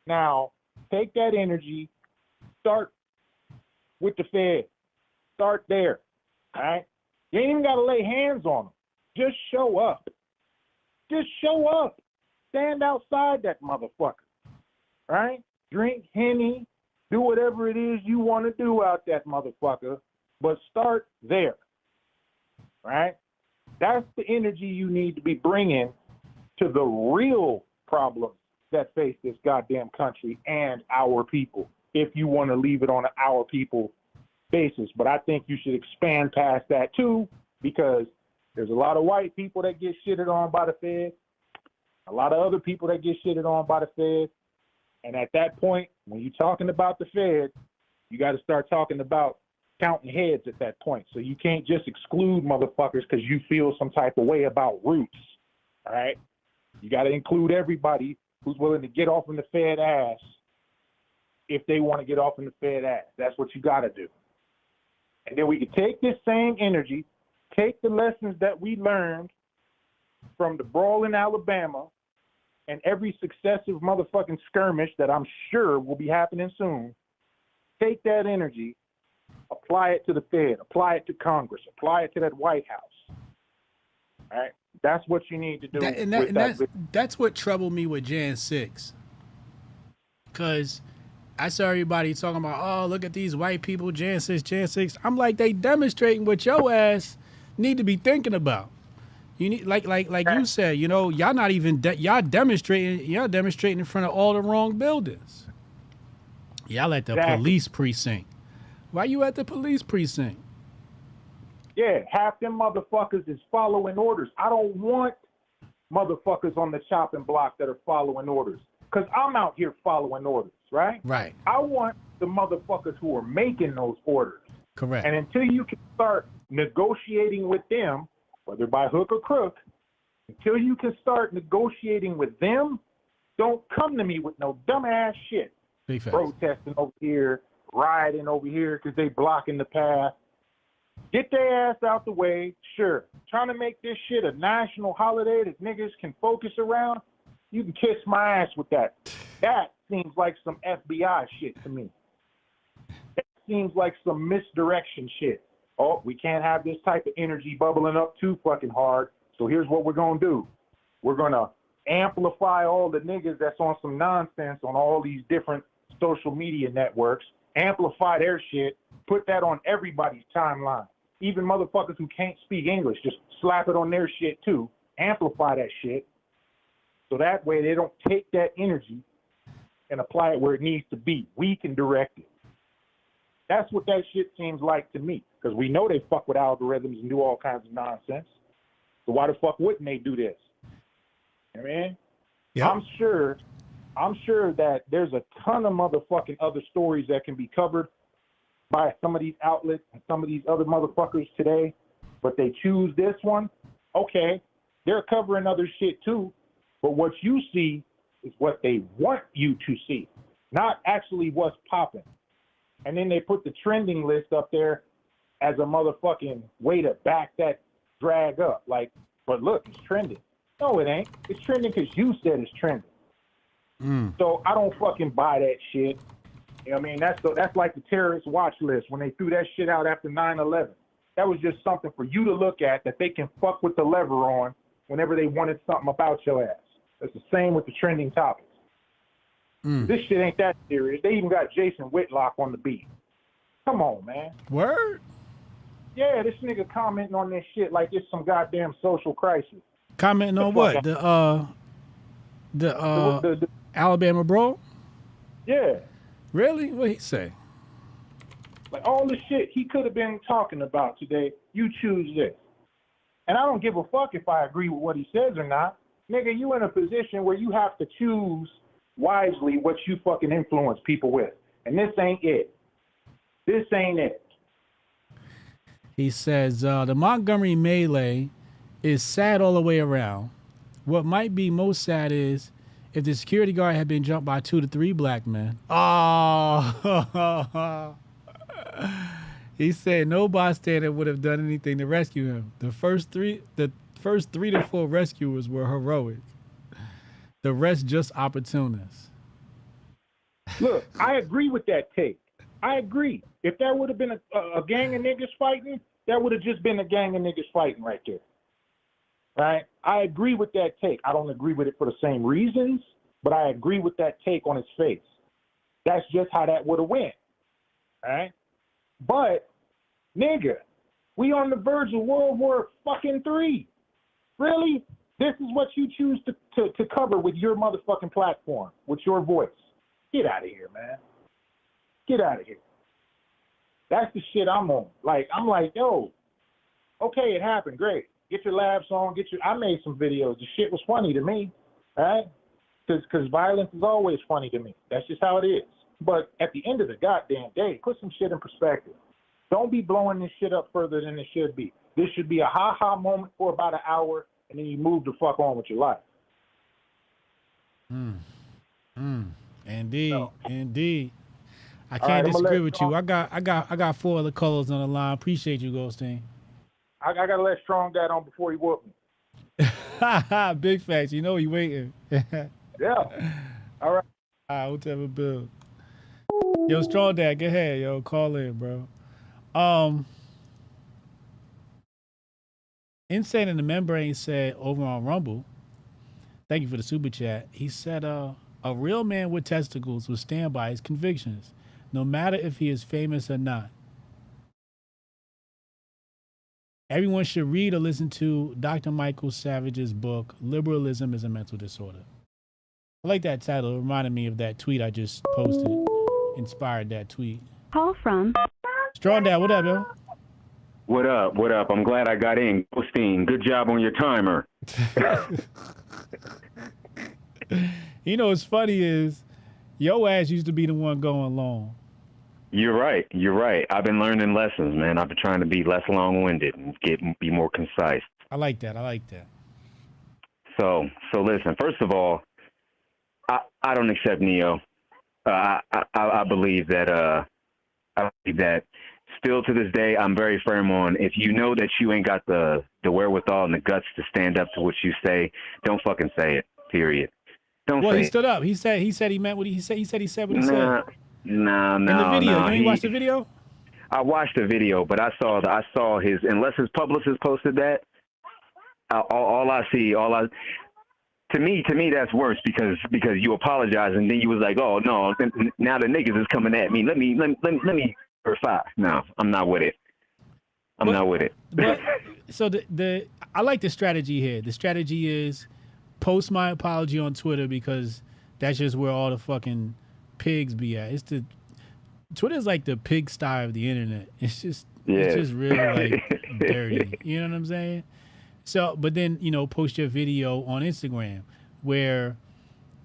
Now, take that energy, start with the Fed. Start there, all right? You ain't even got to lay hands on them. Just show up. Just show up. Stand outside that motherfucker, right? Drink Henny, do whatever it is you want to do out that motherfucker, but start there, right? That's the energy you need to be bringing to the real problems that face this goddamn country and our people, if you want to leave it on an our people basis. But I think you should expand past that too, because there's a lot of white people that get shitted on by the Fed, a lot of other people that get shitted on by the Fed. And at that point, when you're talking about the Fed, you got to start talking about counting heads at that point. So you can't just exclude motherfuckers because you feel some type of way about roots, all right? You got to include everybody who's willing to get off in the Fed ass if they want to get off in the Fed ass. That's what you got to do. And then we can take this same energy, take the lessons that we learned from the brawl in Alabama and every successive motherfucking skirmish that I'm sure will be happening soon, take that energy, apply it to the Fed, apply it to Congress, apply it to that White House. All right? That's what you need to do. That's what troubled me with Jan 6. Because I saw everybody talking about, oh, look at these white people, Jan 6, Jan 6. I'm like, they demonstrating what your ass need to be thinking about. You need like you said, you know, y'all not even y'all demonstrating in front of all the wrong buildings. Y'all at the police precinct. Why you at the police precinct? Yeah, half them motherfuckers is following orders. I don't want motherfuckers on the chopping block that are following orders. Because I'm out here following orders, right? Right. I want the motherfuckers who are making those orders. Correct. And until you can start negotiating with them, whether by hook or crook, until you can start negotiating with them, don't come to me with no dumbass shit. Big facts. Protesting over here, rioting over here because they blocking the path. Get their ass out the way. Sure. Trying to make this shit a national holiday that niggas can focus around, you can kiss my ass with that. That seems like some FBI shit to me. That seems like some misdirection shit. Oh, we can't have this type of energy bubbling up too fucking hard. So here's what we're going to do. We're going to amplify all the niggas that's on some nonsense on all these different social media networks, amplify their shit, put that on everybody's timeline. Even motherfuckers who can't speak English, just slap it on their shit too. Amplify that shit. So that way they don't take that energy and apply it where it needs to be. We can direct it. That's what that shit seems like to me. Because we know they fuck with algorithms and do all kinds of nonsense. So why the fuck wouldn't they do this? You know what I mean? Yep. I'm sure that there's a ton of motherfucking other stories that can be covered by some of these outlets and some of these other motherfuckers today, but they choose this one. Okay, they're covering other shit too, but what you see is what they want you to see, not actually what's popping. And then they put the trending list up there as a motherfucking way to back that drag up. Like, but look, it's trending. No, it ain't. It's trending because you said it's trending. So I don't fucking buy that shit. You know what I mean? That's like the terrorist watch list when they threw that shit out after 9/11. That was just something for you to look at that they can fuck with the lever on whenever they wanted something about your ass. It's the same with the trending topics. This shit ain't that serious. They even got Jason Whitlock on the beat. Come on, man. Word? Yeah, this nigga commenting on this shit like it's some goddamn social crisis. Commenting on what? The Alabama brawl? Yeah. Really? What'd he say? Like all the shit he could have been talking about today, you choose this. And I don't give a fuck if I agree with what he says or not. Nigga, you in a position where you have to choose wisely what you fucking influence people with. And this ain't it. This ain't it. He says, the Montgomery melee is sad all the way around. What might be most sad is if the security guard had been jumped by 2 to 3 black men. Oh, he said no bystander would have done anything to rescue him. The first 3 to 4 rescuers were heroic. The rest just opportunists. Look, I agree with that take. I agree. If there would have been a gang of niggas fighting, that would have just been a gang of niggas fighting right there. Right? I agree with that take. I don't agree with it for the same reasons, but I agree with that take on its face. That's just how that would have went. All right? But, nigga, we on the verge of World War fucking III. Really? This is what you choose to cover with your motherfucking platform, with your voice. Get out of here, man. Get out of here. That's the shit I'm on. Like, I'm like, yo, okay, it happened, great. Get your laughs on, I made some videos. The shit was funny to me, right? Because violence is always funny to me. That's just how it is. But at the end of the goddamn day, put some shit in perspective. Don't be blowing this shit up further than it should be. This should be a ha-ha moment for about an hour, and then you move the fuck on with your life. Indeed, indeed. I All can't right, disagree with you. I got 4 other colors on the line. Appreciate you, Goldstein. I gotta let Strong Dad on before he whoop me. Big facts. You know he waiting. Yeah. All right. We'll have a bill. Yo, Strong Dad, go ahead, yo. Call in, bro. Insane in the Membrane said over on Rumble, thank you for the super chat. He said, a real man with testicles will stand by his convictions, no matter if he is famous or not. everyone should read or listen to Dr. Michael Savage's book, Liberalism is a Mental Disorder. I like that title. It reminded me of that tweet I just posted. Inspired that tweet. Call from Strong Dad, what up, yo? What up? What up? I'm glad I got in. Ghosting, good job on your timer. You know what's funny is your ass used to be the one going long. You're right. You're right. I've been learning lessons, man. I've been trying to be less long-winded and be more concise. I like that. I like that. So listen. First of all, I don't accept Neo. I believe that still to this day, I'm very firm on, if you know that you ain't got the wherewithal and the guts to stand up to what you say, don't fucking say it, period. Don't well, say he it. stood up. He said he meant what he said. He said what he said. No. In the video, you watched the video? I watched the video, but I saw his, unless his publicist posted that, to me that's worse because you apologize and then you was like, oh no, now the niggas is coming at me. Let me verify. No, I'm not with it. I'm not with it. But so I like the strategy here. The strategy is post my apology on Twitter because that's just where all the fucking pigs be at. Twitter's like the pigsty of the internet. It's just real like dirty. You know what I'm saying? So, but then, post your video on Instagram where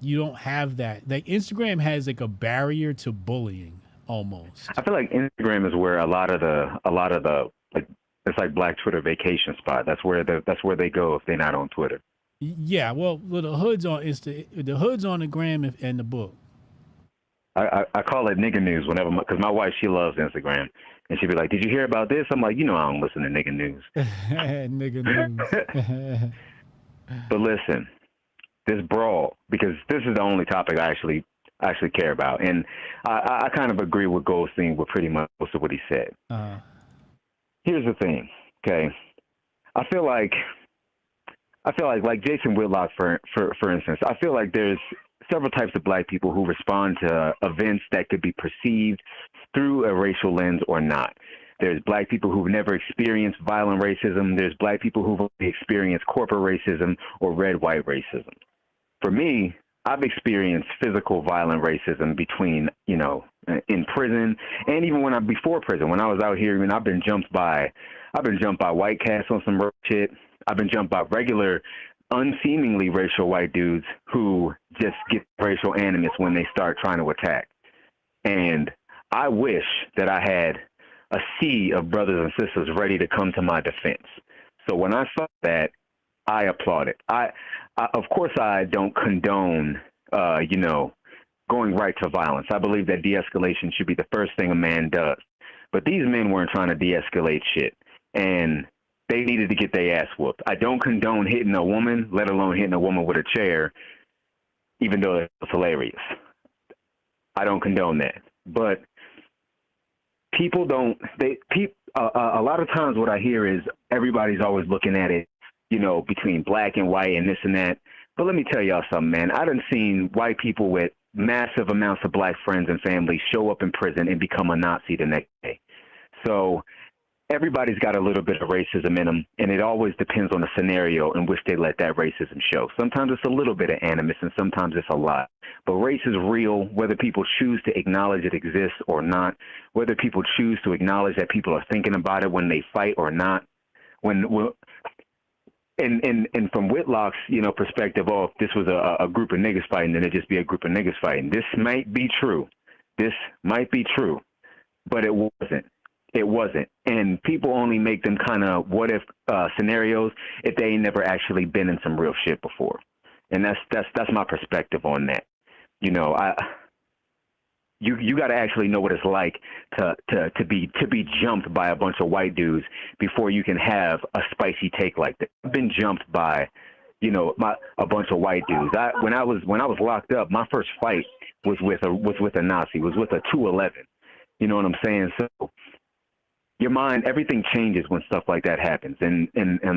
you don't have that. Like Instagram has like a barrier to bullying almost. I feel like Instagram is where a lot of the like, it's like Black Twitter vacation spot. That's where they go if they're not on Twitter. Yeah, well, the hood's on the hood's on the gram and the book. I call it nigga news whenever, because my wife, she loves Instagram, and she'd be like, "Did you hear about this?" I'm like, I don't listen to nigga news. Nigga news. But listen, this brawl, because this is the only topic I actually care about, and I kind of agree with Goldstein with pretty much most of what he said. Here's the thing, okay? I feel like Jason Whitlock, for instance, I feel like there's several types of Black people who respond to events that could be perceived through a racial lens or not. There's Black people who've never experienced violent racism. There's Black people who've experienced corporate racism or red-white racism. For me, I've experienced physical violent racism between, in prison and even before prison. When I was out here, I've been jumped by white cats on some shit. I've been jumped by regular, unseemingly racial white dudes who just get racial animus when they start trying to attack. And I wish that I had a sea of brothers and sisters ready to come to my defense. So when I saw that, I applauded. I of course, I don't condone, going right to violence. I believe that de-escalation should be the first thing a man does. But these men weren't trying to de-escalate shit. And they needed to get their ass whooped. I don't condone hitting a woman, let alone hitting a woman with a chair, even though it's hilarious. I don't condone that. But people don't, a lot of times what I hear is everybody's always looking at it, between black and white and this and that. But let me tell y'all something, man. I done seen white people with massive amounts of Black friends and family show up in prison and become a Nazi the next day. So everybody's got a little bit of racism in them, and it always depends on the scenario in which they let that racism show. Sometimes it's a little bit of animus, and sometimes it's a lot. But race is real, whether people choose to acknowledge it exists or not, whether people choose to acknowledge that people are thinking about it when they fight or not. And from Whitlock's, perspective, if this was a group of niggas fighting, then it'd just be a group of niggas fighting. This might be true. But it wasn't. It wasn't. And people only make them kind of what if scenarios if they ain't never actually been in some real shit before. And that's my perspective on that. You got to actually know what it's like to be jumped by a bunch of white dudes before you can have a spicy take like that. I've been jumped by, a bunch of white dudes. When I was locked up, my first fight was with a Nazi, was with a 211. You know what I'm saying? So your mind, everything changes when stuff like that happens. And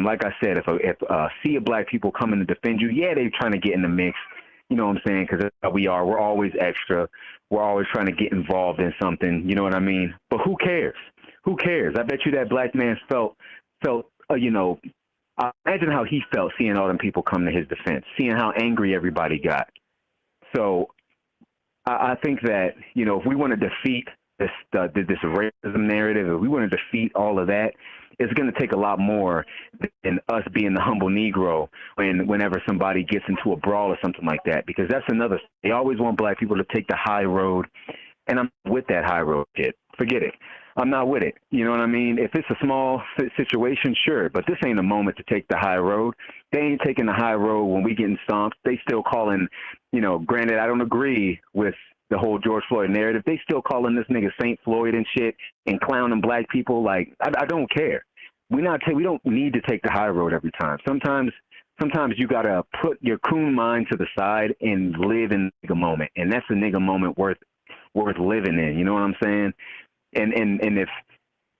like I said, if a sea of Black people coming to defend you, yeah, they're trying to get in the mix. You know what I'm saying? Because that's how we are. We're always extra. We're always trying to get involved in something. You know what I mean? But who cares? Who cares? I bet you that Black man felt imagine how he felt seeing all them people come to his defense, seeing how angry everybody got. So I think that, if we want to defeat this racism narrative, if we want to defeat all of that, it's going to take a lot more than us being the humble Negro whenever somebody gets into a brawl or something like that, because that's another. They always want black people to take the high road, and I'm with that high road shit. Forget it. I'm not with it. You know what I mean? If it's a small situation, sure, but this ain't a moment to take the high road. They ain't taking the high road when we getting stomped. They still calling, granted, I don't agree with the whole George Floyd narrative. They still calling this nigga Saint Floyd and shit and clowning black people. Like, I don't care. We don't need to take the high road every time. Sometimes you gotta put your coon mind to the side and live in the nigga moment, and that's a nigga moment worth living in. You know what I'm saying? And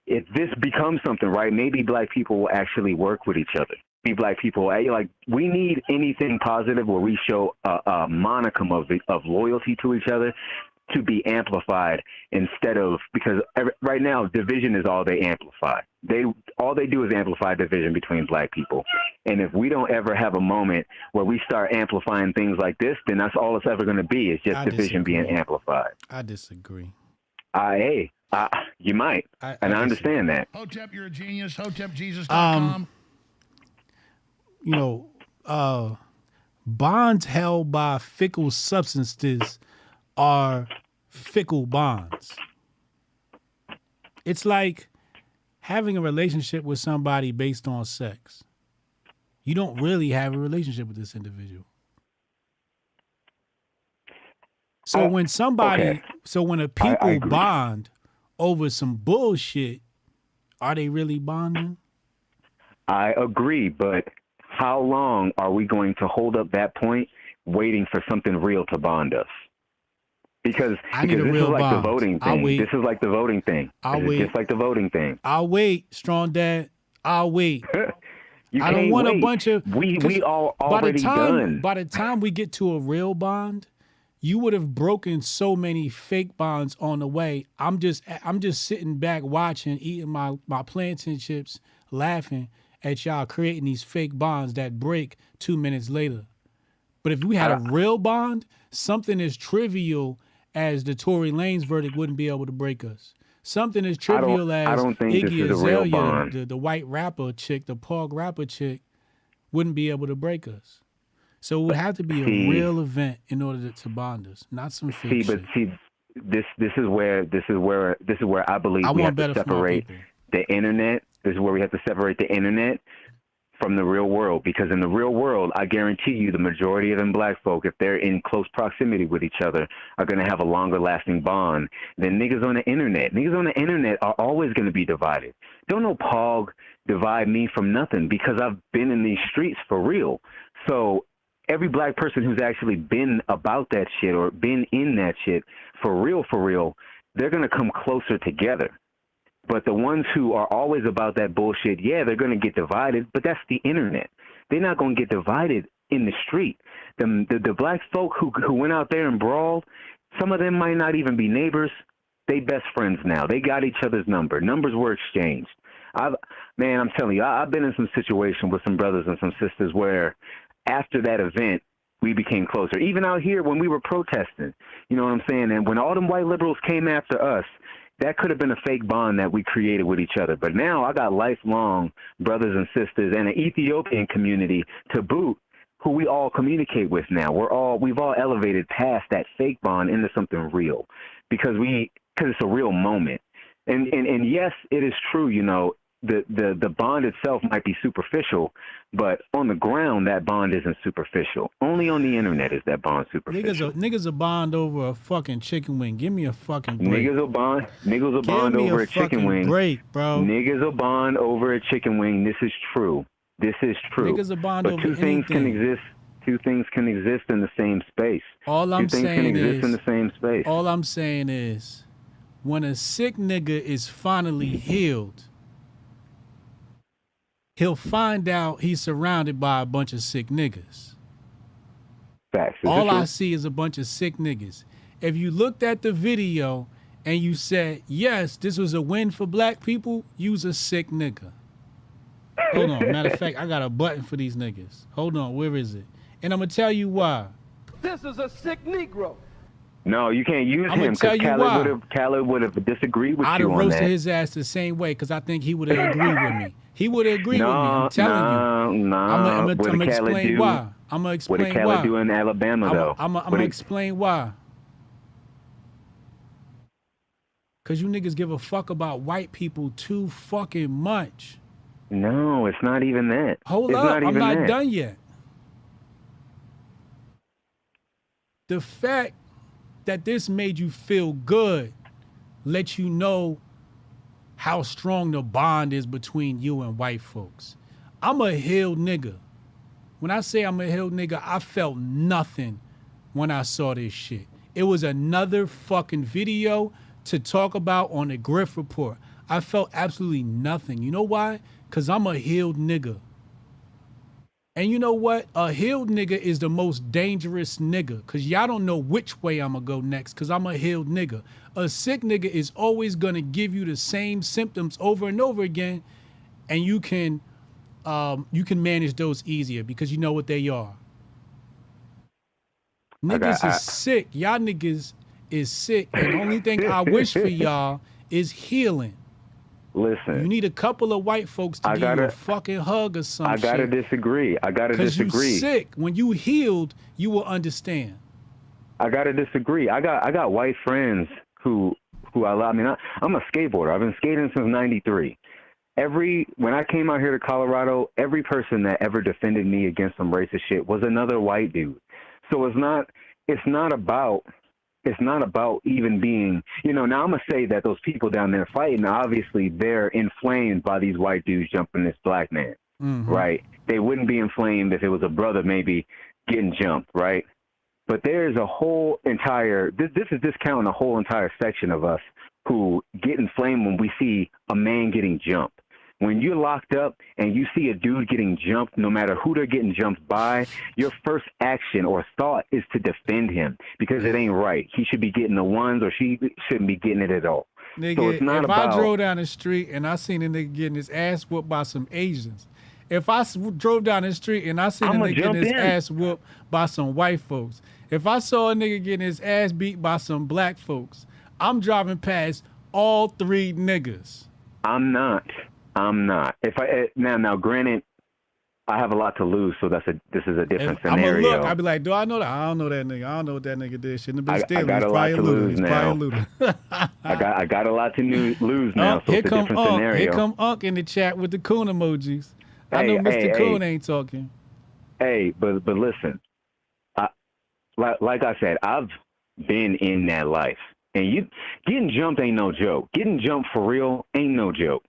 if this becomes something, right, maybe black people will actually work with each other. Be black people, like, we need anything positive where we show a monicum of loyalty to each other to be amplified instead of, because right now division is all they amplify. All they do is amplify division between black people. And if we don't ever have a moment where we start amplifying things like this, then that's all it's ever going to be, is just division being amplified. I disagree. You might, I understand that. Hotep, you're a genius. Hotepjesus.com. Bonds held by fickle substances are fickle bonds. It's like having a relationship with somebody based on sex. You don't really have a relationship with this individual. So when a people bond over some bullshit, are they really bonding? I agree, but how long are we going to hold up that point waiting for something real to bond us? Because this is like the voting thing. This is like the voting thing. Just like the voting thing. I'll wait, Strong Dad. I'll wait. I don't want a bunch of... We all already done. By the time we get to a real bond, you would have broken so many fake bonds on the way. I'm just sitting back watching, eating my plantain chips, laughing at y'all creating these fake bonds that break 2 minutes later. But if we had a real bond, something as trivial as the Tory Lanez verdict wouldn't be able to break us. Something as trivial as Iggy Azalea, the white rapper chick, the punk rapper chick, wouldn't be able to break us. So it would have to be a real event in order to bond us, not some fake shit. This is where I believe we have to separate the internet. This is where we have to separate the internet from the real world, because in the real world, I guarantee you the majority of them black folk, if they're in close proximity with each other, are going to have a longer lasting bond than niggas on the internet. Niggas on the internet are always going to be divided. Don't no pog divide me from nothing, because I've been in these streets for real. So every black person who's actually been about that shit or been in that shit for real, they're going to come closer together. But the ones who are always about that bullshit, yeah, they're going to get divided, but that's the internet. They're not going to get divided in the street. The black folk who went out there and brawled, some of them might not even be neighbors. They best friends now. They got each other's number. Numbers were exchanged. I'm telling you, I've been in some situation with some brothers and some sisters where after that event, we became closer. Even out here when we were protesting, you know what I'm saying? And when all them white liberals came after us, that could have been a fake bond that we created with each other. But now I got lifelong brothers and sisters and an Ethiopian community to boot who we all communicate with now. We've all elevated past that fake bond into something real because it's a real moment. And yes, it is true, the bond itself might be superficial, but on the ground, that bond isn't superficial. Only on the internet is that bond superficial. Niggas a bond over a fucking chicken wing. Give me a fucking break. Niggas will bond over a chicken wing. Break, bro. Niggas will bond over a chicken wing. This is true. Niggas a bond over two things can exist. Two things can exist in the same space. All I'm saying is, when a sick nigga is finally healed, he'll find out he's surrounded by a bunch of sick niggas. Facts. All I see is a bunch of sick niggas. If you looked at the video and you said, yes, this was a win for black people, you's a sick nigga. Hold on. Matter of fact, I got a button for these niggas. Hold on. Where is it? And I'm going to tell you why. This is a sick Negro. No, you can't use I'm him gonna tell because you why. Khaled would have disagreed with I'd you have on roasted that. his ass the same way because I think he would have agreed with me. He would have agreed with me. I'm telling you. No, I'm going to explain why. I'm going to What did explain why. Khaled do in Alabama, though? I'm going to explain why. Because you niggas give a fuck about white people too fucking much. No, it's not even that. Hold it's up. Not I'm even not that. done yet. The fact that this made you feel good lets you know how strong the bond is between you and white folks. I'm a hill nigga. When I say I'm a hill nigga, I felt nothing when I saw this shit. It was another fucking video to talk about on the Grift Report. I felt absolutely nothing. You know why? Because I'm a healed nigga. And you know what? A healed nigga is the most dangerous nigga because y'all don't know which way I'm going to go next because I'm a healed nigga. A sick nigga is always going to give you the same symptoms over and over again, and you can manage those easier because you know what they are. Niggas is sick. Y'all niggas is sick. And the only thing I wish for y'all is healing. Listen. You need a couple of white folks to give you a fucking hug or something. I gotta disagree. Because you sick. When you healed, you will understand. I gotta disagree. I got white friends who I mean, I'm a skateboarder. I've been skating since '93. When I came out here to Colorado, every person that ever defended me against some racist shit was another white dude. So it's not about even being, now I'm going to say that those people down there fighting, obviously they're inflamed by these white dudes jumping this black man, right? They wouldn't be inflamed if it was a brother maybe getting jumped, right? But there's a whole entire, this is discounting a whole entire section of us who get inflamed when we see a man getting jumped. When you're locked up and you see a dude getting jumped, no matter who they're getting jumped by, your first action or thought is to defend him because it ain't right. He should be getting the ones or she shouldn't be getting it at all. Nigga, so it's not if about, I drove down the street and I seen a nigga getting his ass whooped by some Asians, if I drove down the street and I seen a nigga getting his ass whooped by some white folks, if I saw a nigga getting his ass beat by some black folks, I'm driving past all three niggas. I'm not. If now, granted, I have a lot to lose, so this is a different scenario. I'm gonna look. I'll be like, do I know that? I don't know that nigga. I don't know what that nigga did. Shouldn't have been stealing. I got a lot to lose now. I got a lot to lose now, so it's a different scenario. Here come Unc in the chat with the coon emojis. I know Mr. Coon ain't talking. Hey, but listen, like I said, I've been in that life, and getting jumped ain't no joke. Getting jumped for real ain't no joke.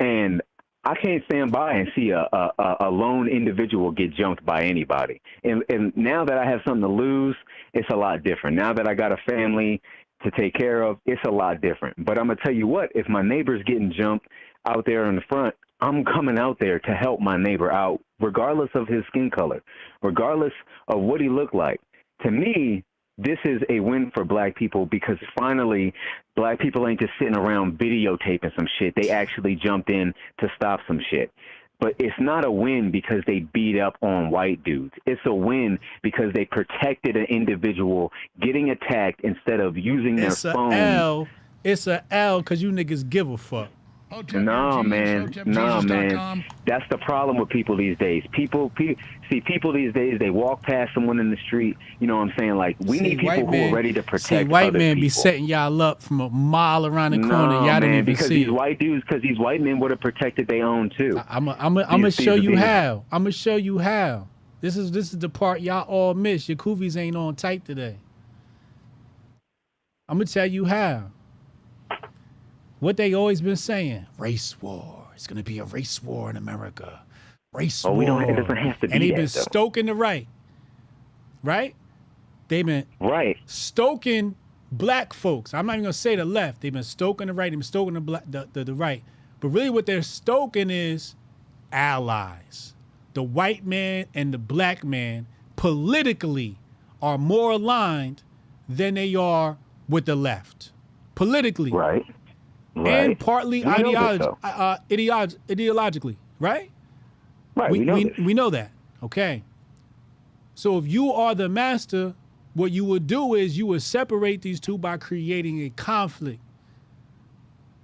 And I can't stand by and see a lone individual get jumped by anybody. And now that I have something to lose, it's a lot different. Now that I got a family to take care of, it's a lot different. But I'm going to tell you what, if my neighbor's getting jumped out there in the front, I'm coming out there to help my neighbor out, regardless of his skin color, regardless of what he looked like. To me, this is a win for black people because finally black people ain't just sitting around videotaping some shit. They actually jumped in to stop some shit. But it's not a win because they beat up on white dudes. It's a win because they protected an individual getting attacked instead of using their phone. It's a L because you niggas give a fuck. No, man. That's the problem with people these days. People these days, they walk past someone in the street. You know what I'm saying? Like, we need people who are ready to protect white other men people. be setting y'all up from a mile around the corner. Y'all didn't even because see these white men would have protected their own too. I'm gonna show you how. I'm gonna show you how. This is the part y'all all miss. Your koofies ain't on tight today. I'm gonna tell you how. What they always been saying, race war. It's gonna be a race war in America. Race war. It doesn't have to be. And they've that, been though. stoking the right. They've been stoking black folks. I'm not even gonna say the left. They've been stoking the right. They've been stoking the right. But really, what they're stoking is allies. The white man and the black man politically are more aligned than they are with the left. Politically. Right. And partly ideologically, right? Right, we know that. Okay. So if you are the master, what you would do is you would separate these two by creating a conflict.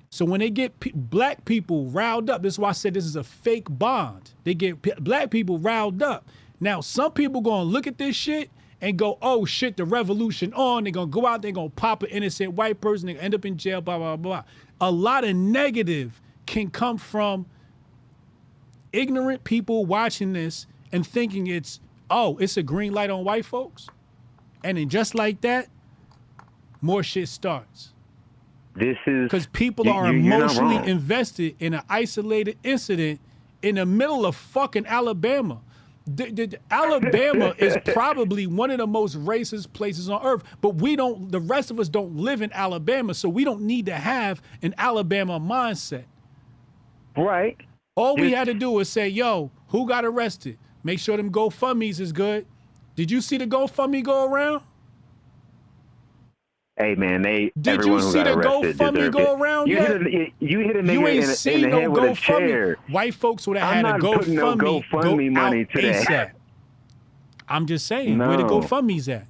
So when they get black people riled up, this is why I said this is a fake bond. They get black people riled up. Now, some people going to look at this shit and go, oh shit, the revolution on. They're going to go out, they're going to pop an innocent white person, they end up in jail, blah, blah, blah. A lot of negative can come from ignorant people watching this and thinking it's a green light on white folks. And then just like that, more shit starts. This is because people are emotionally invested in an isolated incident in the middle of fucking Alabama. Alabama is probably one of the most racist places on earth, but the rest of us don't live in Alabama, so we don't need to have an Alabama mindset. Right. All we had to do was say, yo, who got arrested? Make sure them GoFundMes is good. Did you see the GoFundMe go around? Hey man, did you see the GoFundMe go around yet? You hit a nigga in the head with a chair. White folks would have had a GoFundMe money today. I'm just saying, where the GoFundMe's at?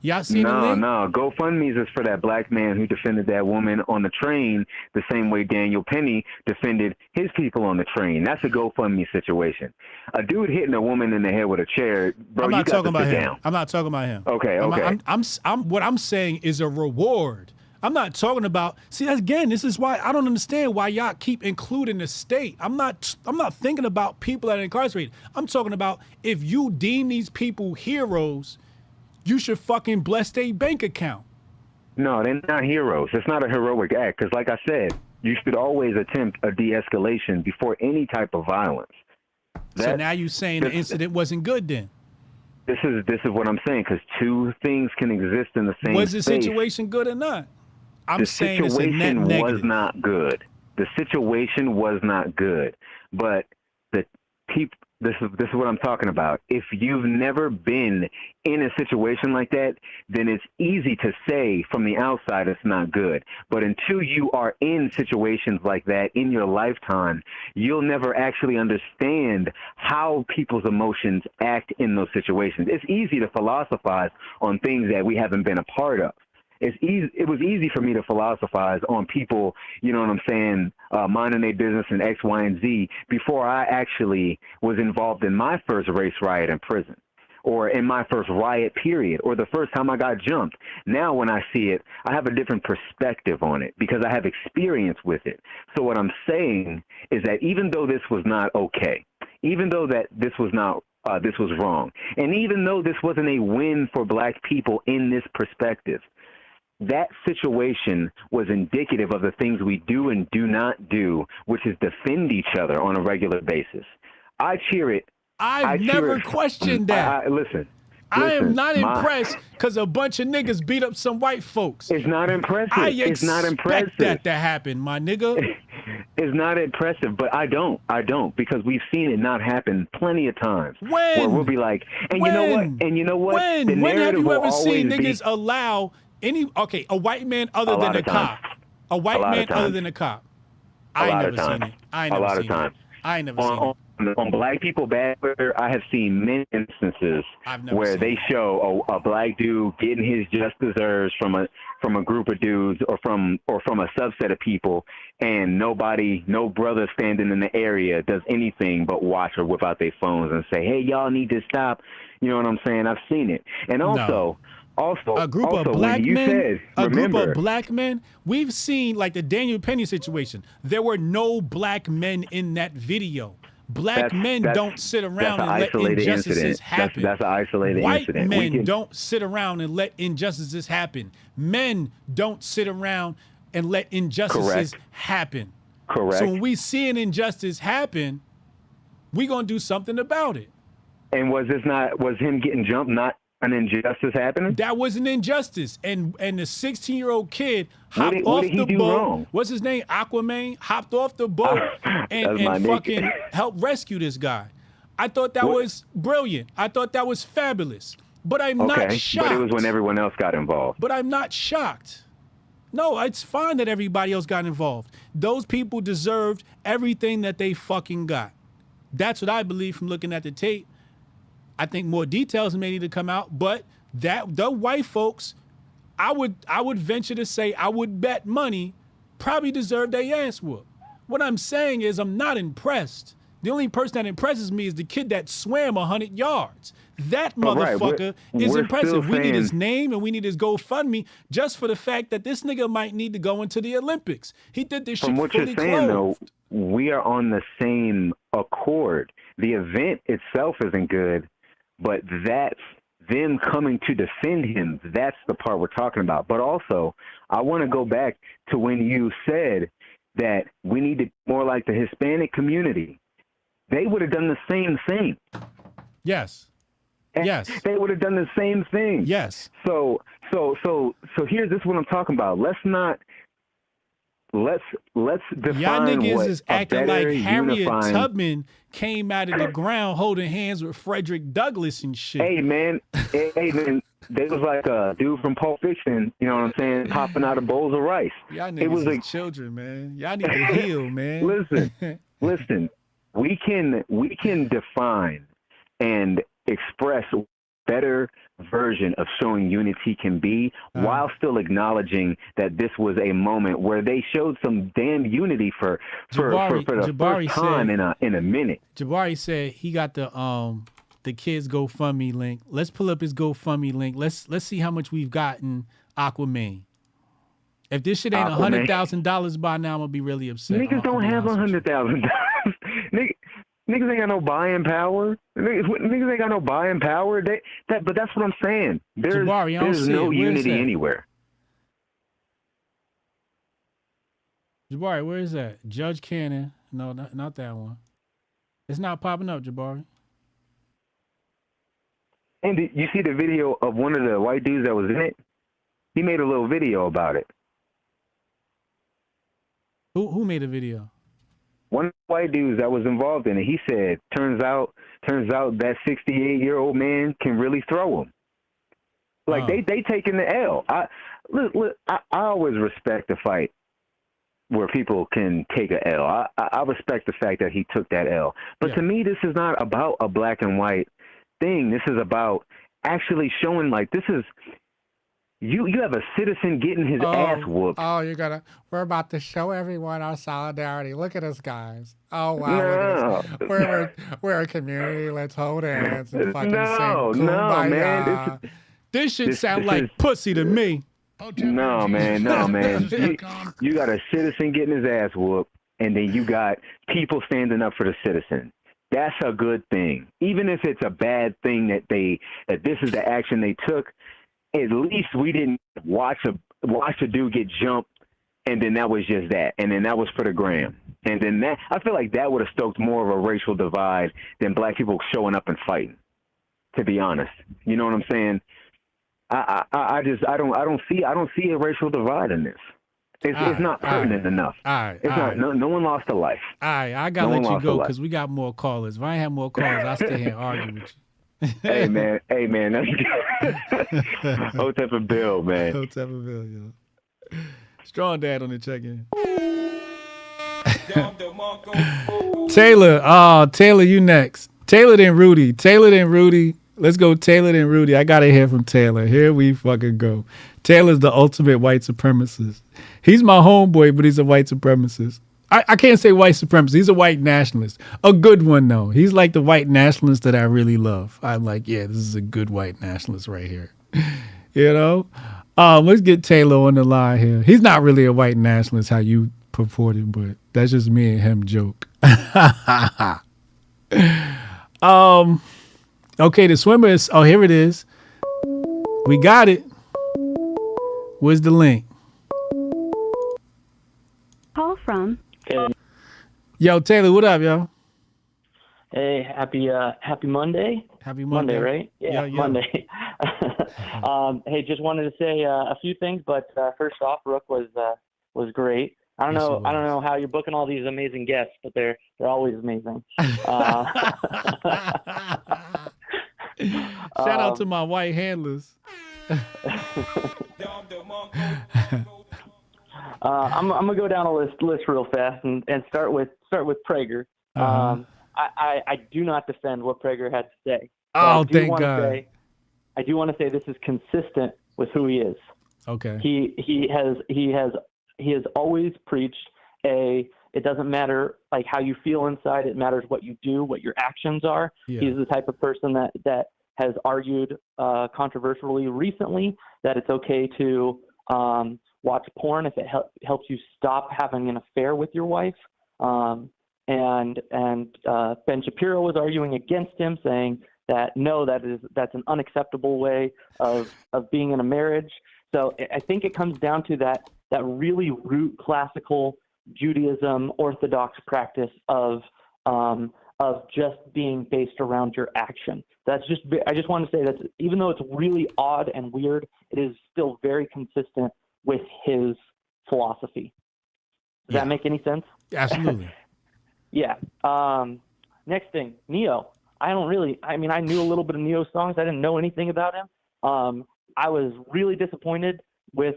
Y'all seen the link? No, GoFundMe's is for that black man who defended that woman on the train the same way Daniel Penny defended his people on the train. That's a GoFundMe situation. A dude hitting a woman in the head with a chair, bro, I'm not you got talking to about sit him. down. I'm not talking about him. Okay. What I'm saying is a reward. I'm not talking about. See, again, this is why I don't understand why y'all keep including the state. I'm not thinking about people that are incarcerated. I'm talking about if you deem these people heroes, you should fucking bless their bank account. No, they're not heroes. It's not a heroic act because, like I said, you should always attempt a de-escalation before any type of violence. So now you're saying the incident wasn't good then? This is what I'm saying because two things can exist in the same Was the space. situation good or not? The situation was not good. The situation was not good. But the people. This is what I'm talking about. If you've never been in a situation like that, then it's easy to say from the outside it's not good. But until you are in situations like that in your lifetime, you'll never actually understand how people's emotions act in those situations. It's easy to philosophize on things that we haven't been a part of. It was easy for me to philosophize on people, you know what I'm saying, minding their business in X, Y, and Z before I actually was involved in my first race riot in prison or in my first riot period or the first time I got jumped. Now when I see it, I have a different perspective on it because I have experience with it. So what I'm saying is that even though this was not okay, even though that this was not this was wrong, and even though this wasn't a win for black people in this perspective, that situation was indicative of the things we do and do not do, which is defend each other on a regular basis. I cheer it. I've never questioned that. Listen, I am not impressed because a bunch of niggas beat up some white folks. It's not impressive. It's not impressive. That to happen, my nigga. It's not impressive, but I don't because we've seen it not happen plenty of times. When? Where we'll be like, and you know what? When have you ever seen niggas allow a white man other than a cop? A white man other than a cop. I ain't never seen it. I ain't never seen it. On Black People Bad Twitter, I have seen many instances where they show a black dude getting his just deserves from a group of dudes or from a subset of people, and no brother standing in the area does anything but watch or whip out their phones and say, "Hey, y'all need to stop." You know what I'm saying? I've seen it, and also a group of black men. We've seen like the Daniel Penny situation. There were no black men in that video. Black men don't sit around and let injustices happen. That's an isolated incident. White men don't sit around and let injustices happen. Men don't sit around and let injustices happen. Correct. So when we see an injustice happen, we're going to do something about it. And was him getting jumped not an injustice happening? That was an injustice. And the 16-year-old kid hopped off the boat. Wrong? What's his name? Aquaman hopped off the boat and fucking helped rescue this guy. I thought that was brilliant. I thought that was fabulous. But I'm not shocked. But it was when everyone else got involved. But I'm not shocked. No, it's fine that everybody else got involved. Those people deserved everything that they fucking got. That's what I believe from looking at the tape. I think more details may need to come out, but that the white folks, I would venture to say, I would bet money, probably deserve their ass whoop. What I'm saying is I'm not impressed. The only person that impresses me is the kid that swam 100 yards. That motherfucker is impressive. We need his name and we need his GoFundMe just for the fact that this nigga might need to go into the Olympics. He did this shit From what fully you're saying, clothed. though, we are on the same accord. The event itself isn't good, but that's them coming to defend him. That's the part we're talking about. But also, I want to go back to when you said that we need to be more like the Hispanic community. They would have done the same thing. Yes. Yes. They would have done the same thing. Yes. So here's this is what I'm talking about. Let's define Y'all niggas what is a acting like better Harriet unifying... Tubman came out of the ground holding hands with Frederick Douglass and shit. Hey man, they was like a dude from Pulp Fiction, you know what I'm saying, popping out of bowls of rice. Y'all niggas It was is like children, man. Y'all need to heal, man. Listen. We can define and express a better version of showing unity can be while still acknowledging that this was a moment where they showed some damn unity for the first time in a minute. Jabari said he got the kids GoFundMe link. Let's pull up his GoFundMe link. Let's see how much we've gotten Aquaman. If this shit ain't $100,000 by now, I'm gonna be really upset. Niggas don't have $100,000. Niggas ain't got no buying power. Niggas ain't got no buying power. But that's what I'm saying. There's no unity anywhere. Jabari, where is that? Judge Cannon. No, not that one. It's not popping up, Jabari. And did you see the video of one of the white dudes that was in it? He made a little video about it. Who made a video? One of the white dudes that was involved in it. He said, "Turns out that 68-year-old man can really throw him." Like they taking the L. I always respect the fight where people can take a L. I respect the fact that he took that L. But to me, this is not about a black and white thing. This is about actually showing like this is. You have a citizen getting his ass whooped. We're about to show everyone our solidarity. Look at us, guys. Oh, wow. No. We're a community. Let's hold hands and fucking sing Kumbaya. Man. This shit sound like pussy to me. No, man. You got a citizen getting his ass whooped, and then you got people standing up for the citizen. That's a good thing. Even if it's a bad thing that this is the action they took, at least we didn't watch a dude get jumped, and then that was just that, and then that was for the gram, and then that I feel like that would have stoked more of a racial divide than black people showing up and fighting. To be honest, you know what I'm saying? I don't see a racial divide in this. It's not pertinent enough. No one lost a life. All right, I gotta let you go because we got more callers. If I ain't have more callers, I'll stay here and argue with you. Hey man, that's good. Hotep and Bill, man. Hotep and Bill, yo. Strong Dad on the check-in. Taylor, you next. Taylor then Rudy. Let's go Taylor then Rudy. I gotta hear from Taylor. Here we fucking go. Taylor's the ultimate white supremacist. He's my homeboy, but he's a white supremacist. I can't say white supremacist. He's a white nationalist. A good one, though. He's like the white nationalist that I really love. I'm like, yeah, this is a good white nationalist right here. You know? Let's get Taylor on the line here. He's not really a white nationalist, how you purported, but that's just me and him joke. Okay, the swimmer is... Oh, here it is. We got it. Where's the link? Call from... Yo, Taylor, what up, yo? Hey, happy Monday. Happy Monday, right? Yeah, Monday. Hey, just wanted to say a few things, but first off, Rook was great. I don't know how you're booking all these amazing guests, but they're always amazing. Shout out to my white handlers. I'm gonna go down a list real fast and start with Prager. I do not defend what Prager had to say. Oh, thank God. I do want to say this is consistent with who he is. Okay. He has always preached it doesn't matter like how you feel inside, it matters what you do, what your actions are. Yeah. He's the type of person that has argued controversially recently that it's okay to watch porn if it helps you stop having an affair with your wife. And Ben Shapiro was arguing against him, saying that no, that's an unacceptable way of being in a marriage. So I think it comes down to that really root classical Judaism Orthodox practice of just being based around your action. I just want to say that even though it's really odd and weird, it is still very consistent with his philosophy. Does that make any sense? Absolutely. Yeah. Next thing, Neo. I knew a little bit of Neo songs. I didn't know anything about him. I was really disappointed with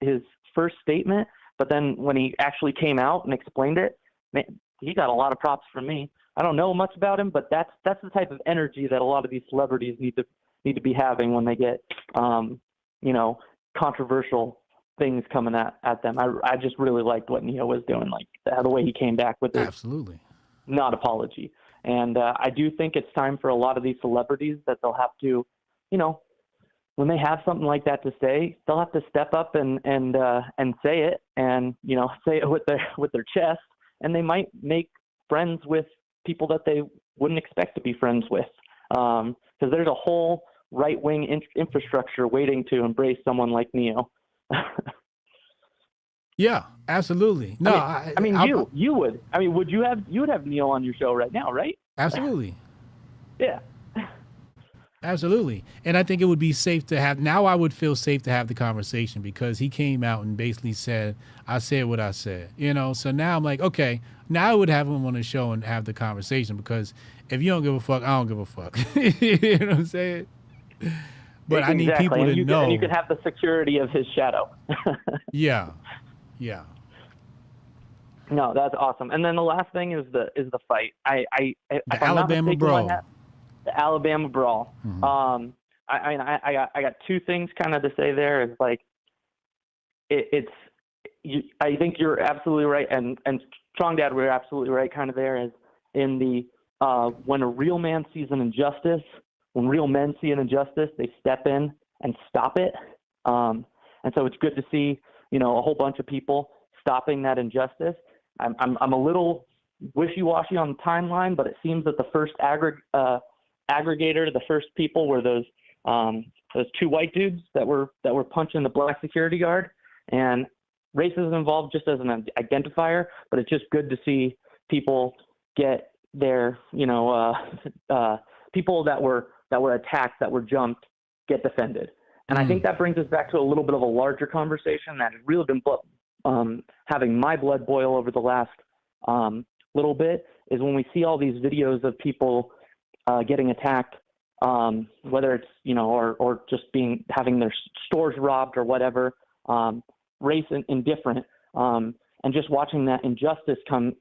his first statement, but then when he actually came out and explained it, man, he got a lot of props from me. I don't know much about him, but that's the type of energy that a lot of these celebrities need to be having when they get controversial things coming at them. I just really liked what Neo was doing, like the way he came back with it. Absolutely. Not apology. And I do think it's time for a lot of these celebrities that they'll have to, when they have something like that to say, they'll have to step up and say it, and say it with their chest, and they might make friends with people that they wouldn't expect to be friends with, because there's a whole right-wing infrastructure waiting to embrace someone like Neo. Yeah, absolutely. No, you would. You would have Neo on your show right now, right? Absolutely. Yeah. Absolutely. And I think it would be safe to have, now I would feel safe to have the conversation because he came out and basically said, I said what I said, so now I'm like, okay, now I would have him on the show and have the conversation, because if you don't give a fuck, I don't give a fuck. You know what I'm saying? But I need people to know. And you can have the security of his shadow. Yeah. No, that's awesome. And then the last thing is the fight. The Alabama brawl. The Alabama brawl. Mm-hmm. I got two things kind of to say there. Is like I think you're absolutely right, and Strong Dad, we're absolutely right. Kind of there is in the when a real man sees an injustice, when real men see an injustice, they step in and stop it. And so it's good to see a whole bunch of people stopping that injustice. I'm a little wishy-washy on the timeline, but it seems that the first aggregator, the first people were those two white dudes that were punching the black security guard, and race is involved just as an identifier, but it's just good to see people get their people that were attacked, that were jumped, get defended. And I think that brings us back to a little bit of a larger conversation that has really been having my blood boil over the last little bit, is when we see all these videos of people getting attacked, whether it's, or just having their stores robbed or whatever, race indifferent, and just watching that injustice come,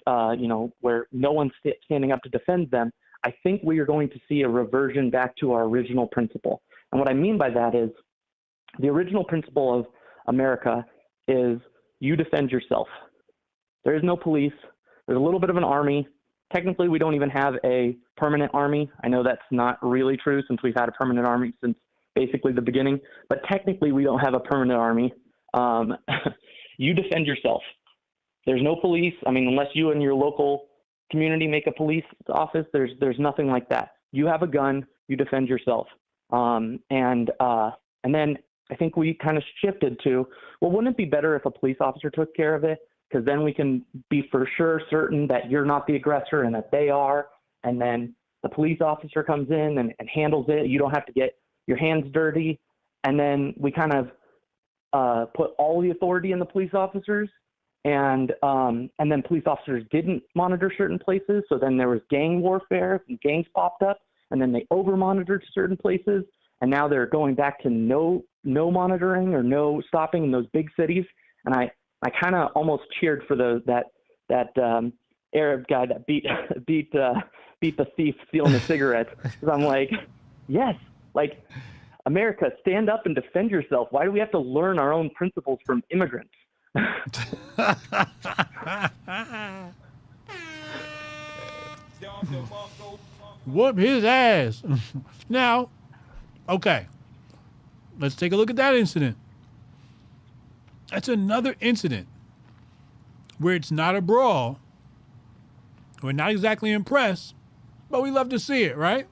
where no one's standing up to defend them. I think we are going to see a reversion back to our original principle. And what I mean by that is the original principle of America is you defend yourself. There is no police. There's a little bit of an army. Technically, we don't even have a permanent army. I know that's not really true since we've had a permanent army since basically the beginning, but technically we don't have a permanent army. You defend yourself. There's no police. Unless you and your local community make a police office, there's nothing like that. You have a gun, you defend yourself. And then I think we kind of shifted to, well, wouldn't it be better if a police officer took care of it? Because then we can be for sure certain that you're not the aggressor and that they are. And then the police officer comes in and handles it. You don't have to get your hands dirty. And then we kind of put all the authority in the police officers. And then police officers didn't monitor certain places. So then there was gang warfare and gangs popped up. And then they over-monitored certain places. And now they're going back to no monitoring or no stopping in those big cities. And I kind of almost cheered for that Arab guy that beat the thief stealing the cigarettes. Because I'm like, yes, like America, stand up and defend yourself. Why do we have to learn our own principles from immigrants? Whoop his ass. Now, okay, let's take a look at that incident. That's another incident where it's not a brawl. We're not exactly impressed, but we love to see it, right?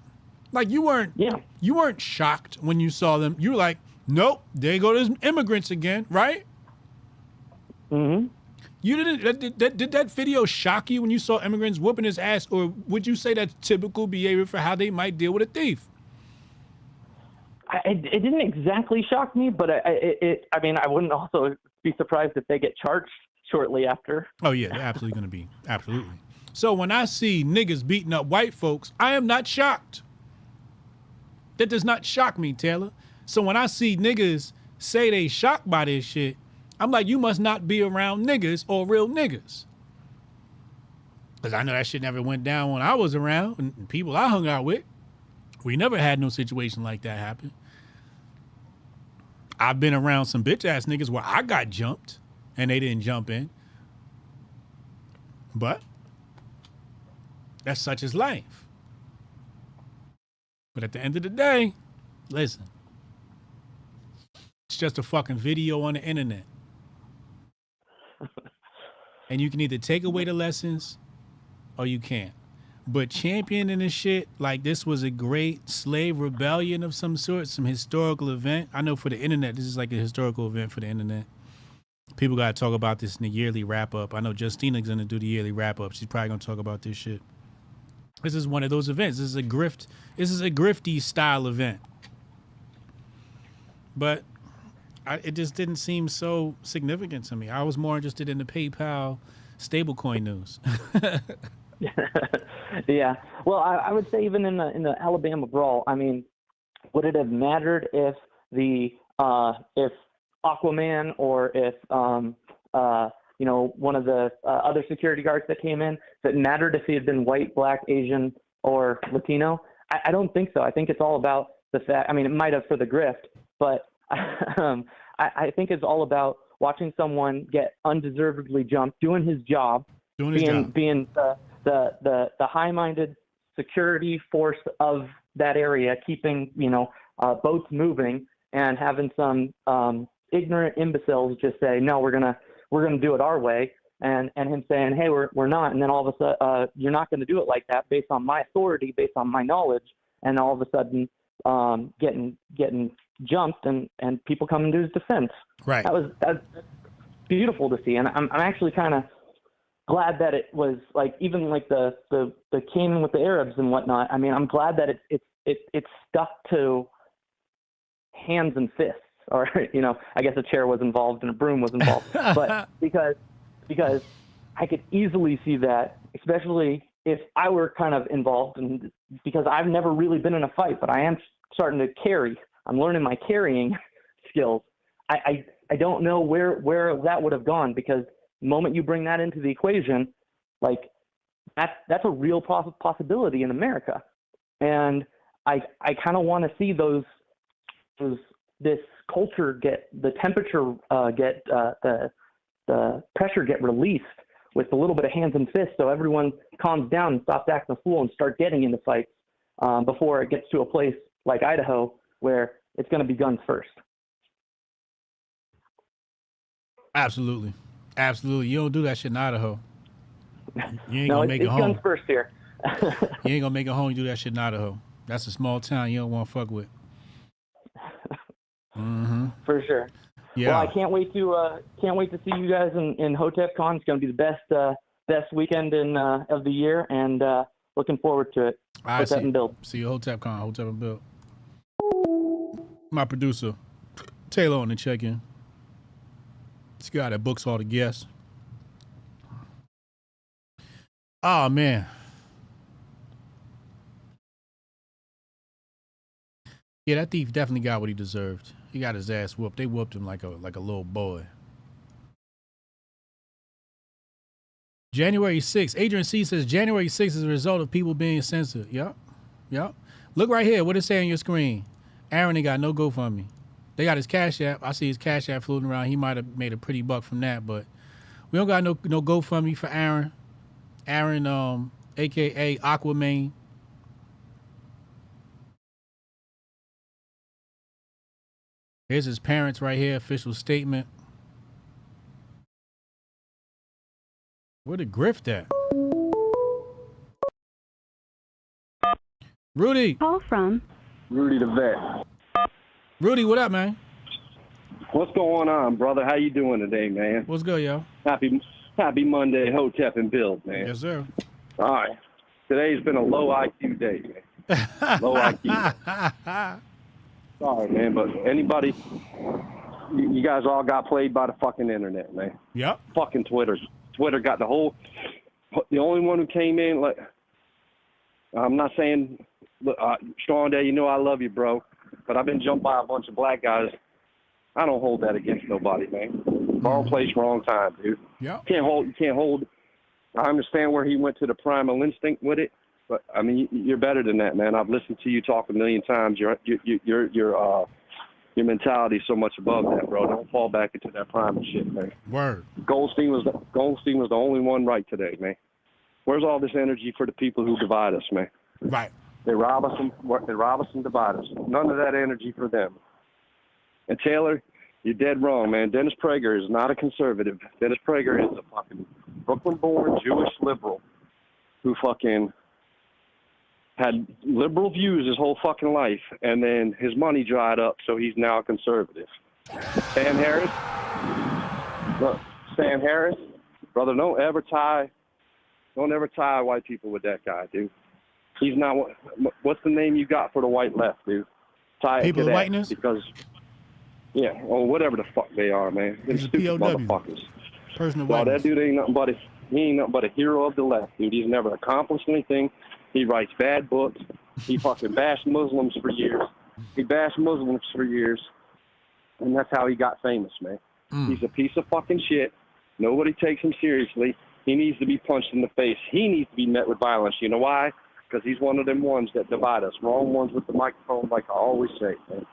Like you weren't shocked when you saw them. You were like, nope, there go those immigrants again, right? Mm-hmm. You didn't. Did that video shock you when you saw immigrants whooping his ass, or would you say that's typical behavior for how they might deal with a thief? It didn't exactly shock me, but I mean, I wouldn't also be surprised if they get charged shortly after. Oh yeah, they're absolutely going to be. Absolutely. So when I see niggas beating up white folks, I am not shocked. That does not shock me, Taylor. So when I see niggas say they shocked by this shit, I'm like, you must not be around niggas or real niggas. Because I know that shit never went down when I was around and people I hung out with. We never had no situation like that happen. I've been around some bitch ass niggas where I got jumped and they didn't jump in. But that's such is life. But at the end of the day, listen, it's just a fucking video on the internet. And you can either take away the lessons or you can't. But championing this shit like this was a great slave rebellion of some sort, some historical event. I know for the internet, this is like a historical event for the internet. People got to talk about this in the yearly wrap-up. I know Justina's going to do the yearly wrap-up. She's probably going to talk about this shit. This is one of those events. This is a grifty style event. But it just didn't seem so significant to me. I was more interested in the PayPal stablecoin news. Yeah. Well, I would say even in the Alabama brawl, I mean, would it have mattered if if Aquaman or if one of the other security guards that came in, if it mattered if he had been white, black, Asian, or Latino? I don't think so. I think it's all about the fact. I mean, it might have for the grift, but I think it's all about watching someone get undeservedly jumped, doing his job, being the high-minded security force of that area, keeping boats moving, and having some ignorant imbeciles just say, no, we're gonna do it our way, and him saying, hey, we're not, and then all of a sudden you're not going to do it like that based on my authority, based on my knowledge, and all of a sudden getting jumped and people coming to his defense. Right. That's beautiful to see, and I'm actually kind of glad that it was like even like the king with the Arabs and whatnot. I mean, I'm glad that it stuck to hands and fists, or I guess a chair was involved and a broom was involved, but because I could easily see that, especially if I were kind of involved, and because I've never really been in a fight, but I am starting to carry. I'm learning my carrying skills. I don't know where that would have gone, because the moment you bring that into the equation, like that's a real possibility in America, and I kind of want to see this culture get the temperature the pressure get released with a little bit of hands and fists, so everyone calms down and stops acting a fool and start getting into fights before it gets to a place like Idaho where it's going to be guns first. Absolutely. You don't do that shit in Idaho. You ain't no, gonna make it home. Guns first here. You ain't gonna make it home. You do that shit in Idaho. That's a small town you don't want to fuck with. Mm-hmm. For sure. Yeah. Well, I can't wait to see you guys in Hotepcon. It's going to be the best weekend of the year, and looking forward to it. Hotep and Build. See you Hotepcon. Hotep and Build. My producer Taylor on the check-in. This guy that books all the guests. Oh man. Yeah, that thief definitely got what he deserved. He got his ass whooped. They whooped him like a little boy. January 6th. Adrian C says January 6th is a result of people being censored. Yep. Look right here. What it say on your screen? Aaron ain't got no GoFundMe. They got his Cash App. I see his Cash App floating around. He might have made a pretty buck from that, but we don't got no GoFundMe for Aaron. Aaron, aka Aquaman. Here's his parents right here. Official statement. Where the Grift at? Rudy. Call from Rudy the Vet. Rudy, what up, man? What's going on, brother? How you doing today, man? What's good, yo? Happy Monday, Hotep and Bill, man. Yes, sir. All right. Today's been a low IQ day, man. Low IQ. Sorry, man, but anybody, you guys all got played by the fucking internet, man. Yep. Fucking Twitter. Twitter got the only one who came in, like, I'm not saying, Sean Day, you know I love you, bro, but I've been jumped by a bunch of black guys. I don't hold that against nobody, man. Wrong place, wrong time, dude. Yeah. You can't hold. I understand where he went to the primal instinct with it, but I mean, you're better than that, man. I've listened to you talk a million times. Your mentality's so much above that, bro. Don't fall back into that primal shit, man. Word. Goldstein was the only one right today, man. Where's all this energy for the people who divide us, man? Right. They rob us and divide us. None of that energy for them. And Taylor, you're dead wrong, man. Dennis Prager is not a conservative. Dennis Prager is a fucking Brooklyn-born Jewish liberal who fucking had liberal views his whole fucking life, and then his money dried up, so he's now a conservative. Sam Harris, brother, don't ever tie white people with that guy, dude. He's not. What's the name you got for the white left, dude? Tie people it to of that, whiteness? because, yeah, or whatever the fuck they are, man. Them He's a stupid POW. motherfuckers. Person of Well, whiteness. that dude ain't nothing but a hero of the left, dude. He's never accomplished anything. He writes bad books. He fucking bashed Muslims for years. And that's how he got famous, man. He's a piece of fucking shit. Nobody takes him seriously. He needs to be punched in the face. He needs to be met with violence. You know why? Because he's one of them ones that divide us. Wrong ones with the microphone, like I always say, man.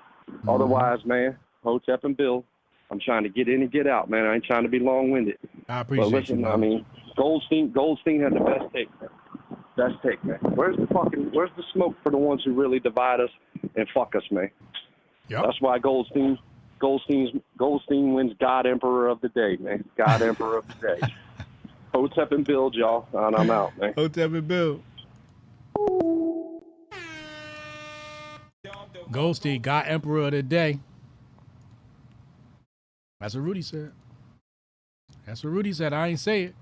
Otherwise, man, Hotep and Bill, I'm trying to get in and get out, man. I ain't trying to be long-winded. I appreciate but listen, you, man. I mean, Goldstein had the best take, man. Best take, man. Where's the smoke for the ones who really divide us and fuck us, man? Yep. That's why Goldstein wins God Emperor of the Day, man. God Emperor of the Day. Hotep and Bill, y'all, and I'm out, man. Hotep and Bill. Goldstein, God Emperor of the Day. That's what Rudy said. I ain't say it.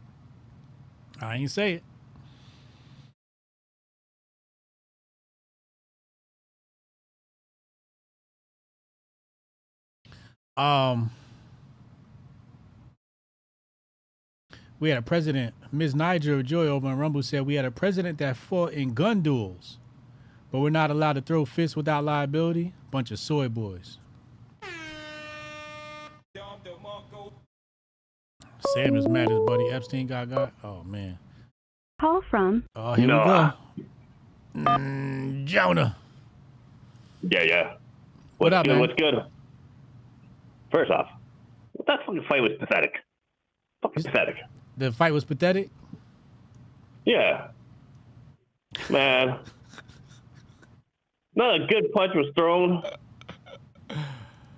We had a president, Ms. Niger Joy over in Rumble said we had a president that fought in gun duels, but we're not allowed to throw fists without liability. Bunch of soy boys. Sam is mad his buddy Epstein got. Oh, man. Call from. Oh, here we go. Jonah. Yeah. What up, man? What's good? First off, that fucking fight was pathetic. Fucking pathetic. The fight was pathetic? Yeah. Man. Not a good punch was thrown.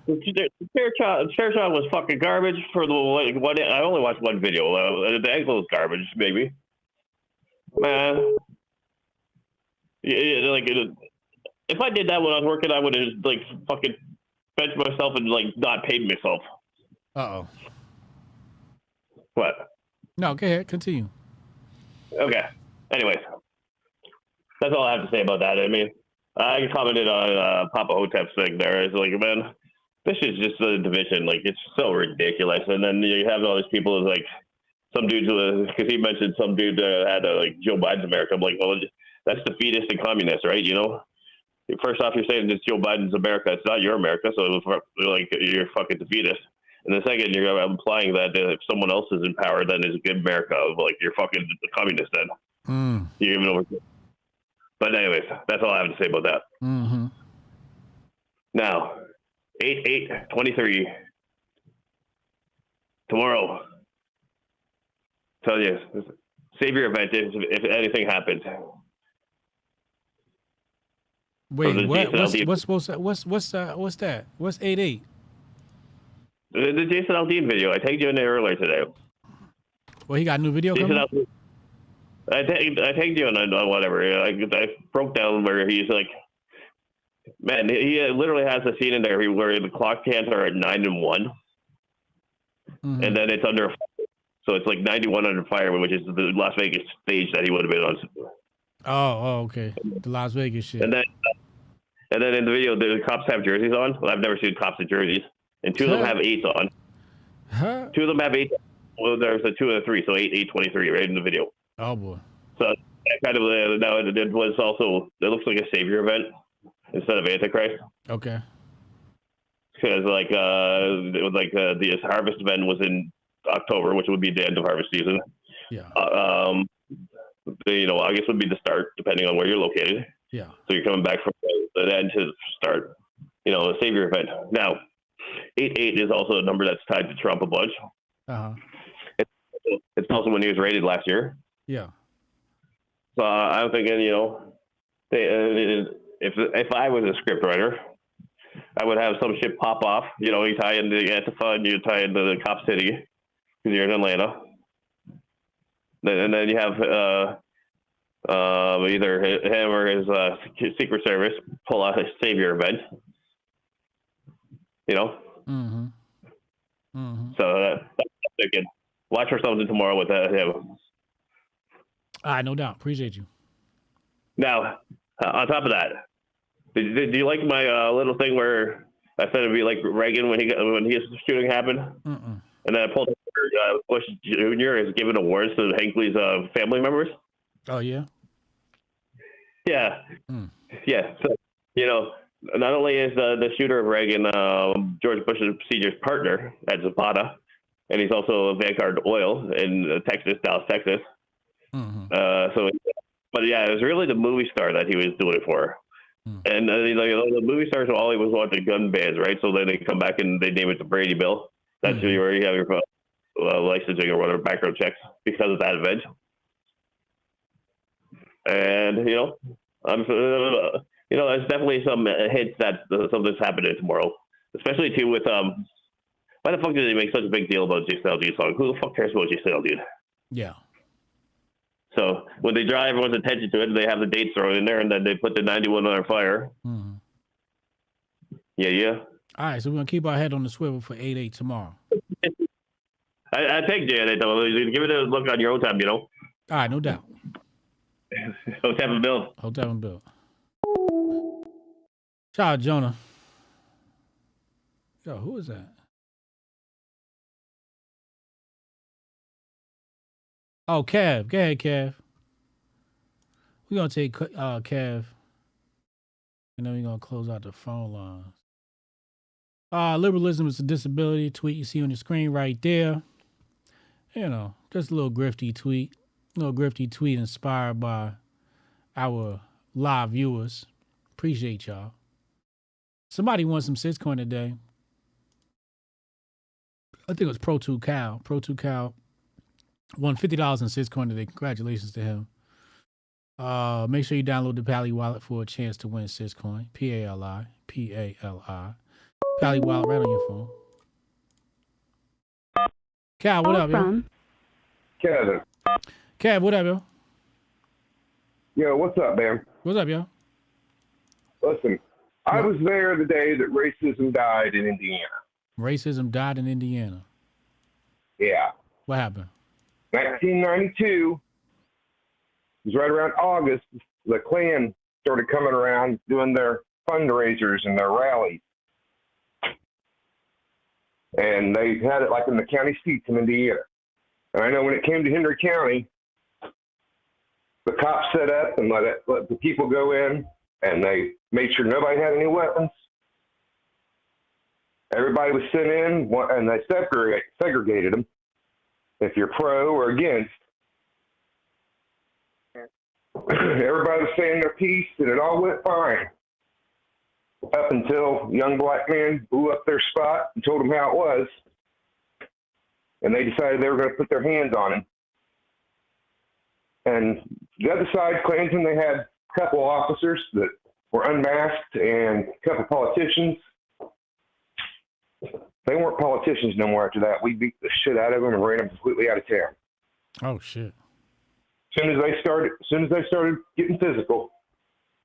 The chair shot was fucking garbage for the one. I only watched one video. The ankle was garbage, maybe. Man. Yeah, like, if I did that when I was working, I would have just, like, fucking benched myself and, like, not paid myself. Uh-oh. What? No, go ahead. Continue. Okay. Anyways. That's all I have to say about that. I mean, I commented on Papa Hotep's thing there. It's like, man, this is just a division. Like, it's so ridiculous. And then you have all these people, like, some dudes, because he mentioned some dude had, like, Joe Biden's America. I'm like, well, that's defeatist and communist, right? You know? First off, you're saying it's Joe Biden's America. It's not your America, so like you're fucking defeatist. And the second, you're implying that if someone else is in power, then it's good America. Like, you're fucking a communist then. You're giving over. But anyways, that's all I have to say about that. Mm-hmm. Now, 8/8/23. Tomorrow. Tell you, Savior event if anything happens. Wait, what's that? What's 8/8? The Jason Aldean video. I tagged you in there earlier today. Well, he got a new video coming? I tagged you on whatever. I broke down where he's like, man, he literally has a scene in there where the clock hands are at 9 and 1. And then it's under fire. So it's like 91 under fire, which is the Las Vegas stage that he would have been on. Oh, okay. The Las Vegas shit. And then in the video, the cops have jerseys on. Well, I've never seen cops with jerseys. And 2 of them have 8s on. Huh? 2 of them have 8. Well, there's a 2 and a 3, so 8/8/23 right in the video. Oh, boy. So that kind of, now it was also, it looks like a Savior event instead of Antichrist. Okay. Because the harvest event was in October, which would be the end of harvest season. Yeah. August would be the start, depending on where you're located. Yeah. So you're coming back from the end to the start. A Savior event. Now, 8/8 is also a number that's tied to Trump a bunch. Uh-huh. It's also when he was raided last year. Yeah. So I'm thinking, if I was a script writer, I would have some shit pop off. You tie into the Antifa and you tie into the Cop City because you're in Atlanta. And then you have either him or his Secret Service pull out a Savior event. Mm-hmm. Mm-hmm. So that's thinking. Watch for something tomorrow with him. All right, no doubt. Appreciate you. Now, on top of that, did you like my little thing where I said it'd be like Reagan when his shooting happened? Mm-mm. And then I pulled up Bush Jr. is giving awards to Hinckley's family members. Oh, yeah? Yeah. Mm. Yeah. So, not only is the shooter of Reagan George Bush Sr.'s partner at Zapata, and he's also a Vanguard Oil in Dallas, Texas. Mm-hmm. But yeah, it was really the movie star that he was doing it for. And the movie stars all he was wanting gun bans, right? So then they come back and they name it the Brady Bill. That's where you have your licensing or whatever background checks because of that event. And there's definitely some hints that something's happening tomorrow, especially too with why the fuck did they make such a big deal about JCLG song? Who the fuck cares about JCLG? Yeah. So when they draw everyone's attention to it, they have the dates thrown in there, and then they put the 91 on fire. Mm-hmm. Yeah. All right, so we're going to keep our head on the swivel for 8/8 tomorrow. I think, Janet, though. Give it a look on your own time, All right, no doubt. Hotep and Bill. Hotep and Bill. Shout out, Jonah. Yo, who is that? Oh, Kev. Go ahead, Kev. We're going to take Kev. And then we're going to close out the phone lines. Liberalism is a disability tweet you see on your screen right there. Just a little grifty tweet. Inspired by our live viewers. Appreciate y'all. Somebody won some Syscoin today. I think it was Pro2 Cal. Pro2 Cal won $50 in Syscoin today. Congratulations to him. Make sure you download the Pally wallet for a chance to win Syscoin. Pali. Pally wallet right on your phone. Cal, what up, yo? Kevin. Kev, what up, yo? Yo, what's up, man? What's up, yo? Listen, I was there the day that racism died in Indiana. Racism died in Indiana. Yeah. What happened? 1992. It was right around August. The Klan started coming around doing their fundraisers and their rallies. And they had it like in the county seats in Indiana. And I know when it came to Henry County, the cops set up and let the people go in, and they made sure nobody had any weapons. Everybody was sent in, and they segregated them. If you're pro or against, everybody was saying their piece, and it all went fine. Up until young black men blew up their spot and told them how it was, and they decided they were going to put their hands on him. And the other side, Klansmen, they had a couple officers that were unmasked and a couple politicians. They weren't politicians no more after that. We beat the shit out of them and ran them completely out of town. Oh shit! As soon as they started getting physical,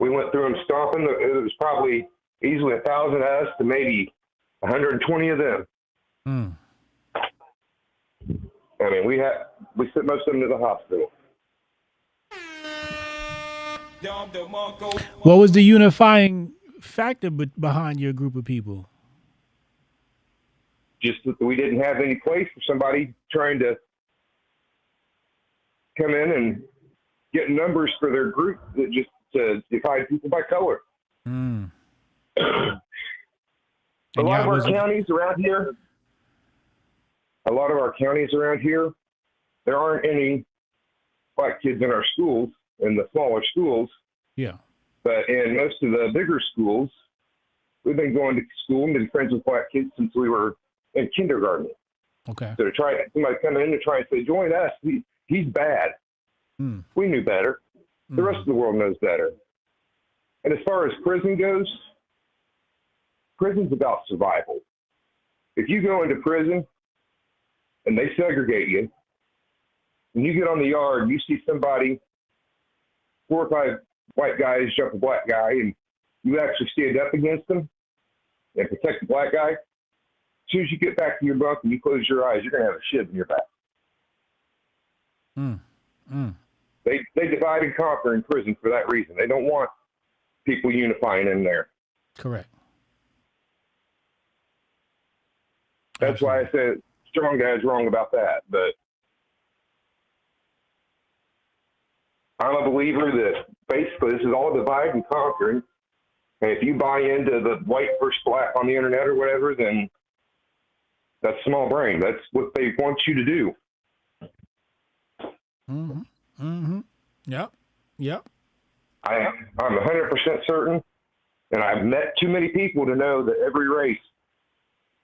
we went through them stomping. It was probably easily 1,000 of us to maybe 120 of them. I mean, we sent most of them to the hospital. What was the unifying factor behind your group of people? Just that we didn't have any place for somebody trying to come in and get numbers for their group that just to divide people by color. A lot of our counties around here, there aren't any black kids in our schools, in the smaller schools. Yeah. But in most of the bigger schools, we've been going to school and been friends with black kids since we were in kindergarten. Okay. So to try somebody come in and try and say, join us, he's bad. We knew better. The rest of the world knows better. And as far as prison goes, prison's about survival. If you go into prison and they segregate you, and you get on the yard, you see somebody, 4 or 5 white guys jump a black guy, and you actually stand up against them and protect the black guy. As soon as you get back to your bunk and you close your eyes, you're going to have a shiv in your back. They divide and conquer in prison for that reason. They don't want people unifying in there. Correct. That's why I said Strong Guy's wrong about that. But I'm a believer that basically this is all divide and conquer. And if you buy into the white versus black on the internet or whatever, then that's small brain. That's what they want you to do. Yep. I'm 100% certain, and I've met too many people to know that every race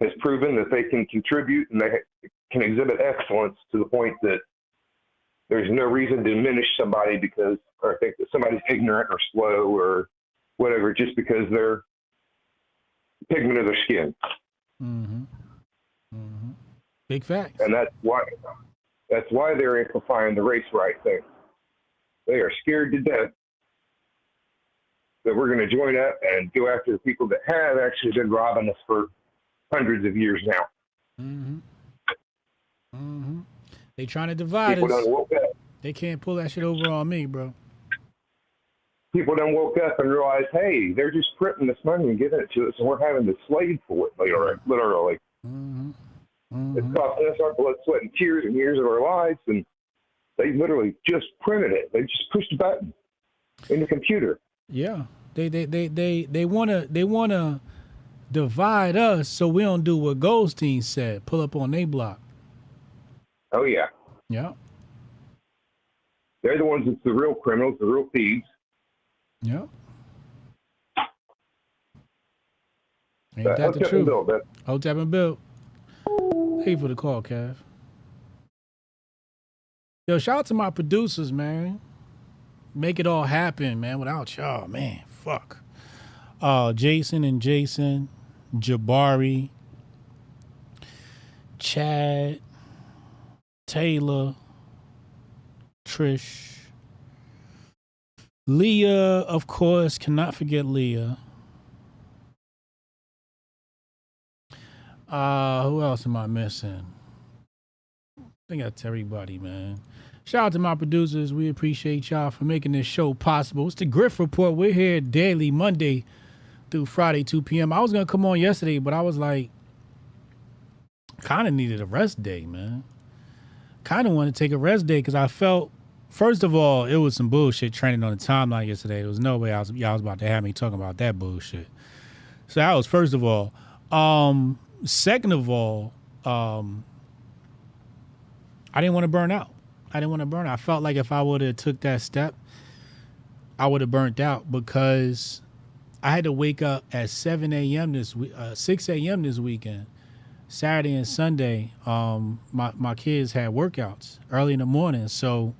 has proven that they can contribute and they can exhibit excellence to the point that there's no reason to diminish somebody because, or think that somebody's ignorant or slow or whatever, just because they're pigment of their skin. Big facts. And that's why they're amplifying the race right thing. They are scared to death that we're going to join up and go after the people that have actually been robbing us for hundreds of years now. They trying to divide people us. Done woke up. They can't pull that shit over on me, bro. People done woke up and realized, hey, they're just printing this money and giving it to us, and we're having to slave for it, literally. It's costing us our blood, sweat, and tears and years of our lives, and they literally just printed it. They just pushed a button in the computer. Yeah, they wanna divide us so we don't do what Goldstein said. Pull up on their block. Oh yeah. Yeah. They're the ones that's the real criminals, the real thieves. Yeah. Ain't that the truth? Hotep and Bill. Thank you for the call, Kev. Yo, shout out to my producers, man. Make it all happen, man. Without y'all, man, fuck. Jason and Jason, Jabari, Chad, Taylor, Trish, Leah, of course, cannot forget Leah. Who else am I missing? I think that's everybody, man. Shout out to my producers. We appreciate y'all for making this show possible. It's the Grift Report. We're here daily, Monday through Friday, 2 p.m. I was going to come on yesterday, but I was like, kind of needed a rest day, man. Kind of wanted to take a rest day because I felt, first of all, it was some bullshit trending on the timeline yesterday. There was no way y'all was about to have me talking about that bullshit. So that was first of all. second of all, I didn't want to burn out. I felt like if I would have took that step, I would have burnt out because I had to wake up at 7 a.m. this week, 6 a.m. this weekend. Saturday and Sunday, my kids had workouts early in the morning. So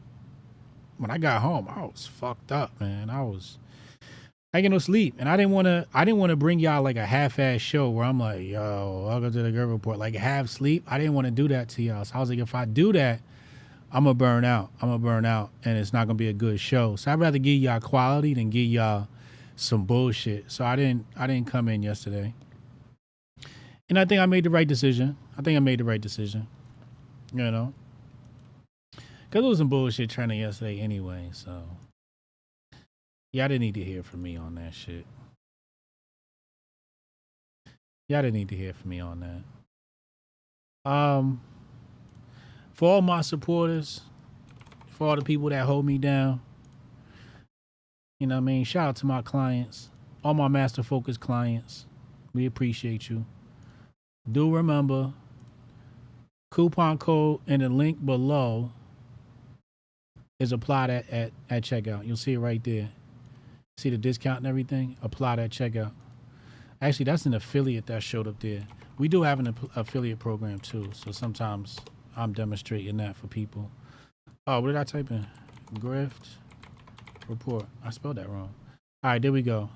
when I got home, I was fucked up, man. I ain't get no sleep, and I didn't want to bring y'all like a half-ass show where I'm like, yo, welcome to the Grift Report, like half sleep. I didn't want to do that to y'all. So I was like, if I do that, I'm gonna burn out, and it's not gonna be a good show. So I'd rather give y'all quality than give y'all some bullshit. So I didn't come in yesterday. And I think I made the right decision. You know? Because it was some bullshit trending yesterday anyway, so. Y'all didn't need to hear from me on that shit. For all my supporters, for all the people that hold me down, you know what I mean? Shout out to my clients, all my Master Focus clients. We appreciate you. Do remember, coupon code in the link below is applied at checkout. You'll see it right there. See the discount and everything? Applied at checkout. Actually, that's an affiliate that showed up there. We do have an affiliate program too, so sometimes I'm demonstrating that for people. Oh, what did I type in? Grift Report. I spelled that wrong. All right, there we go.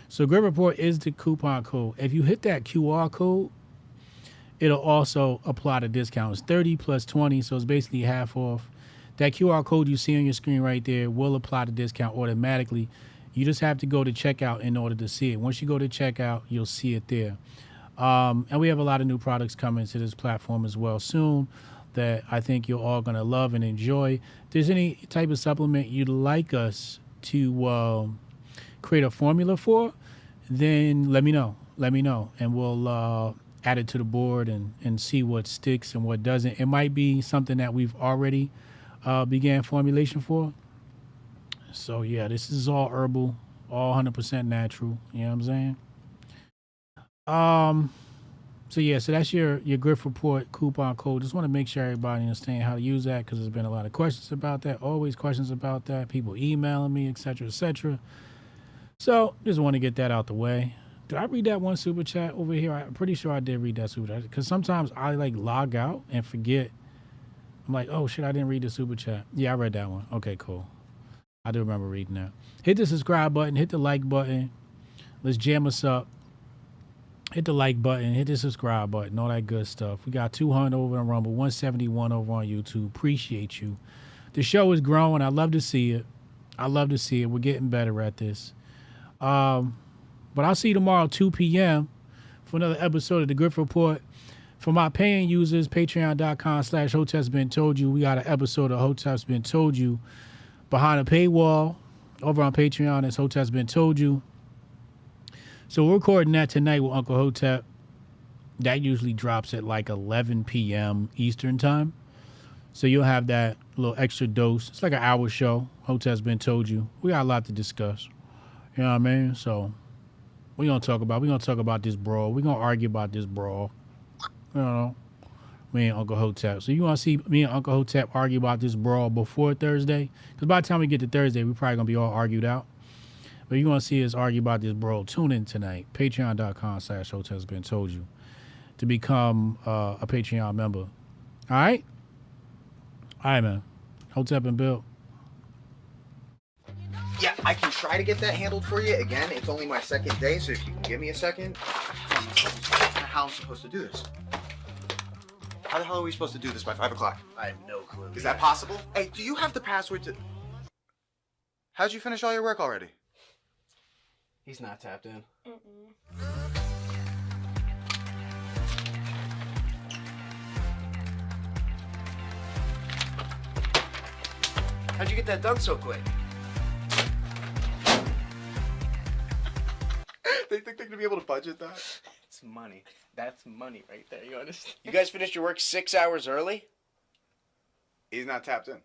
So Grift Report is the coupon code. If you hit that QR code, it'll also apply the discount. It's 30 plus 20, so it's basically half off. That QR code you see on your screen right there will apply the discount automatically. You just have to go to checkout in order to see it. Once you go to checkout, you'll see it there. And we have a lot of new products coming to this platform as well soon that I think you're all going to love and enjoy. If there's any type of supplement you'd like us to create a formula for, then let me know. And we'll add it to the board and see what sticks and what doesn't. It might be something that we've already began formulation for. So yeah, this is all herbal, all 100% natural. You know what I'm saying? So yeah, so that's your Grift Report coupon code. Just want to make sure everybody understand how to use that because there's been a lot of questions about that. Always questions about that. People emailing me, etc., etc. So just want to get that out the way. Did I read that one super chat over here? I'm pretty sure I did read that super chat because sometimes I like log out and forget. I'm like, oh shit, I didn't read the super chat. Yeah, I read that one. Okay, cool. I do remember reading that. Hit the subscribe button. Hit the like button. Let's jam us up. Hit the like button. Hit the subscribe button. All that good stuff. We got 200 over on Rumble, 171 over on YouTube. Appreciate you. The show is growing. I love to see it. We're getting better at this. But I'll see you tomorrow, 2 p.m. for another episode of the Grift Report. For my paying users, patreon.com/Hotep's Been Told You. We got an episode of Hotep's Been Told You behind a paywall over on Patreon. It's Hotep's Been Told You. So we're recording that tonight with Uncle Hotep. That usually drops at like 11 p.m. Eastern time. So you'll have that little extra dose. It's like an hour show. Hotep's Been Told You. We got a lot to discuss. You know what I mean? So we're going to talk about this brawl. We're going to argue about this brawl. You know, me and Uncle Hotep. So you want to see me and Uncle Hotep argue about this brawl before Thursday? Because by the time we get to Thursday, we're probably going to be all argued out. But you want to see us argue about this brawl, tune in tonight. Patreon.com/Hotep's Been Told You to become a Patreon member. All right? All right, man. Hotep and Bill. Yeah, I can try to get that handled for you. Again, it's only my second day, so if you can give me a second. How I'm supposed to do this? How the hell are we supposed to do this by 5 o'clock? I have no clue. Is that possible? Hey, do you have the password to... How'd you finish all your work already? He's not tapped in. How'd you get that done so quick? They think they're gonna be able to budget that? It's money. That's money right there. You understand? You guys finished your work 6 hours early? He's not tapped in.